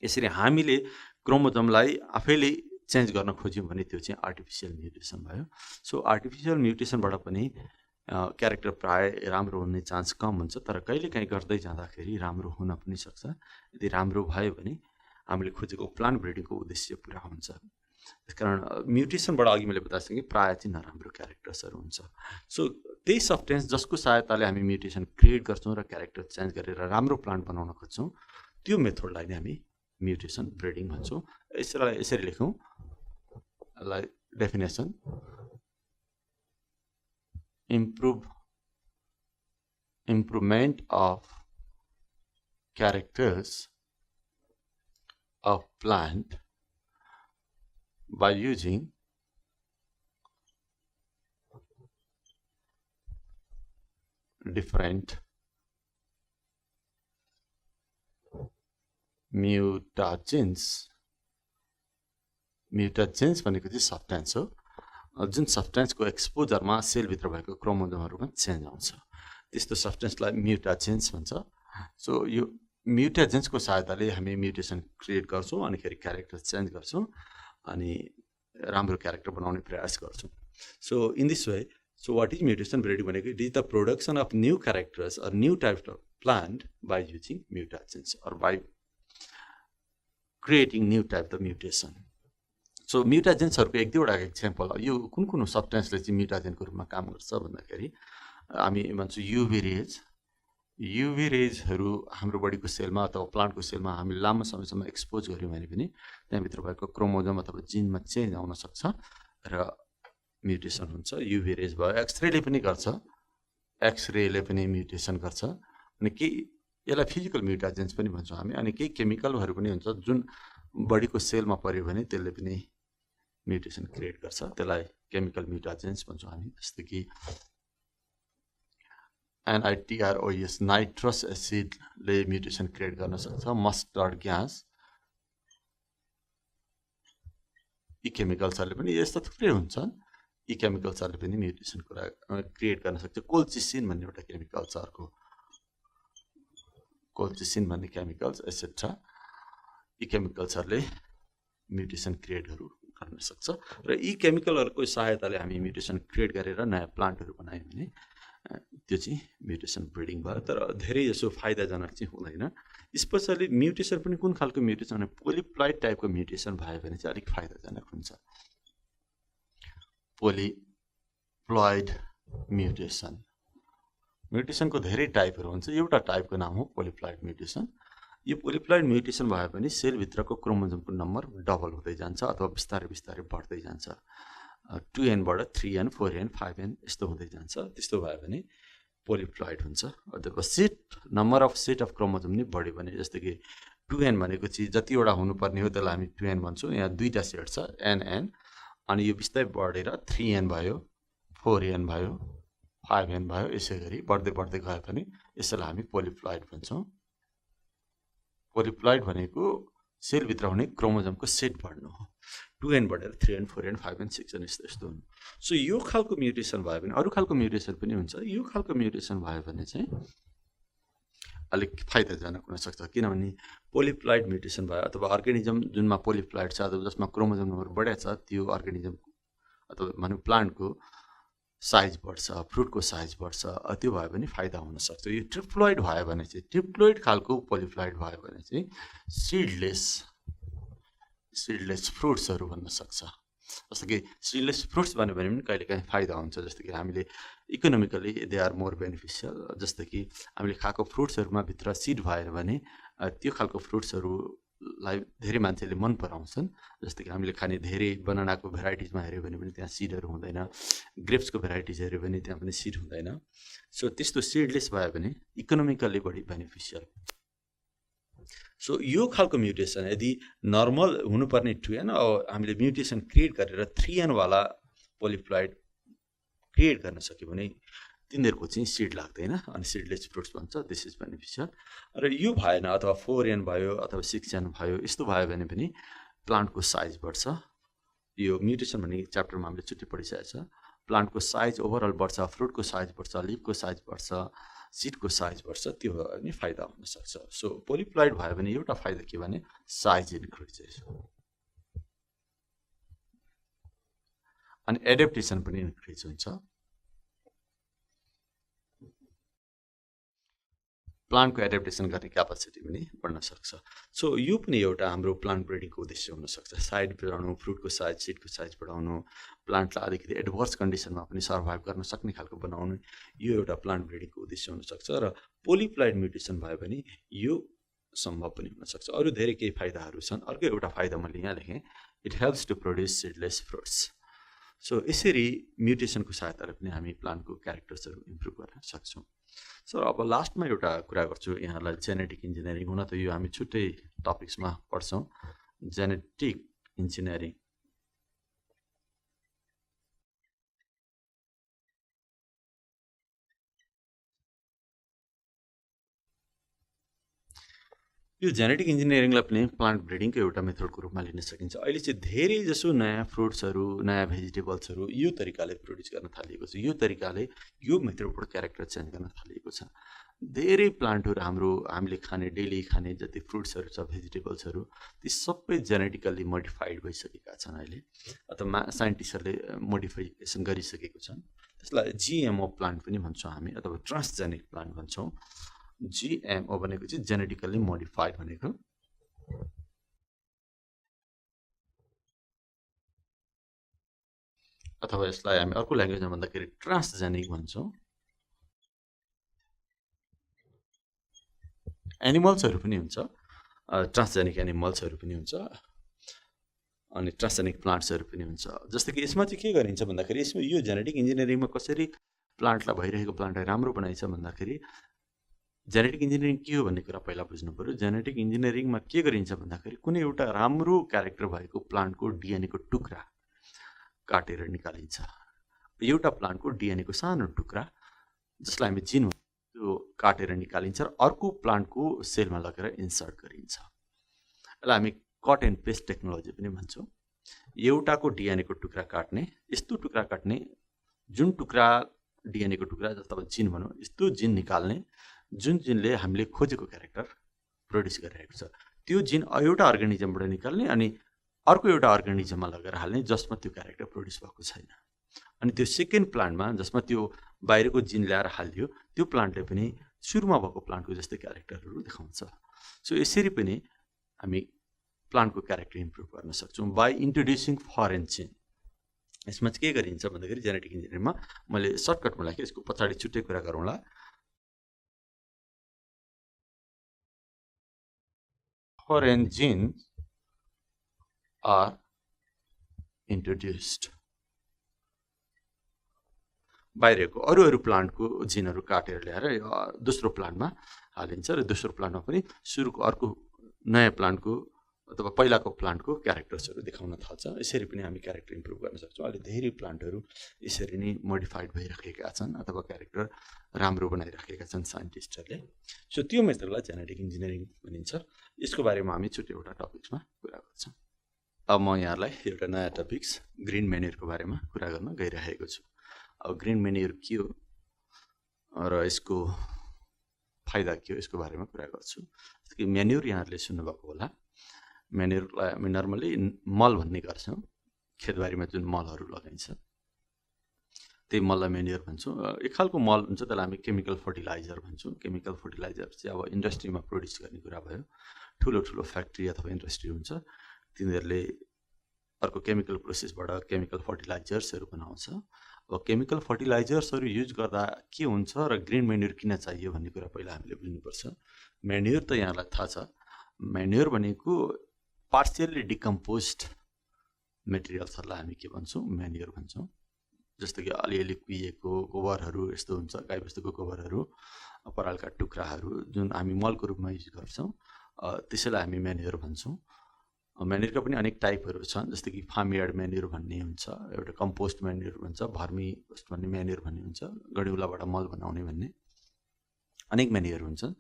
यसरी हामीले क्रोमोजोमलाई आफैले चेन्ज गर्न खोज्यौँ भने त्यो चाहिँ आर्टिफिसियल म्युटेसन भयो। सो आर्टिफिसियल म्युटेसनबाट पनि क्यारेक्टर प्राय राम्रो हुने चान्स कम हुन्छ, तर कहिलेकाहीँ गर्दै जाँदाखेरि राम्रो हुन पनि सक्छ। यदि राम्रो भयो भने हामीले खोजेको प्लान्ट ब्रिडिङको उद्देश्य पुरा हुन्छ। त्यसकारण म्युटेसनबाट अघि मैले बताएको छु कि प्राय चाहिँ नराम्रो क्यारेक्टर्सहरू हुन्छ। सो त्यही सब्सटेन्स जसको सहायताले हामी म्युटेसन क्रिएट गर्छौँ र क्यारेक्टर चेन्ज गरेर राम्रो प्लान्ट बनाउन खोज्छौँ, त्यो मेथडलाई नै हामी म्युटेसन ब्रिडिङ भन्छौँ। यसरी लेखौँ, like definition, improvement of characters of plant by using different mutagens भनेको चाहिँ सब्सटेन्स हो, जुन सब्सटेन्सको एक्सपोजरमा सेलभित्र भएको क्रोमोजोमहरूमा चेन्ज आउँछ, त्यस्तो सब्सटेन्सलाई म्युटाजेन्स भन्छ। सो यो म्युटाजेन्सको सहायताले हामी म्युटेसन क्रिएट गर्छौँ, अनिखेरि क्यारेक्टर चेन्ज गर्छौँ अनि राम्रो क्यारेक्टर बनाउने प्रयास गर्छौँ। So in this way, so what is mutation breeding भनेको it is the production of new characters or new types of plant by using mutagens or by creating new type the mutation. So म्युटाजेन्सहरूको एक दुईवटा एक्जाम्पल, यो कुन कुन सब्सटेन्सले चाहिँ म्युटाजेनको रूपमा काम गर्छ भन्दाखेरि हामी भन्छौँ युभी रेजहरू हाम्रो बडीको सेलमा अथवा प्लान्टको सेलमा हामी लामो समयसम्म एक्सपोज गऱ्यौँ भने पनि त्यहाँभित्र भएको क्रोमोजोम अथवा जिनमा चेन्ज आउन सक्छ र म्युटेसन हुन्छ। युभी रेज भयो, एक्सरेले पनि गर्छ, एक्सरेले पनि म्युटेसन गर्छ। अनि केही यसलाई फिजिकल म्युटाजेन्स पनि भन्छौँ हामी। अनि केही केमिकलहरू पनि हुन्छ जुन बडीको सेलमा पऱ्यो भने त्यसले पनि म्युटेसन क्रिएट गर्छ, त्यसलाई केमिकल म्युटाजेन्स भन्छौँ हामी। जस्तो कि NITROS नाइट्रस एसिडले म्युटेसन क्रिएट गर्न सक्छ, मस्टर्ड ग्यास, यी केमिकल्सहरूले पनि, यस्ता थुप्रै हुन्छन्, यी केमिकल्सहरूले पनि म्युटेसन क्रिएट गर्न सक्छ। कोल्चिसिन भन्ने एउटा केमिकल छ, अर्को कोल्चिसिन भन्ने केमिकल्स एसेट्रा, यी केमिकल्सहरूले म्युटेसन क्रिएटहरू गर्न सक्छ र यी केमिकलहरूको सहायताले हामी म्युटेसन क्रिएट गरेर नयाँ प्लान्टहरू बनायौँ भने त्यो चाहिँ म्युटेसन ब्रिडिङ भयो। तर धेरै जसो फाइदाजनक चाहिँ हुँदैन। स्पेसली म्युटेसन पनि कुन खालको म्युटेसन भने पोलिप्लॉइड टाइपको म्युटेसन भयो भने चाहिँ अलिक फाइदाजनक हुन्छ। पोलिप्लॉइड म्युटेसनको धेरै टाइपहरू हुन्छ, एउटा टाइपको नाम हो पोलिप्लॉइड म्युटेसन। यो पोलिप्लॉइड म्युटेसन भयो भने सेलभित्रको क्रोमोजोमको नम्बर डबल हुँदै जान्छ अथवा बिस्तारै बिस्तारै बढ्दै जान्छ, 2n बाट 3n 4n 5n यस्तो हुँदै जान्छ। त्यस्तो भयो भने पोलिप्लॉइड हुन्छ। अथवा number of set of chromosome नै बढ्यो भने, जस्तो कि 2n भनेको चाहिँ जतिवटा हुनुपर्ने हो त्यसलाई हामी 2n भन्छौँ, यहाँ दुईवटा सेट छ nn, अनि यो बिस्तारै बढेर 3n भयो, 4n भयो, 5n भयो, यसै गरी बढ्दै बढ्दै गयो भने यसलाई हामी पोलिप्लॉइड भन्छौँ। पोलिप्लॉइड भनेको सेलभित्र हुने क्रोमोजोमको सेट बढ्नु हो, 2n बढेर 3n 4n 5n 6n यस्तो हुनु। सो यो खालको म्युटेसन भयो भने, अरू खालको म्युटेसन पनि हुन्छ, यो खालको म्युटेसन भयो भने चाहिँ अलिक फाइदाजनक हुनसक्छ। किनभने पोलिप्लॉइड म्युटेसन भयो अथवा अर्गानिजम जुनमा पोलिप्लॉइड छ अथवा जसमा क्रोमोजोम नम्बर बढेको छ, त्यो अर्गानिजम अथवा भनौँ प्लान्टको साइज बढ्छ, फ्रुटको साइज बढ्छ, त्यो भयो भने फाइदा हुनसक्छ। यो ट्रिप्लोइड भयो भने चाहिँ, ट्रिप्लोइड खालको पोलिप्लॉइड भयो भने चाहिँ सिडलेस फ्रुट्सहरू भन्न सक्छ। जस्तो कि सिडलेस फ्रुट्स भन्यो भने पनि कहिलेकाहीँ फाइदा हुन्छ। जस्तो कि हामीले economically they are more beneficial. जस्तो कि हामीले खाएको फ्रुट्सहरूमा भित्र सिड भयो भने त्यो खालको फ्रुट्सहरूलाई धेरै मान्छेले मन पराउँछन्। जस्तो कि हामीले खाने धेरै बनानाको भेराइटिजमा हेऱ्यो भने पनि त्यहाँ सिडहरू हुँदैन, ग्रेप्सको भेराइटिज हेऱ्यो भने त्यहाँ पनि सिड हुँदैन। सो त्यस्तो सिडलेस भयो भने इकोनोमिकली बढी बेनिफिसियल। सो यो खालको म्युटेसन यदि नर्मल हुनुपर्ने 2n हामीले म्युटेसन क्रिएट गरेर 3n वाला पोलिप्लॉइड क्रिएट गर्न सक्यो भने तिनीहरूको चाहिँ सिड लाग्दैन अनि सिडलेस फ्रुट्स भन्छ, दिस इज बेनिफिसियल। र यो भएन अथवा 4n भयो अथवा 6n भयो, यस्तो भयो भने पनि प्लान्टको साइज बढ्छ। यो म्युटेसन भन्ने च्याप्टरमा हामीले छुट्टै पढिसकेको छ। प्लान्टको साइज ओभरअल बढ्छ, फ्रुटको साइज बढ्छ, लिफको साइज बढ्छ, सिडको साइज बढ्छ, त्यो पनि फाइदा हुन सक्छ। सो पोलिप्लोइड भयो भने एउटा फाइदा के भने साइज इन्क्रिज हो, अनि एडेप्टेसन पनि इन्क्रिज हुन्छ, प्लान्टको एडेप्टेसन गर्ने क्यापासिटी पनि बढ्न सक्छ। सो यो पनि एउटा हाम्रो प्लान्ट ब्रिडिङको उद्देश्य हुनसक्छ, साइज बढाउनु, फ्रुटको साइज, सिडको साइज बढाउनु, प्लान्टलाई अलिकति एडभर्स कन्डिसनमा पनि सर्भाइभ गर्न सक्ने खालको बनाउनु, यो एउटा प्लान्ट ब्रिडिङको उद्देश्य हुनसक्छ। र पोलिप्लोइड म्युटेसन भयो भने यो सम्भव पनि हुनसक्छ। अरू धेरै केही फाइदाहरू छन्। अर्को एउटा फाइदा मैले यहाँ लेखेँ, it helps to produce seedless fruits. So यसरी म्युटेसनको सहायताले पनि हामी प्लान्टको क्यारेक्टर्सहरू इम्प्रुभ गर्न सक्छौँ। सो अब लास्टमा एउटा कुरा गर्छु यहाँलाई, जेनेटिक इन्जिनियरिङ। हुन त यो हामी छुट्टै टपिक्समा पढ्छौँ, जेनेटिक इन्जिनियरिङ। यो जेनेटिक इन्जिनियरिङलाई पनि प्लान्ट ब्रिडिङको एउटा मेथडको रूपमा लिन सकिन्छ। अहिले चाहिँ धेरै जसो नयाँ फ्रुट्सहरू, नयाँ भेजिटेबल्सहरू यो तरिकाले प्रोड्युस गर्न थालिएको छ। यो तरिकाले यो मेथडबाट क्यारेक्टर चेन्ज गर्न थालिएको छ। धेरै प्लान्टहरू हामीले खाने, डेली खाने जति फ्रुट्सहरू छ, भेजिटेबल्सहरू, ती सबै जेनेटिकल्ली मोडिफाइड भइसकेका छन् अहिले, अथवा साइन्टिस्टहरूले मोडिफिकेसन गरिसकेको छन्। त्यसलाई जिएमओ प्लान्ट पनि भन्छौँ हामी, अथवा ट्रान्सजेनिक प्लान्ट भन्छौँ। जिएमओ भनेको चाहिँ जेनेटिकल्ली मोडिफाइड भनेको। अथवा यसलाई हामी अर्को ल्याङ्ग्वेजमा भन्दाखेरि ट्रान्सजेनिक भन्छौँ। एनिमल्सहरू पनि हुन्छ, ट्रान्सजेनिक एनिमल्सहरू पनि हुन्छ, अनि ट्रान्सजेनिक प्लान्ट्सहरू पनि हुन्छ। जस्तो कि यसमा चाहिँ के गरिन्छ भन्दाखेरि, यसमा यो जेनेटिक इन्जिनियरिङमा कसरी प्लान्टलाई, भइरहेको प्लान्टलाई राम्रो बनाइन्छ भन्दाखेरि, जेनेटिक इन्जिनियरिङ के हो भन्ने कुरा पहिला बुझ्नु पऱ्यो। जेनेटिक इन्जिनियरिङमा के गरिन्छ भन्दाखेरि, कुनै एउटा राम्रो क्यारेक्टर भएको प्लान्टको डिएनएको टुक्रा काटेर निकालिन्छ। एउटा प्लान्टको डिएनएको सानो टुक्रा जसलाई हामी जिन त्यो काटेर निकालिन्छ र अर्को प्लान्टको सेलमा लगेर इन्सर्ट गरिन्छ। यसलाई हामी कट एन्ड पेस्ट टेक्नोलोजी पनि भन्छौँ। एउटाको डिएनएको टुक्रा काट्ने, यस्तो टुक्रा काट्ने जुन टुक्रा डिएनएको टुक्रा अथवा जिन भनौँ, यस्तो जिन निकाल्ने जुन जिनले हामीले खोजेको क्यारेक्टर प्रोड्युस गरिरहेको छ। त्यो जिन एउटा अर्गानिजमबाट निकाल्ने अनि अर्को एउटा अर्गानिजममा लगेर हाल्ने जसमा त्यो क्यारेक्टर प्रोड्युस भएको छैन। अनि त्यो सेकेन्ड प्लान्टमा जसमा त्यो बाहिरको जिन ल्याएर हालियो, त्यो प्लान्टले पनि सुरुमा भएको प्लान्टको जस्तै क्यारेक्टरहरू देखाउँछ। सो यसरी पनि हामी प्लान्टको क्यारेक्टर इम्प्रुभ गर्न सक्छौँ बाई इन्ट्रोड्युसिङ फरेन जिन। यसमा चाहिँ के गरिन्छ भन्दाखेरि, जेनेटिक इन्जिनियरिङमा मैले सर्टकटमा लेखेँ, यसको पछाडि छुट्टै कुरा गरौँला। Foreign genes are introduced। बाहिरको अरू प्लान्टको जिनहरू काटेर ल्याएर दोस्रो प्लान्टमा हालिन्छ र दोस्रो प्लान्टमा पनि सुरुको अर्को नयाँ प्लान्टको अथवा पहिलाको प्लान्टको क्यारेक्टर्सहरू देखाउन थाल्छ। यसरी पनि हामी क्यारेक्टर इम्प्रुभ गर्न सक्छौँ। अहिले धेरै प्लान्टहरू यसरी नै मोडिफाइड भइरहेका छन् अथवा क्यारेक्टर राम्रो बनाइरहेका छन् साइन्टिस्टहरूले। सो त्यो मेथडलाई जेनेटिक इन्जिनियरिङ भनिन्छ। यसको बारेमा हामी छुट्टै एउटा टपिक्समा कुरा गर्छौँ। अब म यहाँलाई एउटा नयाँ टपिक्स ग्रिन मेन्युरको बारेमा कुरा गर्न गइरहेको छु। अब ग्रिन मेन्युर के हो र यसको फाइदा के हो, यसको बारेमा कुरा गर्छु। मेन्युर यहाँहरूले सुन्नुभएको होला। मेन्युरलाई हामी नर्मली मल भन्ने गर्छौँ। खेतबारीमा जुन मलहरू लगाइन्छ त्यही मललाई मेन्युर भन्छौँ। एक खालको मल हुन्छ, त्यसलाई हामी केमिकल फर्टिलाइजर भन्छौँ। केमिकल फर्टिलाइजर चाहिँ अब इन्डस्ट्रीमा प्रोड्युस गर्ने कुरा भयो। ठुलो फ्याक्ट्री अथवा इन्डस्ट्री हुन्छ, तिनीहरूले अर्को केमिकल प्रोसेसबाट केमिकल फर्टिलाइजर्सहरू बनाउँछ। अब केमिकल फर्टिलाइजर्सहरू युज गर्दा के हुन्छ र ग्रिन मेन्युर किन चाहियो भन्ने कुरा पहिला हामीले बुझ्नुपर्छ। मेन्युर त यहाँलाई थाहा छ, मेन्युर भनेको पार्सियल्ली डिकम्पोज्ड मेटेरियल्सहरूलाई हामी के भन्छौँ, मेन्युर भन्छौँ। जस्तो कि अलिअलि कुहिएको गोबरहरू यस्तो हुन्छ, गाईबस्तुको गोबरहरू, परालका टुक्राहरू जुन हामी मलको रूपमा युज गर्छौँ, त्यसैलाई हामी मेन्युर भन्छौँ। मेन्युरका पनि अनेक टाइपहरू छन्, जस्तो कि फार्मयार्ड मेन्युर भन्ने हुन्छ, एउटा कम्पोस्ट मेन्युर भन्छ, भर्मी भन्ने मेन्युर भन्ने हुन्छ, गडौलाबाट मल बनाउने भन्ने अनेक मेन्युर हुन्छ।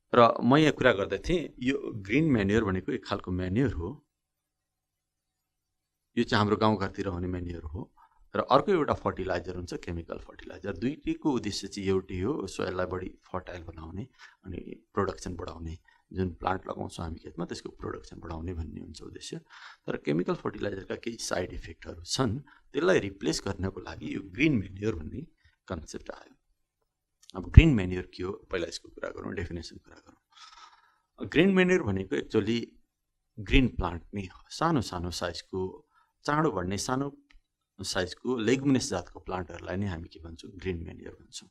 र म यहाँ कुरा गर्दै थिएँ, यो ग्रिन मेन्युर भनेको एक खालको मेन्युर हो। यो चाहिँ हाम्रो गाउँघरतिर हुने मेन्युर हो र र अर्को एउटा फर्टिलाइजर हुन्छ केमिकल फर्टिलाइजर। दुईटैको उद्देश्य चाहिँ एउटै हो, सोइललाई बढी फर्टाइल बनाउने अनि प्रोडक्सन बढाउने। जुन प्लान्ट लगाउँछौँ हामी खेतमा त्यसको प्रोडक्सन बढाउने भन्ने हुन्छ उद्देश्य। तर केमिकल फर्टिलाइजरका केही साइड इफेक्टहरू छन्, त्यसलाई रिप्लेस गर्नको लागि यो ग्रिन मेन्युर भन्ने कन्सेप्ट आयो। अब ग्रिन मेन्युर के हो, पहिला यसको कुरा गरौँ, डेफिनेसन कुरा गरौँ। ग्रिन मेन्युर भनेको एक्चुअली ग्रिन प्लान्ट नै हो, सानो सानो साइजको, चाँडो बढ्ने सानो साइजको लेगुमिनस जातको प्लान्टहरूलाई नै हामी के भन्छौँ, ग्रिन मेन्युर भन्छौँ।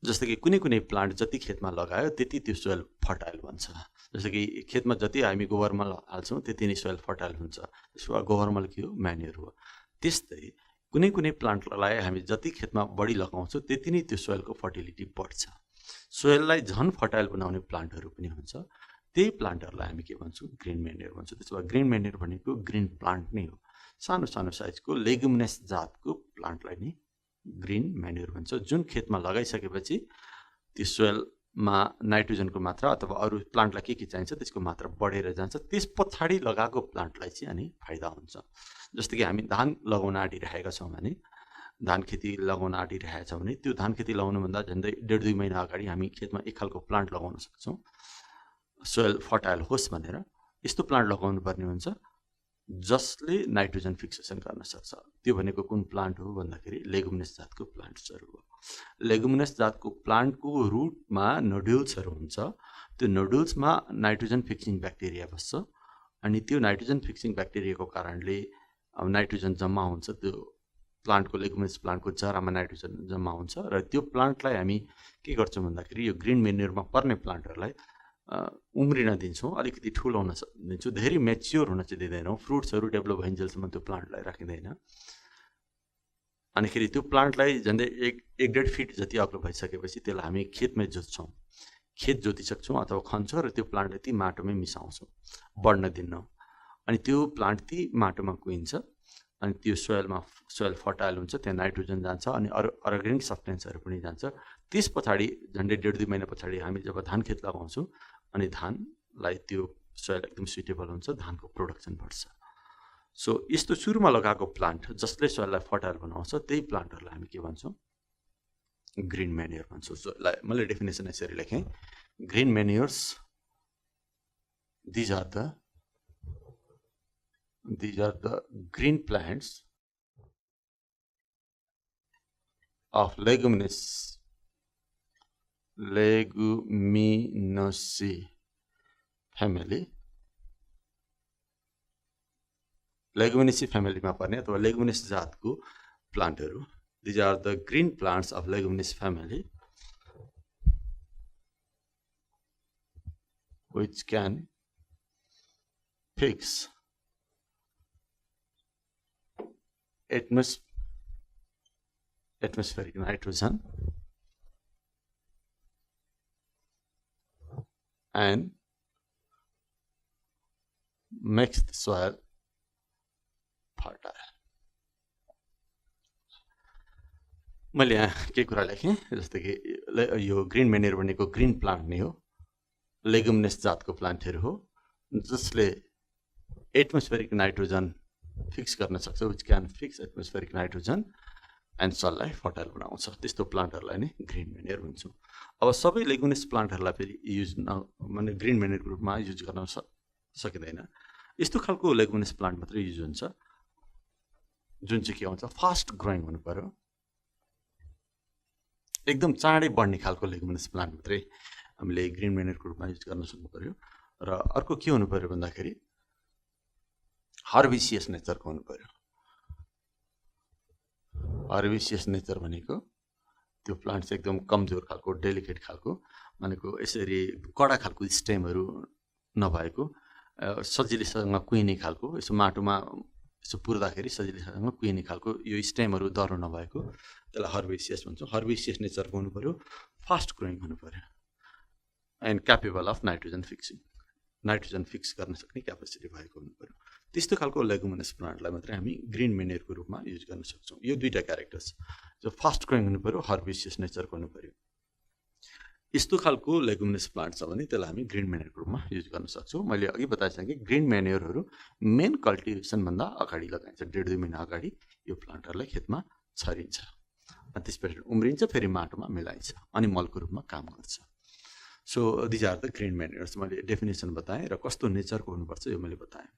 जस्तो कि कुनै कुनै प्लान्ट जति खेतमा लगायो त्यति त्यो सोइल फर्टाइल बन्छ। जस्तो कि खेतमा जति हामी गोबर मल हाल्छौँ त्यति नै सोइल फर्टाइल हुन्छ, त्यसो गोबर मल के हो, मेन्युर हो। त्यस्तै कुनै कुनै प्लान्टलाई हामी जति खेतमा बढी लगाउँछौँ त्यति नै त्यो सोइलको फर्टिलिटी बढ्छ। सोइललाई झन् फर्टाइल बनाउने प्लान्टहरू पनि हुन्छ, त्यही प्लान्टहरूलाई हामी के भन्छौँ, ग्रिन मेन्युर भन्छौँ। त्यसो भए ग्रिन मेन्युर भनेको ग्रिन प्लान्ट नै हो, सानो सानो साइजको लेगुमिनस जातको प्लान्टलाई नै ग्रिन मेन्युर भन्छ। जुन खेतमा लगाइसकेपछि त्यो सोइलमा नाइट्रोजनको मात्रा अथवा अरू प्लान्टलाई के चाहिन्छ त्यसको मात्रा बढेर जान्छ, त्यस पछाडि लगाएको प्लान्टलाई चाहिँ अनि फाइदा हुन्छ। जस्तो कि हामी धान लगाउन आँटिरहेका छौँ भने, धान खेती लगाउन आँटिरहेका छौँ भने त्यो धान खेती लगाउनुभन्दा झन्डै 1.5-2 महिना अगाडि हामी खेतमा एक खालको प्लान्ट लगाउन सक्छौँ, सोइल फर्टाइल होस् भनेर। यस्तो प्लान्ट लगाउनु पर्ने हुन्छ जसले नाइट्रोजन फिक्सेसन गर्न सक्छ। त्यो भनेको कुन प्लान्ट हो भन्दाखेरि लेगुमिनस जातको प्लान्ट्सहरू हो। लेगुमिनस जातको प्लान्टको रुटमा नोड्युल्सहरू हुन्छ, त्यो नोड्युल्समा नाइट्रोजन फिक्सिङ ब्याक्टेरिया बस्छ अनि त्यो नाइट्रोजन फिक्सिङ ब्याक्टेरियाको कारणले अब नाइट्रोजन जम्मा हुन्छ, त्यो प्लान्टको लेगुमिनस प्लान्टको जरामा नाइट्रोजन जम्मा हुन्छ र त्यो प्लान्टलाई हामी के गर्छौँ भन्दाखेरि यो ग्रिन मेन्युरमा पर्ने प्लान्टहरूलाई उम्रिन दिन्छौँ, अलिकति ठुलो हुन दिन्छौँ, धेरै मेच्योर हुन चाहिँ दिँदैनौँ। फ्रुट्सहरू डेभलप भइन्जेलसम्म त्यो प्लान्टलाई राखिँदैन। अनिखेरि त्यो प्लान्टलाई झन्डै 1-1.5 फिट जति अग्लो भइसकेपछि त्यसलाई हामी खेतमै जोत्छौँ, खेत जोतिसक्छौँ अथवा खन्छौँ र त्यो प्लान्टलाई ती माटोमै मिसाउँछौँ, बढ्न दिन्नौँ। अनि त्यो प्लान्ट ती माटोमा कुहिन्छ अनि त्यो सोइल फर्टाइल हुन्छ, त्यहाँ नाइट्रोजन जान्छ अनि अरू अर्ग्यानिक सब्सटेन्सहरू पनि जान्छ। त्यस पछाडि झन्डै 1.5-2 महिना पछाडि हामी जब धान खेत लगाउँछौँ अनि धानलाई त्यो सोइल एकदम सुइटेबल हुन्छ, धानको प्रोडक्सन बढ्छ। सो यस्तो सुरुमा लगाएको प्लान्ट जसले सोइललाई फर्टाइल बनाउँछ त्यही प्लान्टहरूलाई हामी के भन्छौँ, ग्रिन मेन्युर भन्छौँ। सो मैले डेफिनेसन यसरी लेखेँ, green manures these are the green plants of leguminosae family, leguminosae फ्यामिलीमा पर्ने अथवा लेगुमिनस जातको प्लान्टहरू। These are the green plants of leguminous family which can fix atmospheric nitrogen and makes the soil fertile. मैले यहाँ के कुरा लेखेँ, जस्तो कि यो ग्रिन मेन्युर भनेको ग्रिन प्लान्ट नै हो, लेगुमिनस जातको प्लान्टहरू हो जसले एटमोस्फेरिक नाइट्रोजन फिक्स गर्न सक्छ, which can fix atmospheric nitrogen and सललाई फर्टाइल बनाउँछ। त्यस्तो प्लान्टहरूलाई नै ग्रिन मेन्युर भन्छौँ। अब सबै लेगुमिनस प्लान्टहरूलाई फेरि युज माने ग्रिन मेन्युरको रूपमा युज गर्न सकिँदैन। यस्तो खालको लेगुमिनस प्लान्ट मात्रै युज हुन्छ जुन चाहिँ के हुन्छ, फास्ट ग्रोइङ हुनु पर्यो, एकदम चाँडै बढ्ने खालको लेगुमिनस प्लान्ट मात्रै हामीले ग्रिन मेन्युरको रूपमा युज गर्न सक्नु पर्यो। र अर्को के हुनु पर्यो भन्दाखेरि हर्बिसियस नेचरको हुनु पर्यो। हर्बिसियस नेचर भनेको त्यो प्लान्ट चाहिँ एकदम कमजोर खालको, डेलिकेट खालको, भनेको यसरी कडा खालको स्टेमहरू नभएको, सजिलैसँग कुहिने खालको, यसो माटोमा यसो पुर्दाखेरि सजिलैसँग कुहिने खालको यो स्टेमहरू दह्रो नभएको, त्यसलाई हर्बिसियस भन्छौँ। हर्बिसियस नेचरको हुनु पर्यो, फास्ट ग्रोइङ हुनु पर्यो and capable of nitrogen fixing, nitrogen fix गर्न सक्ने क्यापेसिटी भएको हुनु पर्यो। त्यस्तो खालको लेगुमिनस प्लान्टलाई मात्रै हामी ग्रिन मेन्युरको रूपमा युज गर्न सक्छौँ। यो दुईवटा क्यारेक्टर्स, जो फास्ट ग्रोइङ हुनु पर्यो, हर्बिसियस नेचरको हुनु पर्यो। यस्तो खालको लेगुमिनस प्लान्ट छ भने त्यसलाई हामी ग्रिन मेन्युरको रूपमा युज गर्न सक्छौँ। मैले अघि बताएँ कि ग्रिन मेन्युरहरू मेन कल्टिभेसनभन्दा अगाडि लगाइन्छ, 1.5-2 महिना अगाडि यो प्लान्टहरूलाई खेतमा छरिन्छ अनि त्यसपछि उम्रिन्छ फेरि माटोमा मिलाइन्छ अनि मलको रूपमा काम गर्छ so these are the green manures मैले डेफिनेसन बताएँ र कस्तो नेचरको हुनुपर्छ यो मैले बताएँ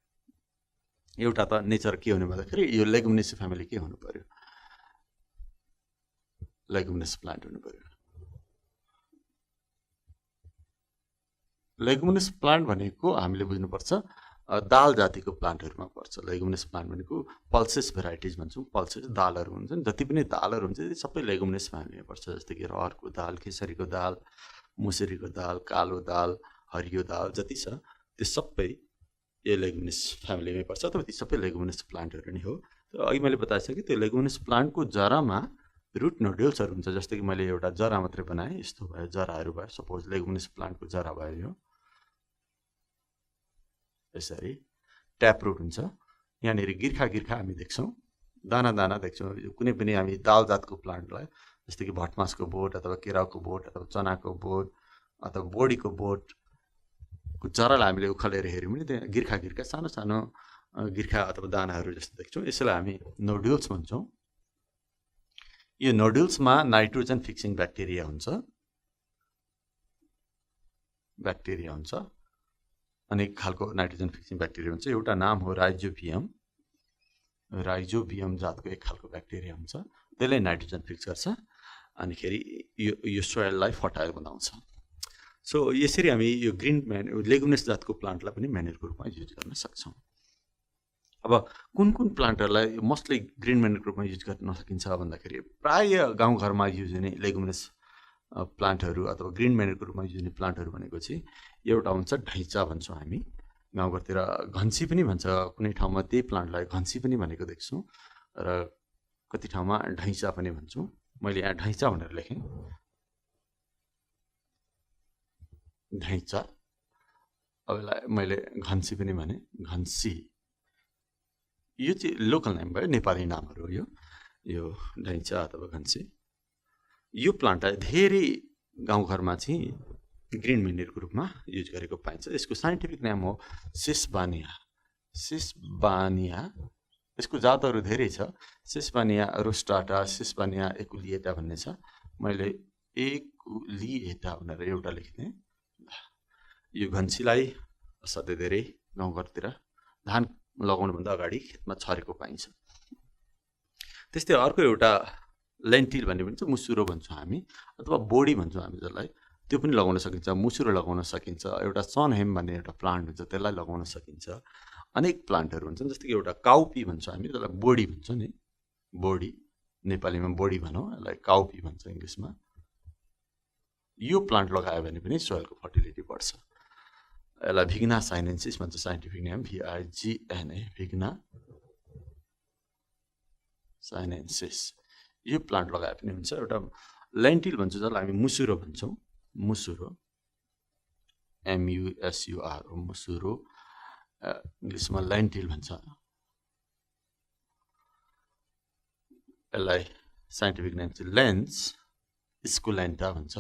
एउटा त नेचर के हुने भन्दाखेरि यो लेगुमिनेसी फ्यामिली के हुनु पर्यो लेगुमिनेस प्लान्ट हुनु पर्यो लेगुमिनेस प्लान्ट भनेको हामीले बुझ्नुपर्छ दाल जातिको प्लान्टहरुमा पर्छ लेगुमिनेस प्लान्ट भनेको पल्सेस भेराइटिज भन्छौँ पल्सेस दालहरू हुन्छन् जति पनि दालहरू हुन्छ त्यो सबै लेगुमिनेस फ्यामिलीमा पर्छ जस्तै कि रहरको दाल केसरीको दाल मुसुरीको दाल कालो दाल हरियो दाल जति छ त्यो सबै यो लेगुमिनेस फ्यामिलीमै पर्छ अथवा ती सबै लेगुमिनेस प्लान्टहरू नै हो अघि मैले बताइसकेँ त्यो लेगुमिनेस प्लान्टको जरामा रुट नोड्युल्सहरू हुन्छ जस्तै कि मैले एउटा जरा मात्रै बनाएँ यस्तो भयो जराहरू भयो सपोज लेगुमिनेस प्लान्टको जरा भयो यो यसरी ट्याप रुट हुन्छ यहाँनिर गिर्खा गिर्खा हामी देख्छौँ दाना दाना देख्छौँ कुनै पनि हामी दाल जातको प्लान्टलाई जस्तै कि भटमासको बोट अथवा केराउको बोट अथवा चनाको बोट अथवा बोडीको बोटको जरालाई हामीले उखालेर हेऱ्यौँ भने त्यहाँ गिर्खा गिर्खा सानो सानो गिर्खा अथवा दानाहरू जस्तो देख्छौँ यसलाई हामी नोड्युल्स भन्छौँ यो नोड्युल्समा नाइट्रोजन फिक्सिङ ब्याक्टेरिया हुन्छ अनेक खालको नाइट्रोजन फिक्सिङ ब्याक्टेरिया हुन्छ एउटा नाम हो राइजोबियम जातको एक खालको ब्याक्टेरिया हुन्छ त्यसले नाइट्रोजन फिक्स गर्छ अनिखेरि यो सोइललाई फर्टाइल बनाउँछ सो यसरी हामी यो ग्रिन लेगुमिनेस जातको प्लान्टलाई पनि म्यान्युरको रूपमा युज गर्न सक्छौँ अब कुन प्लान्टहरूलाई मोस्टली ग्रिन म्यान्युरको रूपमा युज गर्न नसकिन्छ भन्दाखेरि प्राय गाउँघरमा युज हुने लेगुमिनेस प्लान्टहरू अथवा ग्रिन म्यान्युरको रूपमा युज हुने प्लान्टहरू भनेको चाहिँ एउटा हुन्छ ढैँचा भन्छौँ हामी गाउँघरतिर घन्सी पनि भन्छ कुनै ठाउँमा त्यही प्लान्टलाई घन्सी पनि भनेको देख्छौँ र कति ठाउँमा ढैँचा पनि भन्छौँ मैले यहाँ ढैँचा भनेर लेखेँ ढैँचा अब यसलाई मैले घन्सी पनि भने घन्सी यो चाहिँ लोकल नेम भयो नेपाली नामहरू हो यो ढैँचा अथवा घन्सी यो प्लान्टलाई धेरै गाउँघरमा चाहिँ ग्रिन म्यान्युरको रूपमा युज गरेको पाइन्छ यसको साइन्टिफिक नाम हो सिस्बानिया यसको जातहरू धेरै छ सिस्बानिया रोस्टाटा सिस्बानिया एकुलिएटा भन्ने छ मैले एकुलिएटा भनेर एउटा लेख्ने यो घन्सीलाई असाध्यै धेरै गाउँघरतिर धान लगाउनुभन्दा अगाडि खेतमा छरेको पाइन्छ त्यस्तै अर्को एउटा लेन्टिल भन्ने भन्छ मुसुरो भन्छौँ हामी अथवा बोडी भन्छौँ हामी जसलाई त्यो पनि लगाउन सकिन्छ मुसुरो लगाउन सकिन्छ एउटा सनहेम भन्ने एउटा प्लान्ट हुन्छ त्यसलाई लगाउन सकिन्छ अनेक प्लान्टहरू हुन्छन् जस्तै कि एउटा काउपी भन्छौँ हामी त्यसलाई बोडी भन्छौँ नि बोडी नेपालीमा बोडी भनौँ यसलाई काउपी भन्छ इङ्ग्लिसमा यो प्लान्ट लगायो भने पनि सोइलको फर्टिलिटी बढ्छ यसलाई भिग्ना साइनेन्सिस भन्छ साइन्टिफिक नेम VIGNA भिग्ना साइनेन्सिस यो प्लान्ट लगाए पनि हुन्छ एउटा लेन्टिल भन्छ जसलाई हामी मुसुरो भन्छौँ मुसुरो MUSUR मुसुरो इङ्ग्लिसमा लेन्टिल भन्छ यसलाई साइन्टिफिक नेम चाहिँ लेन्स स्कुलेन्टा भन्छ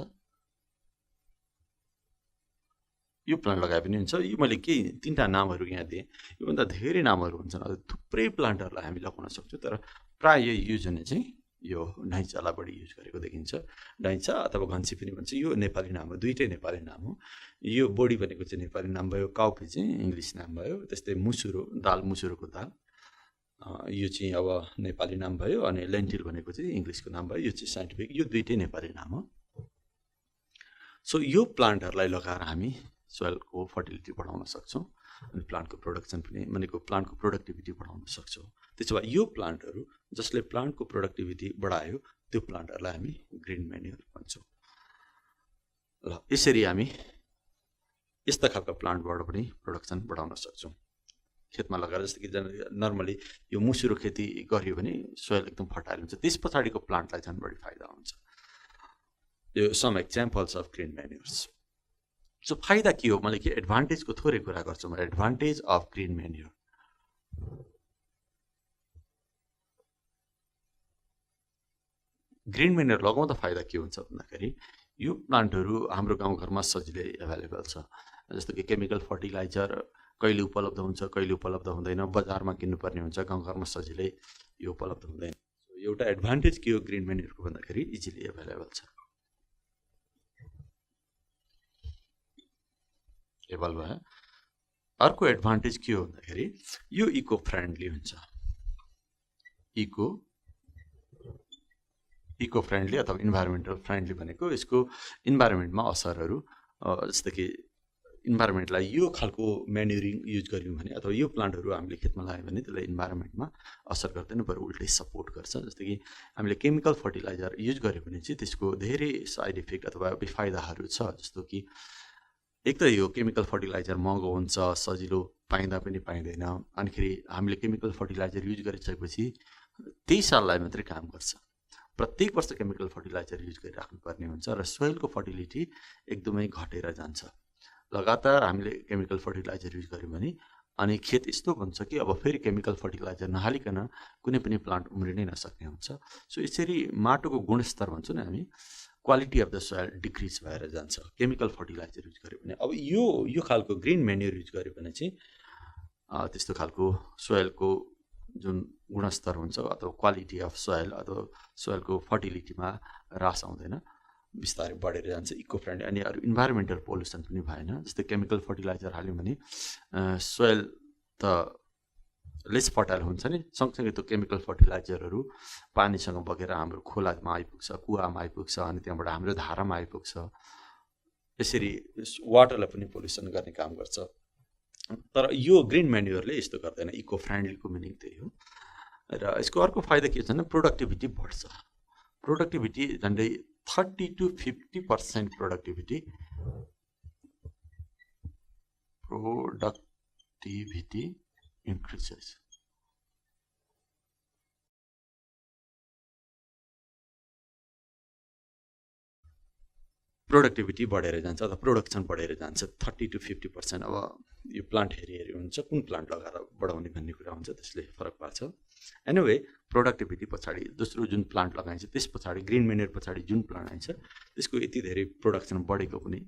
यो प्लान्ट लगाए पनि हुन्छ यो मैले केही तीनटा नामहरू यहाँ दिएँ योभन्दा धेरै नामहरू हुन्छन् थुप्रै प्लान्टहरूलाई हामी लगाउन सक्छौँ तर प्राय युज हुने चाहिँ यो ढैँचालाई बढी युज गरेको देखिन्छ ढैँचा अथवा घन्सी पनि भन्छ यो नेपाली नाम हो दुईटै नेपाली नाम हो यो बोडी भनेको चाहिँ नेपाली नाम भयो काउपी चाहिँ इङ्ग्लिस नाम भयो त्यस्तै मुसुरो दाल मुसुरोको दाल यो चाहिँ अब नेपाली नाम भयो अनि लेन्टिल भनेको चाहिँ इङ्ग्लिसको नाम भयो यो चाहिँ साइन्टिफिक यो दुईटै नेपाली नाम हो सो यो प्लान्टहरूलाई लगाएर हामी सोइलको फर्टिलिटी बढाउन सक्छौँ अनि प्लान्टको प्रोडक्सन पनि भनेको प्लान्टको प्रोडक्टिभिटी बढाउन सक्छौँ त्यसो भए यो प्लान्टहरू जसले प्लान्टको प्रोडक्टिभिटी बढायो त्यो प्लान्टहरूलाई हामी ग्रिन म्यान्युर भन्छौँ ल यसरी हामी यस्ता खालका प्लान्टबाट पनि प्रोडक्सन बढाउन सक्छौँ खेतमा लगाएर जस्तो कि नर्मली यो मुसुरो खेती गरियो भने सोइल एकदम फर्टाइल हुन्छ त्यस पछाडिको प्लान्टलाई झन् बढी फाइदा हुन्छ यो some examples of green manures so फाइदा के हो मैले के एडभान्टेजको थोरै कुरा गर्छु म एडभान्टेज अफ ग्रिन म्यान्युर ग्रिन म्यान्युर लगाउँदा फाइदा के हुन्छ भन्दाखेरि यो प्लान्टहरू हाम्रो गाउँघरमा सजिलै एभाइलेबल छ जस्तो कि केमिकल फर्टिलाइजर कहिले उपलब्ध हुन्छ कहिले उपलब्ध हुँदैन, बजारमा किन्नुपर्ने हुन्छ, गाउँघरमा सजिलै यो उपलब्ध हुँदैन। सो एउटा एडभान्टेज के हो ग्रिन म्यान्युरको भन्दाखेरि इजिली एभाइलेबल छ, एभल भयो। अर्को एडभान्टेज के हो भन्दाखेरि यो इको फ्रेन्डली हुन्छ। इको फ्रेन्डली अथवा इन्भाइरोमेन्टल फ्रेन्डली भनेको यसको इन्भाइरोमेन्टमा असरहरू, जस्तो कि इन्भाइरोमेन्टलाई यो खालको म्यान्युरिङ युज गऱ्यौँ भने अथवा यो प्लान्टहरू हामीले खेतमा लगायौँ भने त्यसलाई इन्भाइरोमेन्टमा असर गर्दैन, बरु उल्टै सपोर्ट गर्छ। जस्तो कि हामीले केमिकल फर्टिलाइजर युज गऱ्यो भने चाहिँ त्यसको धेरै साइड इफेक्ट अथवा बेफाइदाहरू छ। जस्तो कि एक त यो केमिकल फर्टिलाइजर महँगो हुन्छ, सजिलो पाइँदा पनि पाइँदैन, अनिखेरि हामीले केमिकल फर्टिलाइजर युज गरिसकेपछि त्यही साललाई मात्रै काम गर्छ। प्रत्येक वर्ष केमिकल फर्टिलाइजर युज गरिराख्नुपर्ने हुन्छ र सोइलको फर्टिलिटी एकदमै घटेर जान्छ। लगातार हामीले केमिकल फर्टिलाइजर युज गऱ्यौँ भने अनि खेत यस्तो हुन्छ कि अब फेरि केमिकल फर्टिलाइजर नहालिकन कुनै पनि प्लान्ट उम्रिनै नसक्ने हुन्छ। सो यसरी माटोको गुणस्तर भन्छौँ नि हामी, quality of the soil decrease भएर जान्छ केमिकल फर्टिलाइजर युज गऱ्यो भने। अब यो खालको ग्रिन म्यान्युर युज गऱ्यो भने चाहिँ त्यस्तो खालको सोइलको जुन गुणस्तर हुन्छ अथवा क्वालिटी अफ सोइल अथवा सोइलको फर्टिलिटीमा ह्रास आउँदैन, बिस्तारै बढेर जान्छ, इको फ्रेन्डली। अनि अरू इन्भाइरोमेन्टल पोल्युसन पनि भएन। जस्तै केमिकल फर्टिलाइजर हाल्यौँ भने सोइल त लेस फर्टाइल हुन्छ नि, सँगसँगै त्यो केमिकल फर्टिलाइजरहरू पानीसँग बगेर हाम्रो खोलामा आइपुग्छ, कुवामा आइपुग्छ, अनि त्यहाँबाट हाम्रो धारामा आइपुग्छ। यसरी वाटरलाई पनि पोल्युसन गर्ने काम गर्छ। तर यो ग्रिन म्यान्युरले यस्तो गर्दैन, इको फ्रेन्डलीको मिनिङ त्यही हो। र यसको अर्को फाइदा के छ भने प्रोडक्टिभिटी बढ्छ। प्रोडक्टिभिटी झन्डै 30 to 50% प्रोडक्टिभिटी increases। प्रोडक्टिभिटी बढेर जान्छ अथवा प्रोडक्सन बढेर जान्छ 30 to 50%। अब यो प्लान्ट हेरी हुन्छ, कुन प्लान्ट लगाएर बढाउने भन्ने कुरा हुन्छ, त्यसले फरक पार्छ। एनिवे प्रोडक्टिभिटी पछाडि दोस्रो जुन प्लान्ट लगाइन्छ त्यस पछाडि ग्रिन म्यान्युर पछाडि जुन प्लान्ट आइन्छ त्यसको यति धेरै प्रोडक्सन बढेको पनि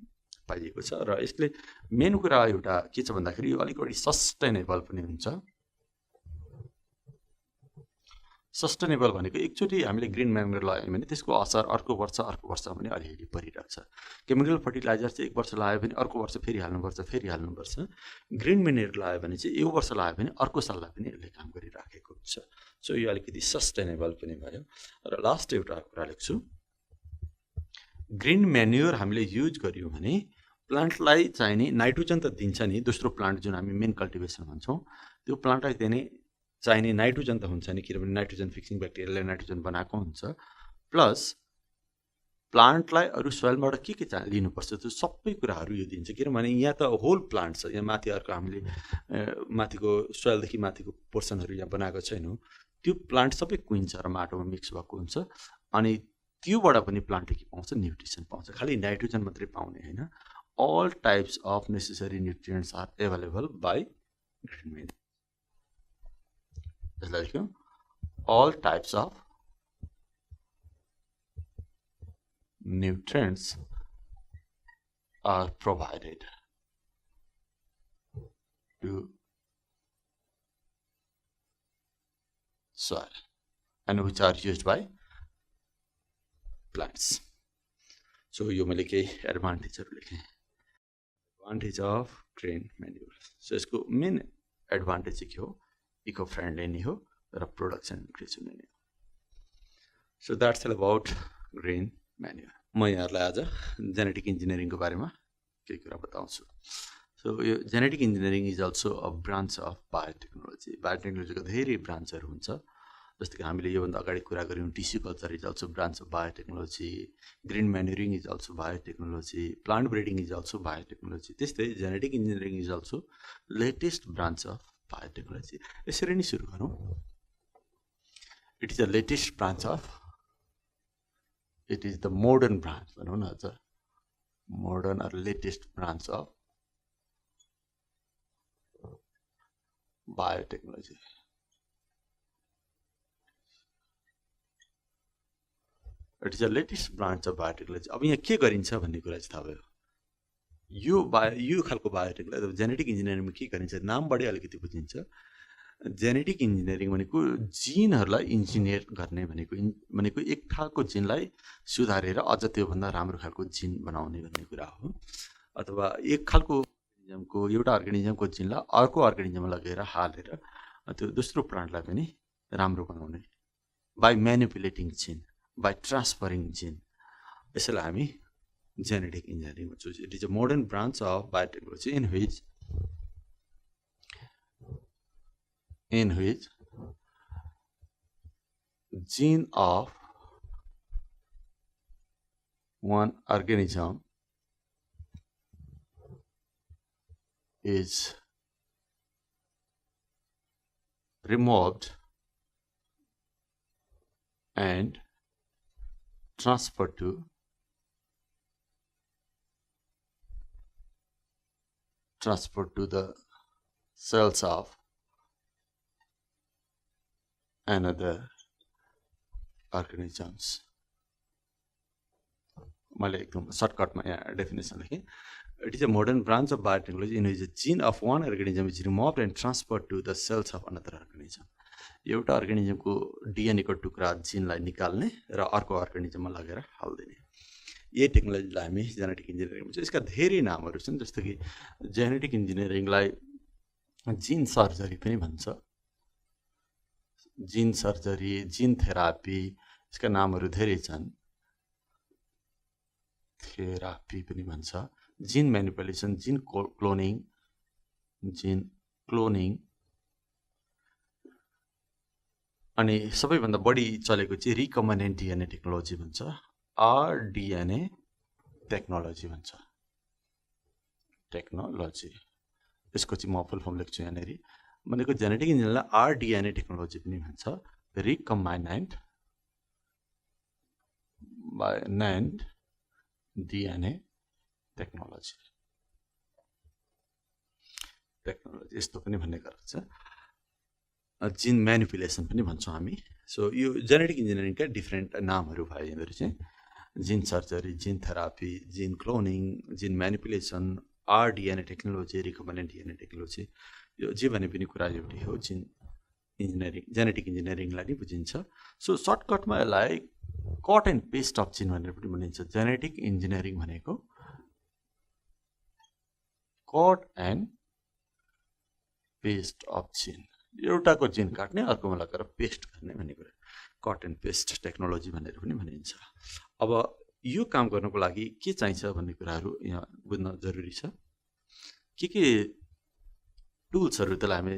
पाइएको छ। र यसले मेन कुरा एउटा के छ भन्दाखेरि यो अलिकति सस्टेनेबल पनि हुन्छ। सस्टेनेबल भनेको एकचोटि हामीले ग्रिन म्यान्युर लगायौँ भने त्यसको असर अर्को वर्ष पनि अलिअलि परिरहेको छ। केमिकल फर्टिलाइजर चाहिँ एक वर्ष लगायो भने अर्को वर्ष फेरि हाल्नुपर्छ। ग्रिन म्यान्युर लगायो भने चाहिँ यो वर्ष लगायो भने अर्को साललाई पनि यसले काम गरिराखेको हुन्छ। सो यो अलिकति सस्टेनेबल पनि भयो। र लास्ट एउटा कुरा लेख्छु, ग्रिन म्यान्युर हामीले युज गऱ्यौँ भने प्लान्टलाई चाहिने नाइट्रोजन त दिन्छ नि, दोस्रो प्लान्ट जुन हामी मेन कल्टिभेसन भन्छौँ त्यो प्लान्टलाई दिने चाहिने नाइट्रोजन त हुन्छ नि, किनभने नाइट्रोजन फिक्सिङ ब्याक्टेरियाले नाइट्रोजन बनाएको हुन्छ। प्लस प्लान्टलाई अरू सोइलबाट के लिनुपर्छ त्यो सबै कुराहरू यो दिन्छ। किनभने यहाँ त होल प्लान्ट छ, यहाँ माथि अर्को हामीले माथिको सोइलदेखि माथिको पोर्सनहरू यहाँ बनाएको छैनौँ, त्यो प्लान्ट सबै कुहिन्छ र माटोमा मिक्स भएको हुन्छ। अनि त्योबाट पनि प्लान्टले के पाउँछ, न्युट्रिसन पाउँछ। खालि नाइट्रोजन मात्रै पाउने होइन, all types of necessary nutrients are available by green manure। all types of nutrients are provided to soil and which are used by plants। so यो मैले केही एडभान्टेजहरू लेखेँ। एडभान्टेज अफ ग्रिन म्यान्युर, सो यसको मेन एडभान्टेज चाहिँ के हो, इको फ्रेन्डली नै हो र प्रोडक्सन इन्क्रिज हुने नै हो। So that's all about green manure. म यहाँहरूलाई आज जेनेटिक इन्जिनियरिङको बारेमा केही कुरा बताउँछु। सो यो genetic engineering is also a branch of biotechnology. बायोटेक्नोलोजीको धेरै ब्रान्चहरू हुन्छ, जस्तो कि हामीले योभन्दा अगाडि कुरा गऱ्यौँ tissue culture is also branch of biotechnology, green manuring is also biotechnology, plant breeding is also biotechnology. त्यस्तै genetic engineering is also latest branch of biotechnology. यसरी नै सुरु गरौँ। It is the latest branch of, it is the modern branch भनौँ न, अझ modern or latest branch of biotechnology. It is the latest branch of biotechnology. अब यहाँ के गरिन्छ भन्ने कुरा चाहिँ थाहा भयो। यो खालको बायोटेकलाई जेनेटिक इन्जिनियरिङमा के गरिन्छ नामबाटै अलिकति बुझिन्छ जेनेटिक इन्जिनियरिङ भनेको जिनहरूलाई इन्जिनियर गर्ने भनेको एक खालको जिनलाई सुधारेर अझ त्योभन्दा राम्रो खालको जिन बनाउने भन्ने कुरा हो अथवा एक खालको अर्गानिजमको एउटा अर्गानिजमको जिनलाई अर्को अर्गानिजममा लगेर हालेर त्यो दोस्रो प्लान्टलाई पनि राम्रो बनाउने बाई म्यानिपुलेटिङ जिन बाई ट्रान्सफरिङ जिन यसैलाई हामी genetic engineering choose. It is a modern branch of biotechnology in which gene of one organism is removed and transferred to the cells of another organisms. मैले एकदम सर्टकटमा यहाँ definition लेखेँ. It is a modern branch of biotechnology in which the gene of one organism is removed and transferred to the cells of another organism. एउटा अर्गानिजमको DNA को टुक्रा जिनलाई निकाल्ने र अर्को अर्गानिजममा लगेर हाल्दिने. यही टेक्नोलोजीलाई हामी जेनेटिक इन्जिनियरिङ भन्छ. यसका धेरै नामहरू छन् जस्तो कि जेनेटिक इन्जिनियरिङलाई जिन सर्जरी पनि भन्छ. जिन सर्जरी, जिन थेरापी, यसका नामहरू धेरै छन्. थेरापी पनि भन्छ. जिन म्यानिपुलेसन, जिन क्लोनिङ अनि सबैभन्दा बढी चलेको चाहिँ रिकम्बिनेन्ट डिएनए टेक्नोलोजी भन्छ. RDNA टेक्नोलोजी भन्छ. टेक्नोलोजी यसको चाहिँ म फुल फर्म लेख्छु यहाँनिर. भनेको जेनेटिक इन्जिनियरिङलाई RDNA टेक्नोलोजी पनि भन्छ. रिकम्बाइनेन्ट DNA टेक्नोलोजी यस्तो पनि भन्ने गर्छ. जिन म्यानिपुलेसन पनि भन्छौँ हामी. सो यो जेनेटिक इन्जिनियरिङका डिफ्रेन्ट नामहरू भयो. यिनीहरू चाहिँ जिन सर्जरी, जिन therapy, gene cloning, gene manipulation, RDNA technology, recombinant DNA technology. यो जे भने पनि कुरा एउटै हो. जिन इन्जिनियरिङ, जेनेटिक इन्जिनियरिङलाई नै बुझिन्छ. सो सर्टकटमा यसलाई कट एन्ड पेस्ट अफ जिन भनेर पनि भनिन्छ. जेनेटिक इन्जिनियरिङ भनेको कट एन्ड पेस्ट अफ जिन. एउटाको जिन काट्ने अर्कोमा लगेर पेस्ट गर्ने भन्ने कुरा कट एन्ड पेस्ट टेक्नोलोजी भनेर पनि भनिन्छ. अब यो काम गर्नको लागि के चाहिन्छ भन्ने कुराहरू यहाँ बुझ्न जरुरी छ. के टुल्सहरू त्यसलाई हामी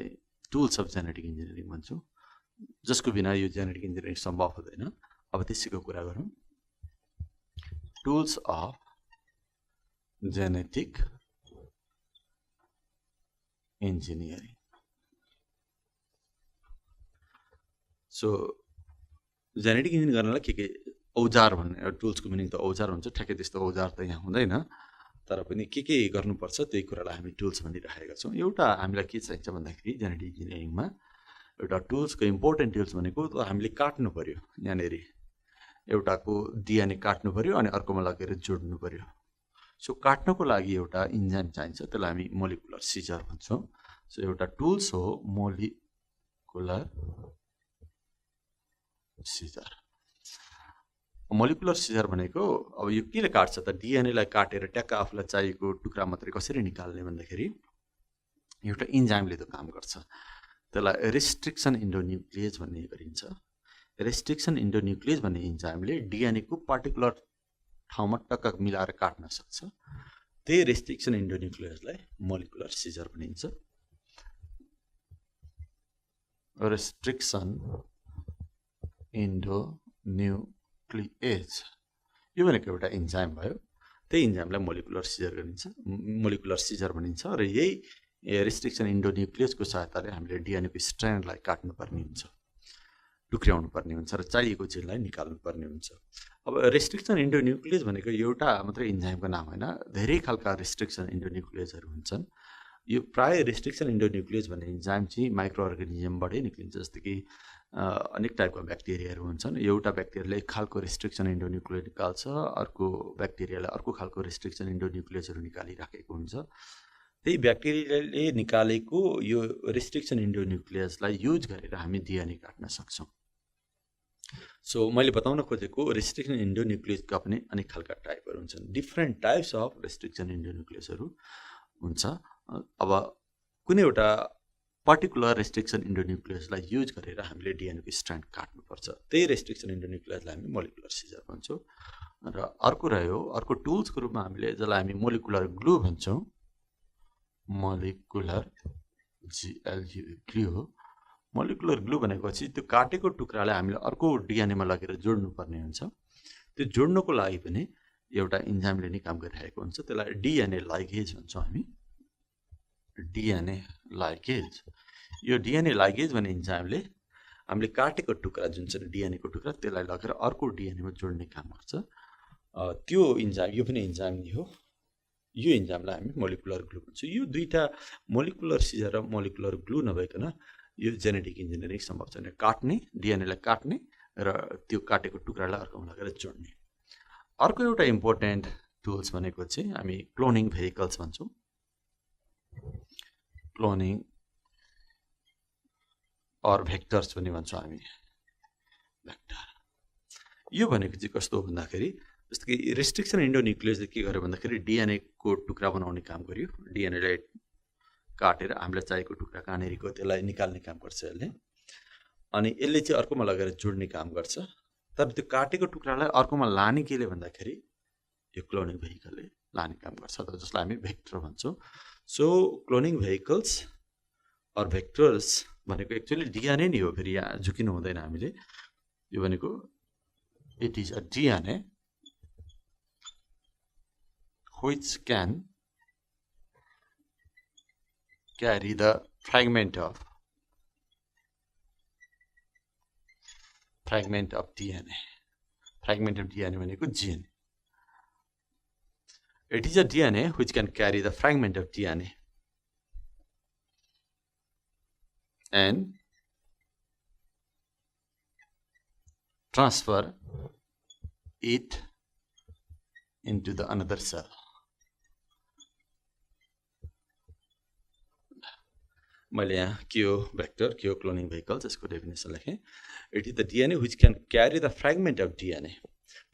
टुल्स अफ जेनेटिक इन्जिनियरिङ भन्छौँ, जसको बिना यो जेनेटिक इन्जिनियरिङ सम्भव हुँदैन. अब त्यसैको कुरा गरौँ. Tools of genetic engineering. So genetic engineering गर्नलाई के औजार भन्ने टुल्सको मिनिङ त औजार हुन्छ. ठ्याक्कै त्यस्तो औजार त यहाँ हुँदैन, तर पनि के गर्नुपर्छ त्यही कुरालाई हामी टुल्स भनिरहेका छौँ. एउटा हामीलाई के चाहिन्छ भन्दाखेरि जेनेटिक इन्जिनियरिङमा एउटा टुल्सको इम्पोर्टेन्ट टुल्स भनेको हामीले काट्नु पर्यो. यहाँनिर एउटाको डिएनए काट्नु पर्यो अनि अर्कोमा लगेर जोड्नु पर्यो. सो काट्नको लागि एउटा इन्जाइम चाहिन्छ, त्यसलाई हामी मोलिकुलर सिजर भन्छौँ. सो एउटा टुल्स हो मोलिकुलर सिजर. मोलिकुलर सिजर भनेको अब यो केले काट्छ त? डिएनएलाई काटेर ट्याक्क आफूलाई चाहिएको टुक्रा मात्रै कसरी निकाल्ने भन्दाखेरि एउटा इन्जाइमले त काम गर्छ. त्यसलाई रेस्ट्रिक्सन इन्डोन्युक्लियस भन्ने गरिन्छ. रेस्ट्रिक्सन इन्डोन्युक्लियस भन्ने इन्जाइमले डिएनएको पार्टिकुलर ठाउँमा टक्क मिलाएर काट्न सक्छ. त्यही रेस्ट्रिक्सन इन्डोन्युक्लियसलाई मोलिकुलर सिजर भनिन्छ. रेस्ट्रिक्सन इन्डोन्युक्लियस यो भनेको एउटा इन्जाइम भयो. त्यही इन्जाइमलाई मोलिकुलर सिजर भनिन्छ. र यही रेस्ट्रिक्सन इन्डोन्युक्लियसको सहायताले हामीले डिएनएको स्ट्रान्डलाई काट्नुपर्ने हुन्छ, टुक्र्याउनु पर्ने हुन्छ र चाहिएको जिनलाई निकाल्नु पर्ने हुन्छ. अब रेस्ट्रिक्सन इन्डोन्युक्लियस भनेको एउटा मात्रै इन्जाइमको नाम होइन, धेरै खालका रेस्ट्रिक्सन इन्डोन्युक्लियसहरू हुन्छन्. यो प्राय रेस्ट्रिक्सन इन्डोन्युक्लियस भन्ने इन्जाइम चाहिँ माइक्रो अर्गानिजमबाटै निक्लिन्छ. जस्तो कि अनेक टाइपका ब्याक्टेरियाहरू हुन्छन्। एउटा ब्याक्टेरियाले एक खालको रेस्ट्रिक्सन इन्डोन्युक्लियोज निकाल्छ, अर्को ब्याक्टेरियाले अर्को खालको रेस्ट्रिक्सन इन्डोन्युक्लियोजहरू निकालिराखेको हुन्छ। त्यही ब्याक्टेरियाले निकालेको यो रेस्ट्रिक्सन इन्डोन्युक्लियोजलाई युज गरेर हामी डिएनए काट्न सक्छौँ। सो मैले बताउन खोजेको रेस्ट्रिक्सन इन्डोन्युक्लियोजका पनि अनेक खालका टाइपहरू हुन्छन्। डिफ्रेन्ट टाइप्स अफ रेस्ट्रिक्सन इन्डोन्युक्लियोजहरू हुन्छ। अब कुनै एउटा पर्टिकुलर रेस्ट्रिक्सन इन्डोन्युक्लियोजलाई युज गरेर हामीले डिएनएको स्ट्रान्ड काट्नुपर्छ। त्यही रेस्ट्रिक्सन इन्डोन्युक्लियोजलाई हामी मोलिकुलर सिजर भन्छौँ। र अर्को रह्यो, अर्को टुल्सको रूपमा हामीले जसलाई हामी मोलिकुलर ग्लू भन्छौँ, मोलिकुलर ग्लू। मोलिकुलर ग्लू भनेको चाहिँ त्यो काटेको टुक्रालाई हामीले अर्को डिएनएमा लगेर जोड्नुपर्ने हुन्छ। त्यो जोड्नको लागि पनि एउटा इन्जाइमले नै काम गरिरहेको हुन्छ। त्यसलाई डिएनए लाइगेज भन्छौँ हामी, डिएनए लाइगेज। यो डिएनए लाइगेज भन्ने इन्जाइमले हामीले काटेको टुक्रा जुन चाहिँ डिएनएको टुक्रा त्यसलाई लगेर अर्को डिएनएमा जोड्ने काम गर्छ। त्यो इन्जाइम, यो पनि इन्जाइम नै हो। यो इन्जाइमलाई हामी मोलिकुलर ग्लू भन्छौँ। यो दुईटा मोलिकुलर सिजर र मोलिकुलर ग्लू नभइकन यो जेनेटिक इन्जिनियरिङ सम्भव छैन। काट्ने, डिएनएलाई काट्ने र त्यो काटेको टुक्रालाई अर्कोमा लगेर जोड्ने। अर्को एउटा इम्पोर्टेन्ट टुल्स भनेको चाहिँ हामी क्लोनिङ भेहिकल्स भन्छौँ। क्लोनिङ अर भेक्टर्स पनि भन्छौँ हामी, भेक्टर। यो भनेको चाहिँ कस्तो हो भन्दाखेरि, जस्तो कि रेस्ट्रिक्सन इन्डोन्युक्लियोजले के गर्यो भन्दाखेरि डिएनएको टुक्रा बनाउने काम गर्यो। डिएनएलाई काटेर हामीलाई चाहिएको टुक्रा कहाँनिरको त्यसलाई निकाल्ने काम गर्छ यसले। अनि यसले चाहिँ अर्कोमा लगेर जोड्ने काम गर्छ। तर त्यो काटेको टुक्रालाई अर्कोमा लाने केले भन्दाखेरि यो क्लोनिङ भेहिकलले लाने काम गर्छ, जसलाई हामी भेक्टर भन्छौँ। So cloning vehicles or vectors भनेको एक्चुअली डिएनए नै हो। फेरि यहाँ झुकिनु हुँदैन हामीले। यो भनेको it is a DNA which can carry the fragment of DNA. Fragment of DNA भनेको gene. It is a DNA which can carry the fragment of DNA and transfer it into the another cell. मैले यहाँ के हो भेक्टर, के हो क्लोनिङ भेहिकल्स, यसको डेफिनेसन लेखेँ। It is the DNA which can carry the fragment of DNA.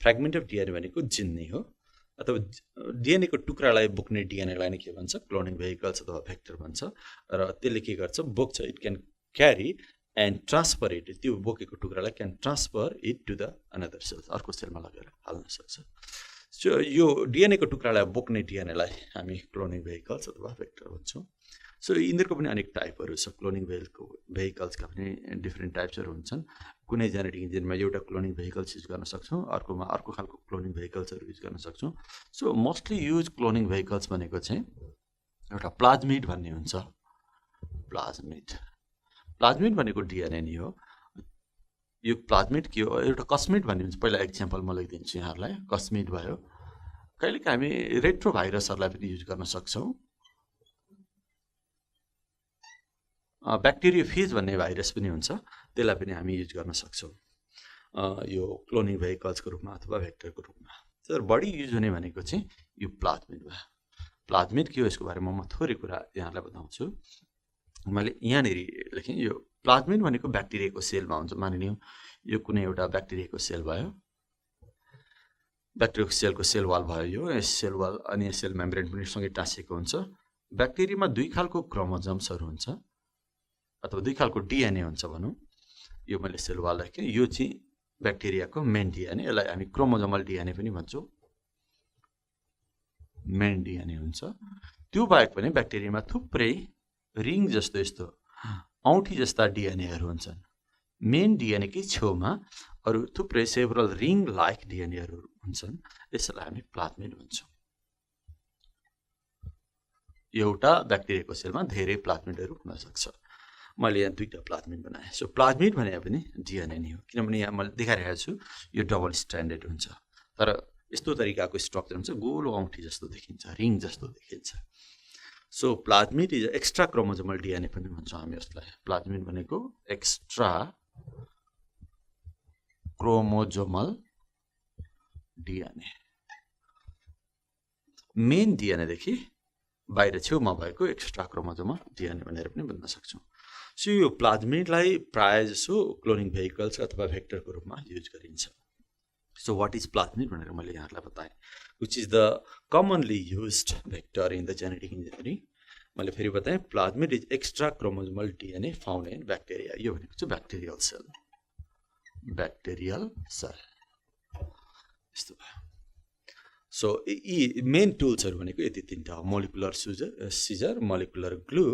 Fragment of DNA भनेको जिन नै हो, अथवा डिएनएको टुक्रालाई बोक्ने डिएनएलाई नै के भन्छ, क्लोनिङ भेहिकल्स अथवा भेक्टर भन्छ। र त्यसले के गर्छ, बोक्छ। It can carry and transfer it, त्यो बोकेको टुक्रालाई can transfer it to the another cell, अर्को सेलमा लगेर हाल्न सक्छ। सो यो डिएनएको टुक्रालाई बोक्ने डिएनएलाई हामी क्लोनिङ भेहिकल्स अथवा भेक्टर भन्छौँ। सो यिनीहरूको पनि अनेक टाइपहरू छ। क्लोनिङ भेहिकल्सका पनि डिफ्रेन्ट टाइप्सहरू हुन्छन्। कुनै जेनेटिक इन्जिनमा एउटा क्लोनिङ भेहिकल्स युज गर्न सक्छौँ, अर्कोमा अर्को खालको क्लोनिङ भेहिकल्सहरू युज गर्न सक्छौँ। So mostly use cloning vehicles भनेको चाहिँ एउटा प्लाज्मिड भन्ने हुन्छ। प्लाज्मिड भनेको डिएनए नै हो। यो प्लाज्मिड के हो, एउटा कस्मिड भन्ने हुन्छ। पहिला एक्जाम्पल म लेखिदिन्छु यहाँहरूलाई। कस्मिड भयो। कहिलेकाहीँ हामी रेट्रो भाइरसहरूलाई पनि युज गर्न सक्छौँ। ब्याक्टेरियोफेज भन्ने भाइरस पनि हुन्छ, त्यसलाई पनि हामी युज गर्न सक्छौँ यो क्लोनिङ भेहिकल्सको रूपमा अथवा भेक्टरको रूपमा। तर बढी युज हुने भनेको चाहिँ यो प्लाज्मिड भयो। प्लाज्मिड के हो, यसको बारेमा म थोरै कुरा यहाँलाई बताउँछु। मैले यहाँनिर लेखेँ, यो प्लाज्मिड भनेको ब्याक्टेरियाको सेलमा हुन्छ। मानिलिउँ यो कुनै एउटा ब्याक्टेरियाको सेल भयो, ब्याक्टेरियाको सेलको सेल वाल भयो यो, यस सेल वाल अनि यस सेल मेम्ब्रेन पनि सँगै टाँसिएको हुन्छ। ब्याक्टेरियामा दुई खालको क्रोमोजोम्सहरू हुन्छ अथवा दुई खालको डिएनए हुन्छ भनौँ। यो मैले सेल वाल राखेँ। यो चाहिँ ब्याक्टेरियाको मेन डिएनए, यसलाई हामी क्रोमोजोमल डिएनए पनि भन्छौँ। मेन डिएनए हुन्छ। त्यो बाहेक पनि ब्याक्टेरियामा थुप्रै रिङ जस्तो, यस्तो औँठी जस्ता डिएनएहरू हुन्छन्। मेन डिएनएकै छेउमा अरू थुप्रै सेभरल रिङ लाइक डिएनएहरू हुन्छन्। यसलाई हामी प्लाज्मिड भन्छौँ। एउटा ब्याक्टेरियाको सेलमा धेरै प्लाज्मिडहरू हुन सक्छ। मैले यहाँ दुईटा प्लाज्मिड बनाएँ। सो प्लाज्मिड भने पनि डिएनए नै हो, किनभने यहाँ मैले देखाइरहेको छु यो डबल स्ट्यान्डर्ड हुन्छ। तर यस्तो तरिकाको स्ट्रक्चर हुन्छ, गोलो औँठी जस्तो देखिन्छ, रिङ जस्तो देखिन्छ। So plasmid is extra chromosomal DNA पनि भन्छौँ हामी यसलाई। प्लाज्मिड भनेको extra chromosomal DNA main DNA देखि बाहिर छेउमा भएको एक्स्ट्रा क्रोमोजोमल डिएनए भनेर पनि भन्न सक्छौं सो यो प्लाज्मिडलाई प्राय जसो क्लोनिङ भेहिकल्स अथवा भेक्टरको रूपमा युज गरिन्छ सो व्हाट इज प्लाज्मिड भनेर मैले यहाँलाई बताएँ which is the commonly used vector in the genetic engineering मैले फेरि बताएँ plasmid is extra chromosomal DNA found in bacteria यो भनेको चाहिँ ब्याक्टेरियल सेल यस्तो भयो सो यी मेन टुल्सहरु भनेको यति तीनटा हो molecular scissor molecular glue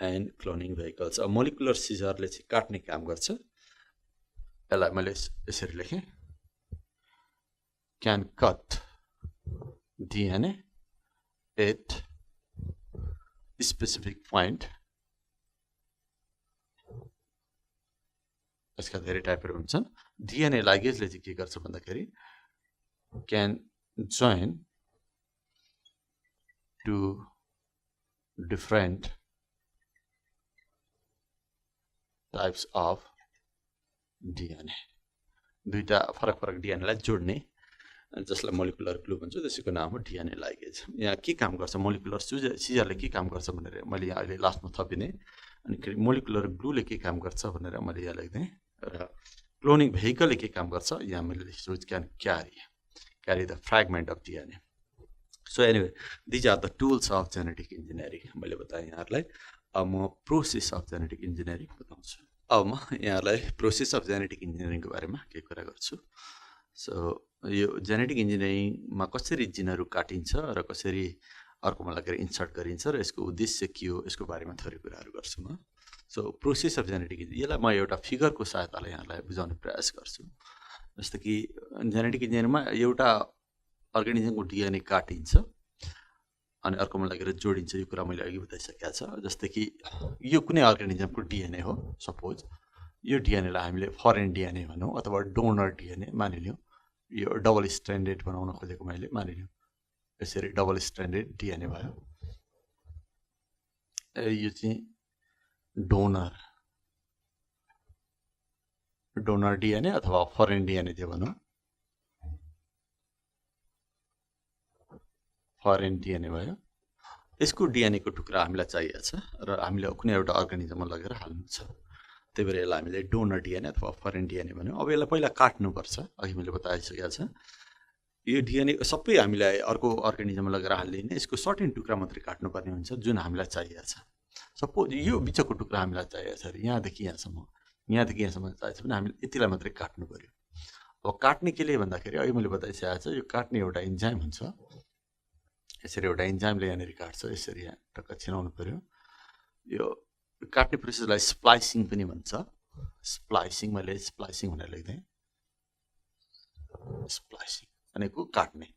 and cloning vehicles molecular सिजरले चाहिँ काट्ने काम गर्छ यसलाई मैले यसरी लेखेँ can cut DNA at specific point यसका धेरै टाइपहरु हुन्छन् DNA लाइगेजले चाहिँ के गर्छ भन्दाखेरि can join to different types of DNA दुईटा फरक फरक DNA लाई जोड्ने जसलाई मोलिकुलर ग्लू भन्छ त्यसैको नाम हो डिएनए लाइगेज यहाँ के काम गर्छ मोलिकुलर सिजरले के काम गर्छ भनेर मैले यहाँ अहिले लास्टमा थपिने अनि मोलिकुलर ग्लूले के काम गर्छ भनेर मैले यहाँ लेख्दै र क्लोनिङ भेहिकलले के काम गर्छ यहाँ मैले लेखेको छु can carry the fragment of DNA so anyway these are the tools of genetic engineering मैले बताएँ यहाँहरुलाई अब म प्रोसेस अफ जेनेटिक इन्जिनियरिङ बताउँछु अब म यहाँहरुलाई प्रोसेस अफ जेनेटिक इन्जिनियरिङको बारेमा केही कुरा गर्छु सो यो जेनेटिक इन्जिनियरिङमा कसरी जिनहरु काटिन्छ र कसरी अर्कोमा लगेर इन्सर्ट गरिन्छ र यसको उद्देश्य के हो यसको बारेमा थोरै कुराहरु गर्छु म सो प्रोसेस अफ जेनेटिक यसलाई म एउटा फिगरको सहायताले यहाँलाई बुझाउने प्रयास गर्छु जस्तो कि जेनेटिक इन्जिनियरिङमा एउटा अर्गानिजमको डिएनए काटिन्छ अनि अर्कोमा लगेर जोडिन्छ यो कुरा मैले अघि बताइसकेको छ जस्तो कि यो कुनै अर्गानिजमको डिएनए हो सपोज यो डिएनए लाई हामीले फरेन डिएनए भनौं अथवा डोनर डिएनए मानिलियौं यो डबल स्ट्रान्डेड बनाउन खोजेको मैले मानिलियौं यसरी डबल स्ट्रान्डेड डिएनए भयो यो चाहिँ डोनर डिएनए अथवा फरेन डिएनए जे भनौं फरेन डिएनए भयो यसको डिएनए को टुक्रा हामीलाई चाहिएको छ र हामीले कुनै एउटा अर्गानिजममा लगेर हाल्नु छ त्यही भएर यसलाई हामीले डोनर डिएनए अथवा फरेन डिएनए भन्यौं अब यसलाई पहिला काट्नु पर्छ अघि मैले बताइसकेको छ यो डिएनए सबै हामीलाई अर्को अर्गानिजममा लगेर हाल्दिने यसको सर्टेन टुक्रा मात्रै काट्नु पर्ने हुन्छ जुन हामीलाई चाहिएको छ सपोज यो बिचको टुक्रा हामीलाई चाहिएको छ यहाँदेखि यहाँसम्म चाहिएको छ भने हामीले यतिलाई मात्रै काट्नु पर्यो अब काट्ने केले भन्दाखेरि अघि मैले बताइसकेको छ यो काट्ने एउटा इन्जाइम हुन्छ यसरी एउटा इन्जाइमले यहाँनेरि काट्छ यसरी यहाँ टक्क छिनाउनु पर्यो यो काट्ने प्रोसेसलाई स्प्लाइसिङ पनि भन्छ स्प्लाइसिङ मैले स्प्लाइसिङ भनेर लेख्दै स्प्लाइसिङ भनेको काट्ने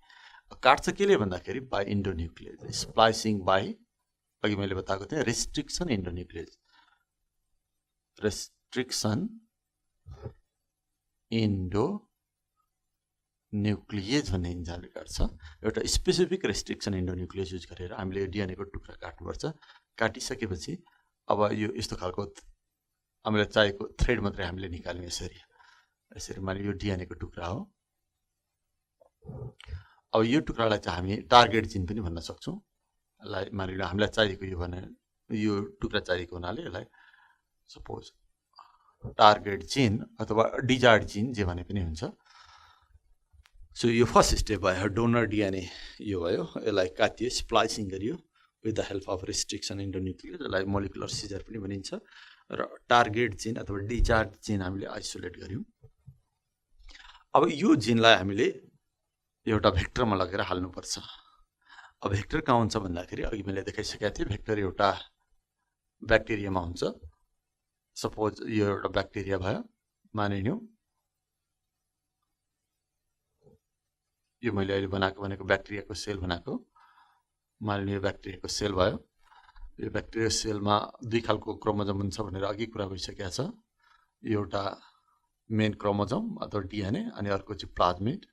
काट्छ केले भन्दाखेरि बाइ इन्डोन्युक्लियस स्प्लाइसिङ बाइ अघि मैले बताएको थिएँ रेस्ट्रिक्सन इन्डोन्युक्लियस न्युक्लियस भन्ने इन्जाइमले काट्छ एउटा स्पेसिफिक रेस्ट्रिक्सन इन्डोन्युक्लियस युज गरेर हामीले डिएनए को टुक्रा काट्नुपर्छ काटिसकेपछि अब यो यस्तो खालको हामीलाई चाहिएको थ्रेड मात्रै हामीले निकाल्यौं यसरी माने यो डिएनए को टुक्रा हो अब यो टुक्रालाई चाहिँ हामी टार्गेट जिन पनि भन्न सक्छौं यसलाई मानिलिनु हामीलाई चाहिएको यो भने यो टुक्रा चाहिएको हुनाले यसलाई सपोज टार्गेट जिन अथवा डिजायर्ड जिन जे भने पनि हुन्छ सो यो फर्स्ट स्टेप भयो डोनर डिएनए यो भयो यसलाई काटियो स्प्लाइसिङ गरियो with the help of restriction endonuclease यसलाई मोलिकुलर सिजर पनि भनिन्छ र टार्गेट जिन अथवा डिजायर्ड जिन हामीले आइसोलेट गर्यौं अब यो जिनलाई हामीले एउटा भेक्टरमा लगेर हाल्नु पर्छ अब भेक्टर कहाँ हुन्छ भन्दाखेरि अघि मैले देखाइसकेको थिएँ भेक्टर एउटा ब्याक्टेरियामा हुन्छ सपोज यो एउटा ब्याक्टेरिया भयो मानिलियौं यो मैले अहिले बनाएको भनेको ब्याक्टेरियाको सेल बनाएको मानिलियो ब्याक्टेरियाको सेल भयो यो ब्याक्टेरिया सेलमा दुई खालको क्रोमोजोम हुन्छ भनेर अघि कुरा भइसकेको छ एउटा मेन क्रोमोजोम अथवा डिएनए अनि अर्को चाहिँ प्लाज्मिड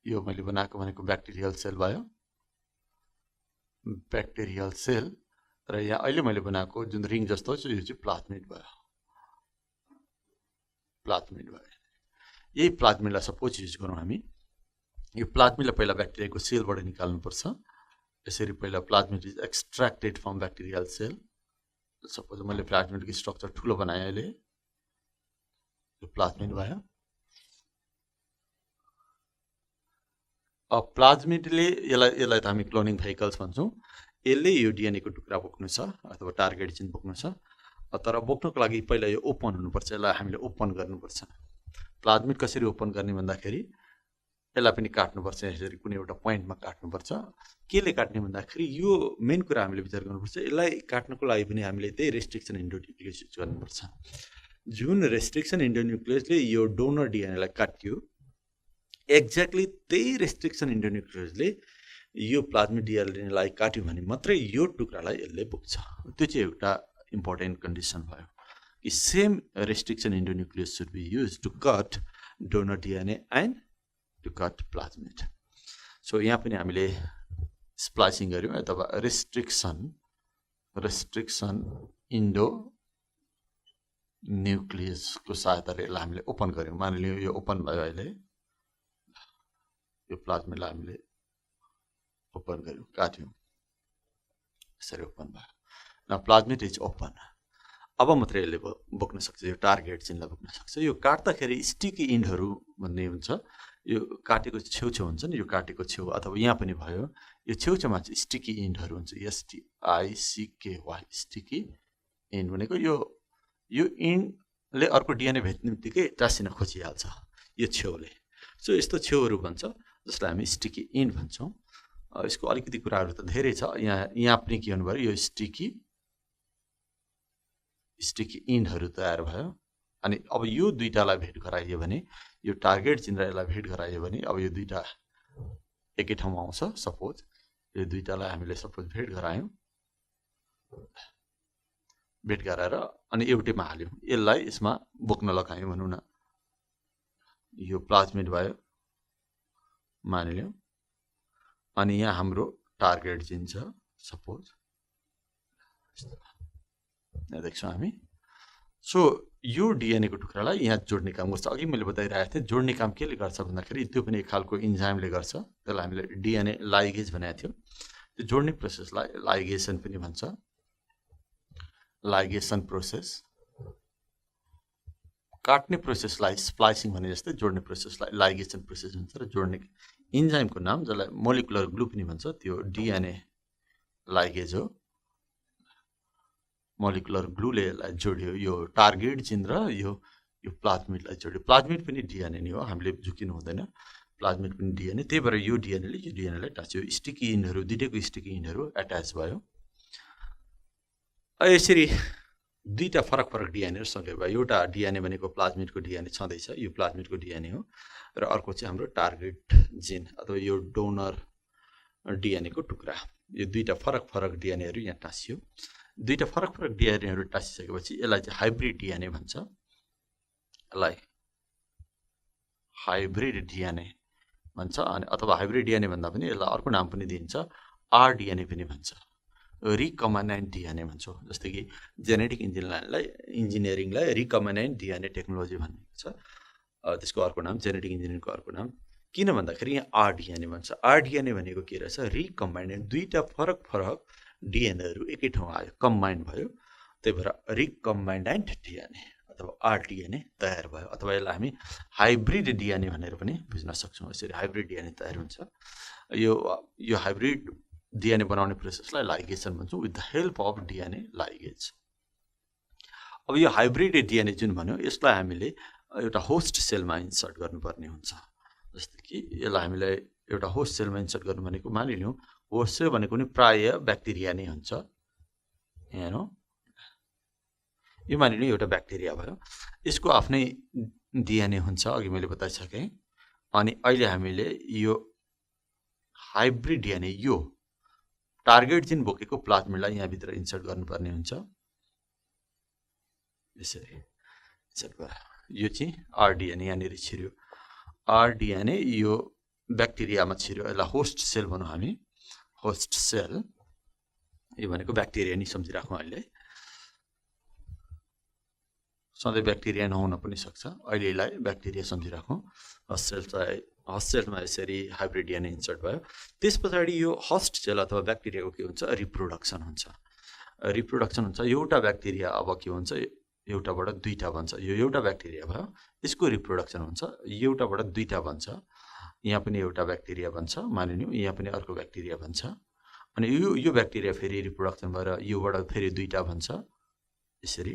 यो मैले बनाएको भनेको ब्याक्टेरियल सेल भयो ब्याक्टेरियल सेल र यहाँ अहिले मैले बनाएको जुन रिङ जस्तो छ यो चाहिँ प्लाज्मिड भयो, प्लाज्मिड भयो। यही प्लाज्मिडलाई सपोज युज गरौँ हामी। यो प्लाज्मिडलाई पहिला ब्याक्टेरियाको सेलबाट निकाल्नुपर्छ। यसरी पहिला plasmid is extracted from bacterial cell. Suppose मैले प्लाज्मिडको स्ट्रक्चर ठुलो बनाएँ अहिले, यो प्लाज्मिड भयो। अब प्लाज्मिडले यसलाई त हामी क्लोनिङ भेहिकल्स भन्छौँ। यसले यो डिएनएको टुक्रा बोक्नु छ अथवा टार्गेट जिन बोक्नु छ, तर बोक्नको लागि पहिला यो ओपन हुनुपर्छ। यसलाई हामीले ओपन गर्नुपर्छ। प्लाज्मिड कसरी ओपन गर्ने भन्दाखेरि यसलाई पनि काट्नुपर्छ। यसरी कुनै एउटा पोइन्टमा काट्नुपर्छ। केले काट्ने भन्दाखेरि यो मेन कुरा हामीले विचार गर्नुपर्छ। यसलाई काट्नको लागि पनि हामीले त्यही रेस्ट्रिक्सन इन्डोन्युक्लियस युज गर्नुपर्छ। जुन रेस्ट्रिक्सन इन्डोन्युक्लियसले यो डोनर डिएनएलाई काट्यो, एक्ज्याक्टली त्यही रेस्ट्रिक्सन इन्डोन्युक्लियसले यो प्लाज्मिड डिएनएलाई काट्यो भने मात्रै यो टुक्रालाई यसले बोक्छ। त्यो चाहिँ एउटा इम्पोर्टेन्ट कन्डिसन भयो कि same restriction endonuclease should be use to cut donor DNA and to cut plasmid. So यहाँ पनि हामीले स्प्लाइसिङ गऱ्यौँ अथवा रेस्ट्रिक्सन इन्डोन्युक्लियसको सहायताले यसलाई हामीले ओपन गऱ्यौँ। मानिलियो यो ओपन भयो। अहिले यो प्लाज्मिडलाई हामीले ओपन गऱ्यौँ, काट्यौँ, यसरी ओपन भयो। न प्लाज्मिड इज ओपन। अब मात्रै यसले बोक्न सक्छ, यो टार्गेट जिनलाई बोक्न सक्छ। यो काट्दाखेरि स्टिकी इन्डहरू भन्ने हुन्छ। यो काटेको छेउछेउ हुन्छ नि, यो काटेको छेउ अथवा यहाँ पनि भयो, यो छेउछेउमा चाहिँ स्टिकी इन्डहरू हुन्छ। STICKY स्टिकी इन्ड भनेको यो इन्डले अर्को डिएनए भेट्ने बित्तिकै टाँसिन खोजिहाल्छ यो छेउले। सो यस्तो छेउहरू भन्छ जसलाई हामी स्टिकी इन्ड भन्छौँ। यसको अलिकति कुराहरू त धेरै छ। यहाँ पनि के भन्नु भयो, यो स्टिकी इन्डहरू तयार भयो। अनि अब यो दुईटालाई भेट गराइयो भने, यो टार्गेट जिन र यसलाई भेट गराइयो भने अब यो दुईटा एकै ठाउँमा आउँछ। सपोज यो दुईटालाई हामीले सपोज भेट गरायौँ, भेट गराएर अनि एउटैमा हाल्यौँ, यसलाई यसमा बोक्न लगायौँ भनौँ न। यो प्लाज्मिड भयो मानिलियौँ, अनि यहाँ हाम्रो टार्गेट जिन छ सपोज, यहाँ देख्छौँ हामी। सो यो डिएनएको टुक्रालाई यहाँ जोड्ने काम गर्छ। अघि मैले बताइरहेको थिएँ जोड्ने काम केले गर्छ भन्दाखेरि त्यो पनि एक खालको इन्जाइमले गर्छ। त्यसलाई हामीले डिएनए लाइगेज भनेको थियो। त्यो जोड्ने प्रोसेसलाई लाइगेसन पनि भन्छ, लाइगेसन प्रोसेस। काट्ने प्रोसेसलाई स्प्लाइसिङ भने जस्तै जोड्ने प्रोसेसलाई लाइगेसन प्रोसेस भन्छ। र जोड्ने इन्जाइमको नाम जसलाई मोलिकुलर ग्लू पनि भन्छ त्यो डिएनए लाइगेज हो। मोलिकुलर ग्लूले यसलाई जोड्यो, यो टार्गेट जिन र यो प्लाज्मिडलाई जोड्यो। प्लाज्मिड पनि डिएनए नै हो, हामीले झुकिनु हुँदैन। प्लाज्मिड पनि डिएनए, त्यही भएर यो डिएनएलाई टाँच्यो। स्टिकी इन्डहरू, दुईटैको स्टिकी इन्डहरू एट्याच भयो। यसरी दुईटा फरक डिएनएहरू सँगै भयो। एउटा डिएनए भनेको प्लाज्मिडको डिएनए छँदैछ, यो प्लाज्मिडको डिएनए हो। र अर्को चाहिँ हाम्रो टार्गेट जिन अथवा यो डोनर डिएनएको टुक्रा। यो दुईटा फरक डिएनएहरू यहाँ टाँसियो। दुईटा फरक डिएनएहरू टाँसिसकेपछि यसलाई चाहिँ हाइब्रिड डिएनए भन्छ। यसलाई हाइब्रिड डिएनए भन्छ। अनि अथवा हाइब्रिड डिएनए भन्दा पनि यसलाई अर्को नाम पनि दिन्छ, RDNA पनि भन्छ, रिकम्बाइन्ड डिएनए भन्छौँ। जस्तै कि जेनेटिक इन्जिनियरिङलाई रिकम्बाइन्ड डिएनए टेक्नोलोजी भनिएको छ। त्यसको अर्को नाम जेनेटिक इन्जिनियरिङको अर्को नाम किन भन्दाखेरि यहाँ RDNA भन्छ। RDNA भनेको के रहेछ, रिकम्बाइन्ड। दुईटा फरक डिएनएहरू एकै ठाउँ आयो, कम्बाइन्ड भयो, त्यही भएर रिकम्बाइन्ड डिएनए अथवा RDNA तयार भयो। अथवा यसलाई हामी हाइब्रिड डिएनए भनेर पनि बुझ्न सक्छौँ। यसरी हाइब्रिड डिएनए तयार हुन्छ। यो हाइब्रिड डिएनए बनाउने प्रोसेसलाई लाइगेसन भन्छौँ, with the help of DNA ligase. अब यो हाइब्रिड डिएनए जुन भन्यो, यसलाई हामीले एउटा होस्ट सेलमा इन्सर्ट गर्नुपर्ने हुन्छ। जस्तै कि यसलाई हामीलाई एउटा होस्ट सेलमा इन्सर्ट गर्नु भनेको मानिलिउँ होस्ट सेल भनेको नि प्राय ब्याक्टेरिया नै हुन्छ। हेर्नु, यो मानिलिउँ एउटा ब्याक्टेरिया भयो, यसको आफ्नै डिएनए हुन्छ, अघि मैले बताइसकेँ। अनि अहिले हामीले यो हाइब्रिड डिएनए, यो टार्गेट जिन बोकेको प्लाज्मिडलाई यहाँभित्र इन्सर्ट गर्नुपर्ने हुन्छ। यसरी इन्सर्ट भयो। यो चाहिँ RDNA यहाँनिर छिर्यो। RDNA यो ब्याक्टेरियामा छिर्यो, यसलाई होस्ट सेल भनौँ हामी, होस्ट सेल। यो भनेको ब्याक्टेरिया नि सम्झिराखौँ अहिले सधैँ ब्याक्टेरिया नहुन पनि सक्छ अहिले यसलाई ब्याक्टेरिया सम्झिराखौँ होस्ट सेलमा यसरी हाइब्रिड डिएनए इन्सर्ट भयो त्यस पछाडि यो होस्ट सेल अथवा ब्याक्टेरियाको के हुन्छ रिप्रोडक्सन हुन्छ एउटा ब्याक्टेरिया अब के हुन्छ एउटाबाट दुईटा बन्छ यो एउटा ब्याक्टेरिया भयो यसको रिप्रोडक्सन हुन्छ एउटाबाट दुईटा बन्छ यहाँ पनि एउटा ब्याक्टेरिया बन्छ मानिलियौँ यहाँ पनि अर्को ब्याक्टेरिया बन्छ अनि यो ब्याक्टेरिया फेरि रिप्रोडक्सन भएर योबाट फेरि दुईटा बन्छ यसरी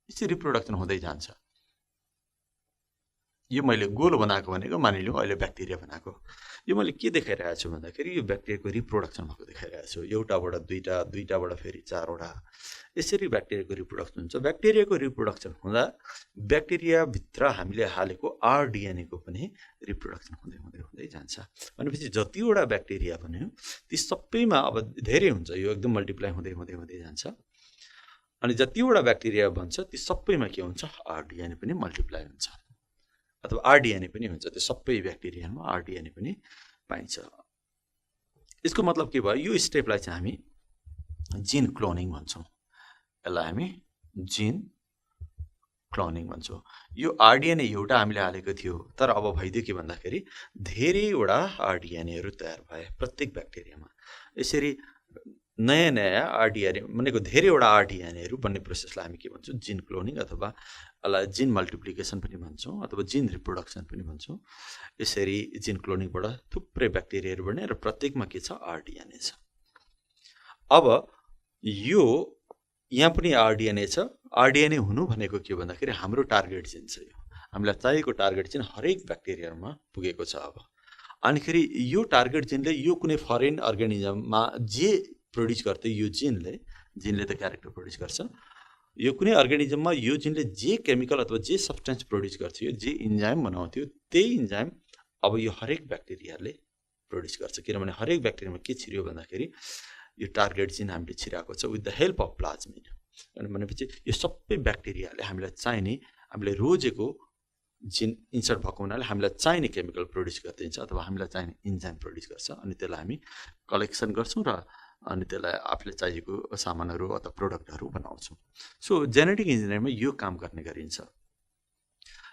रिप्रोडक्सन हुँदै जान्छ यो मैले गोल बनाएको भनेको मानिलिउँ अहिले ब्याक्टेरिया बनाएको यो मैले के देखाइरहेको छु भन्दाखेरि यो ब्याक्टेरियाको रिप्रोडक्सन भएको देखाइरहेको छु एउटाबाट दुईटा दुईटाबाट फेरि चारवटा यसरी ब्याक्टेरियाको रिप्रोडक्सन हुन्छ ब्याक्टेरियाको रिप्रोडक्सन हुँदा ब्याक्टेरियाभित्र हामीले हालेको आरडिएनएको पनि रिप्रोडक्सन हुँदै हुँदै हुँदै जान्छ भनेपछि जतिवटा ब्याक्टेरिया भन्यो ती सबैमा अब धेरै हुन्छ यो एकदम मल्टिप्लाई हुँदै हुँदै हुँदै जान्छ अनि जतिवटा ब्याक्टेरिया बन्छ ती सबैमा के हुन्छ आरडिएनए पनि मल्टिप्लाई हुन्छ अथवा आरडिएनए पनि हुन्छ त्यो सबै ब्याक्टेरियामा आरडिएनए पनि पाइन्छ यसको मतलब के भयो यो स्टेपलाई चाहिँ हामी जिन क्लोनिङ भन्छौँ यसलाई हामी जिन क्लोनिङ भन्छौँ यो आरडिएनए एउटा हामीले हालेको थियो तर अब भइदियो के भन्दाखेरि धेरैवटा आरडिएनएहरू तयार भए प्रत्येक ब्याक्टेरियामा यसरी नयाँ नयाँ आरडिएनए भनेको धेरैवटा आरडिएनएहरू बन्ने प्रोसेसलाई हामी के भन्छौँ जिन क्लोनिङ अथवा यसलाई जिन मल्टिप्लिकेसन पनि भन्छौँ अथवा जिन रिप्रोडक्सन पनि भन्छौँ यसरी जिन क्लोनिङबाट थुप्रै ब्याक्टेरियाहरू बने र प्रत्येकमा के छ आरडिएनए छ अब यो यहाँ पनि आरडिएनए छ आरडिएनए हुनु भनेको के भन्दाखेरि हाम्रो टार्गेट जिन छ यो हामीलाई चाहिएको टार्गेट जिन हरेक ब्याक्टेरियामा पुगेको छ अब अनिखेरि यो टार्गेट जिनले यो कुनै फरेन अर्गानिजममा जे प्रोड्युस गर्थ्यो यो जिनले त क्यारेक्टर प्रोड्युस गर्छ यो कुनै अर्गानिजममा यो जिनले जे केमिकल अथवा जे सब्सटेन्स प्रोड्युस गर्थ्यो जे इन्जाइम बनाउँथ्यो त्यही इन्जाइम अब यो हरेक ब्याक्टेरियाले प्रोड्युस गर्छ किनभने हरेक ब्याक्टेरियामा के छिर्यो भन्दाखेरि यो टार्गेट जिन हामीले छिराएको छ with the help of plasmid भनेपछि यो सबै ब्याक्टेरियाले हामीलाई चाहिने हामीले रोजेको जिन इन्सर्ट भएको हुनाले हामीलाई चाहिने केमिकल प्रोड्युस गरिदिन्छ अथवा हामीलाई चाहिने इन्जाइम प्रोड्युस गर्छ अनि त्यसलाई हामी कलेक्सन गर्छौँ र अनि त्यसलाई आफूले चाहिएको सामानहरू अथवा प्रोडक्टहरू बनाउँछौँ सो जेनेटिक इन्जिनियरिङमा यो काम गर्ने गरिन्छ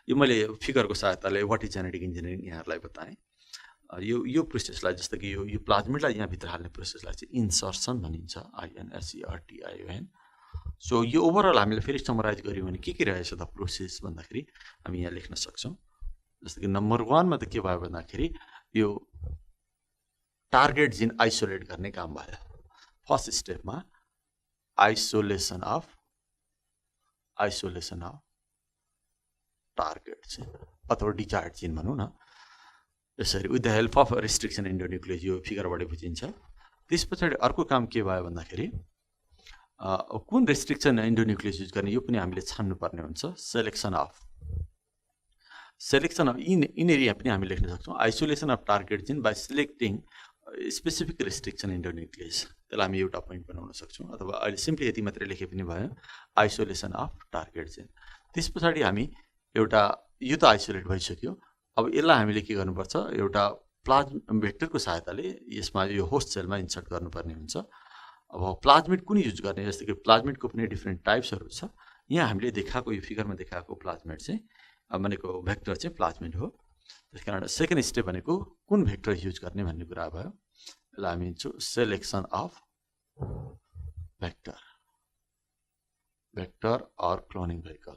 यो मैले फिगरको सहायताले वाट इज जेनेटिक इन्जिनियरिङ यहाँहरूलाई बताएँ यो प्रोसेसलाई जस्तो कि यो प्लाज्मिडलाई यहाँभित्र हाल्ने प्रोसेसलाई चाहिँ इन्सर्सन भनिन्छ INSERTION सो यो ओभरअल हामीले फेरि समराइज गऱ्यौँ भने के रहेछ त प्रोसेस भन्दाखेरि हामी यहाँ लेख्न सक्छौँ जस्तो कि नम्बर 1मा त के भयो भन्दाखेरि यो टार्गेट जिन आइसोलेट गर्ने काम भयो फर्स्ट स्टेपमा आइसोलेसन अफ टार्गेट जिन अथवा डिजायर्ड जिन भनौँ न यसरी with the help of restriction endonuclease यो फिगरबाट बुझिन्छ त्यस पछाडि अर्को काम के भयो भन्दाखेरि कुन रेस्ट्रिक्सन एन्डोन्युक्लियोज युज गर्ने यो पनि हामीले छान्नुपर्ने हुन्छ सेलेक्सन अफ यिनीहरू यहाँ पनि हामी लेख्न सक्छौँ आइसोलेसन अफ टार्गेट जिन बाई सिलेक्टिङ स्पेसिफिक रेस्ट्रिक्सन एन्डोन्युक्लियोज त्यसलाई हामी एउटा पोइन्ट बनाउन सक्छौँ अथवा अहिले सिम्पली यति मात्रै लेखे पनि भयो आइसोलेसन अफ टार्गेट जिन त्यस पछाडि हामी एउटा यो त आइसोलेट भइसक्यो अब यसलाई हामीले के गर्नुपर्छ एउटा प्लाज्म भेक्टरको सहायताले यसमा यो होस्ट सेलमा इन्सर्ट गर्नुपर्ने हुन्छ अब प्लाज्मिड कुन युज गर्ने जस्तो कि प्लाज्मिडको पनि डिफ्रेन्ट टाइप्सहरू छ यहाँ हामीले देखाएको यो फिगरमा देखाएको प्लाज्मिड चाहिँ भनेको भेक्टर चाहिँ प्लाज्मिड हो त्यस कारण सेकेन्ड स्टेप भनेको कुन भेक्टर युज गर्ने भन्ने कुरा भयो यसलाई हामी लिन्छौँ selection of vector or cloning vehicle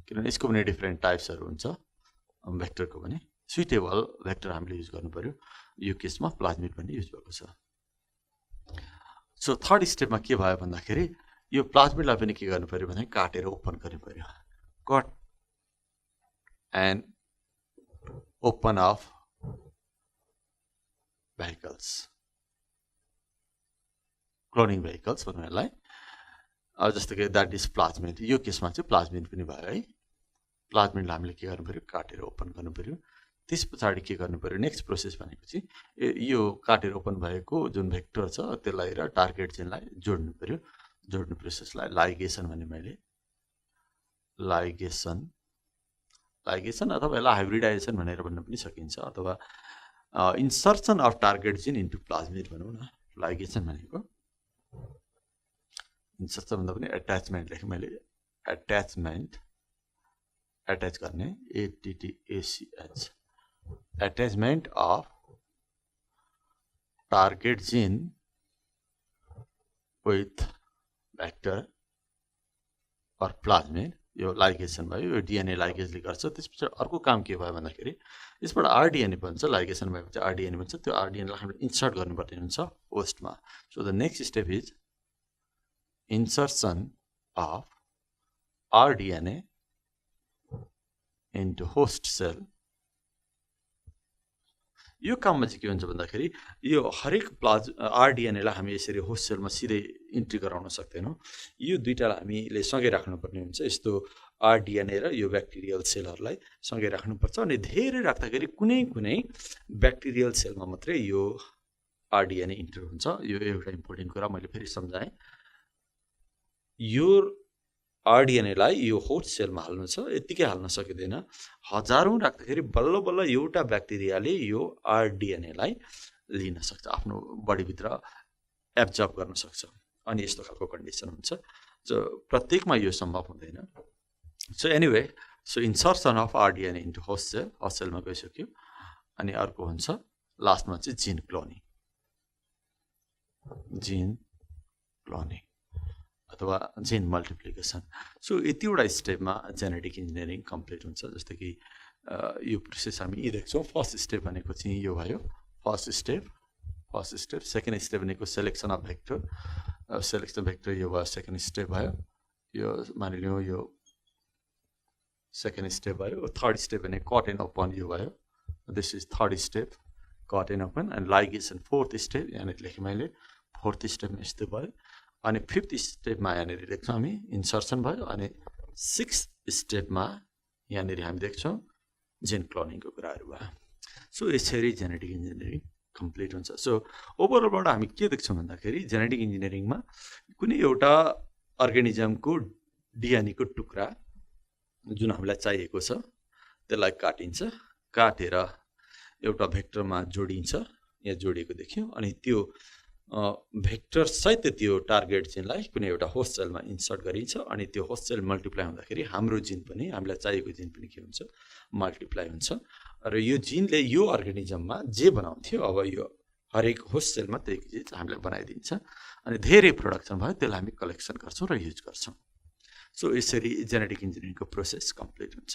किनभने यसको पनि डिफ्रेन्ट टाइप्सहरू हुन्छ भेक्टरको पनि सुइटेबल भेक्टर हामीले युज गर्नु पर्यो यो केसमा प्लाज्मिड पनि युज भएको छ सो थर्ड स्टेपमा के भयो भन्दाखेरि यो प्लाज्मिडलाई पनि के गर्नु पर्यो भने काटेर ओपन गर्नु पर्यो cut and open of vehicles cloning vehicles भनौँ यसलाई जस्तो कि द्याट इज प्लाज्मिड यो केसमा चाहिँ प्लाज्मिड पनि भयो है प्लाज्मिडलाई हामीले के गर्नु पर्यो काटेर ओपन गर्नु पर्यो त्यस पछाडि के गर्नु पर्यो नेक्स्ट प्रोसेस भनेको चाहिँ यो काटेर ओपन भएको जुन भेक्टर छ त्यसलाई र टार्गेट जिनलाई जोड्नु पर्यो जोड्ने प्रोसेसलाई लाइगेसन भने मैले लाइगेसन अथवा यसलाई हाइब्रिडाइजेसन भनेर भन्न पनि सकिन्छ अथवा इन्सर्सन अफ टार्गेट जिन इन्टु प्लाज्मिड भनौँ न लाइगेसन भनेको इन्सर्सन भन्दा पनि एट्याचमेन्ट लेखेँ मैले एट्याचमेन्ट एट्याच गर्ने ATTACH attachment of target gene with vector or plasmid यो लाइगेसन भयो यो DNA लाइगेजले गर्छ त्यसपछि अर्को काम के भयो भन्दाखेरि यसबाट RDNA बन्छ लाइगेसन भएपछि RDNA बन्छ त्यो RDNA लाई हामीले इन्सर्ट गर्नुपर्ने हुन्छ होस्टमा so the next step is insertion of RDNA into host cell यो काममा चाहिँ के हुन्छ भन्दाखेरि यो हरेक RDNA लाई हामी यसरी होस्ट सेलमा सिधै इन्ट्री गराउन सक्दैनौँ यो दुईटालाई हामीले सँगै राख्नुपर्ने हुन्छ यस्तो RDNA र यो ब्याक्टेरियल सेलहरूलाई सँगै राख्नुपर्छ अनि धेरै राख्दाखेरि कुनै कुनै ब्याक्टेरियल सेलमा मात्रै यो RDNA इन्टर हुन्छ यो एउटा इम्पोर्टेन्ट कुरा मैले फेरि सम्झाएँ यो RDNA लाई यो होस्ट सेलमा हाल्नु छ यतिकै हाल्न सकिँदैन हजारौं राख्दाखेरि बल्ल बल्ल एउटा ब्याक्टेरियाले यो RDNA लाई लिन सक्छ आफ्नो बडीभित्र एब्जर्ब गर्न सक्छ अनि यस्तो खालको कन्डिसन हुन्छ जो प्रत्येकमा यो सम्भव हुँदैन so anyway so insertion of RDNA into host सेलमा गइसक्यो अनि अर्को हुन्छ लास्टमा चाहिँ जिन क्लोनिङ अथवा जिन मल्टिप्लिकेसन सो यतिवटा स्टेपमा जेनेटिक इन्जिनियरिङ कम्प्लिट हुन्छ जस्तो कि यो प्रोसेस हामी यी देख्छौँ फर्स्ट स्टेप भनेको चाहिँ यो भयो फर्स्ट स्टेप सेकेन्ड स्टेप भनेको सेलेक्सन अफ भेक्टर यो भयो सेकेन्ड स्टेप भयो यो मानिलिउँ यो सेकेन्ड स्टेप भयो थर्ड स्टेप भने कट एन्ड ओपन यो भयो this is third step cut and open and ligation fourth step यहाँनिर लेखेँ मैले फोर्थ स्टेपमा यस्तो भयो अनि फिफ्थ स्टेपमा यहाँनिर देख्छौँ हामी इन्सर्सन भयो अनि सिक्स्थ स्टेपमा यहाँनिर हामी देख्छौँ जिन क्लोनिङको कुराहरू भयो सो यसरी जेनेटिक इन्जिनियरिङ कम्प्लिट हुन्छ सो ओभरअलबाट हामी के देख्छौँ भन्दाखेरि जेनेटिक इन्जिनियरिङमा कुनै एउटा अर्गानिजमको DNA को टुक्रा जुन हामीलाई चाहिएको छ त्यसलाई काटेर एउटा भेक्टरमा जोडिन्छ यहाँ जोडिएको देख्यौँ अनि त्यो भेक्टर सहित त्यो टार्गेट जिनलाई कुनै एउटा होस्ट सेलमा इन्सर्ट गरिन्छ अनि त्यो होस्ट सेल मल्टिप्लाई हुँदाखेरि हाम्रो जिन पनि हामीलाई चाहिएको जिन पनि के हुन्छ मल्टिप्लाई हुन्छ र यो जिनले यो अर्गानिजममा जे बनाउँथ्यो अब यो हरेक होस्ट सेलमा त्यही चिज हामीलाई बनाइदिन्छ अनि धेरै प्रोडक्सन भयो त्यसलाई हामी कलेक्सन गर्छौँ र युज गर्छौँ सो यसरी जेनेटिक इन्जिनियरिङको प्रोसेस कम्प्लिट हुन्छ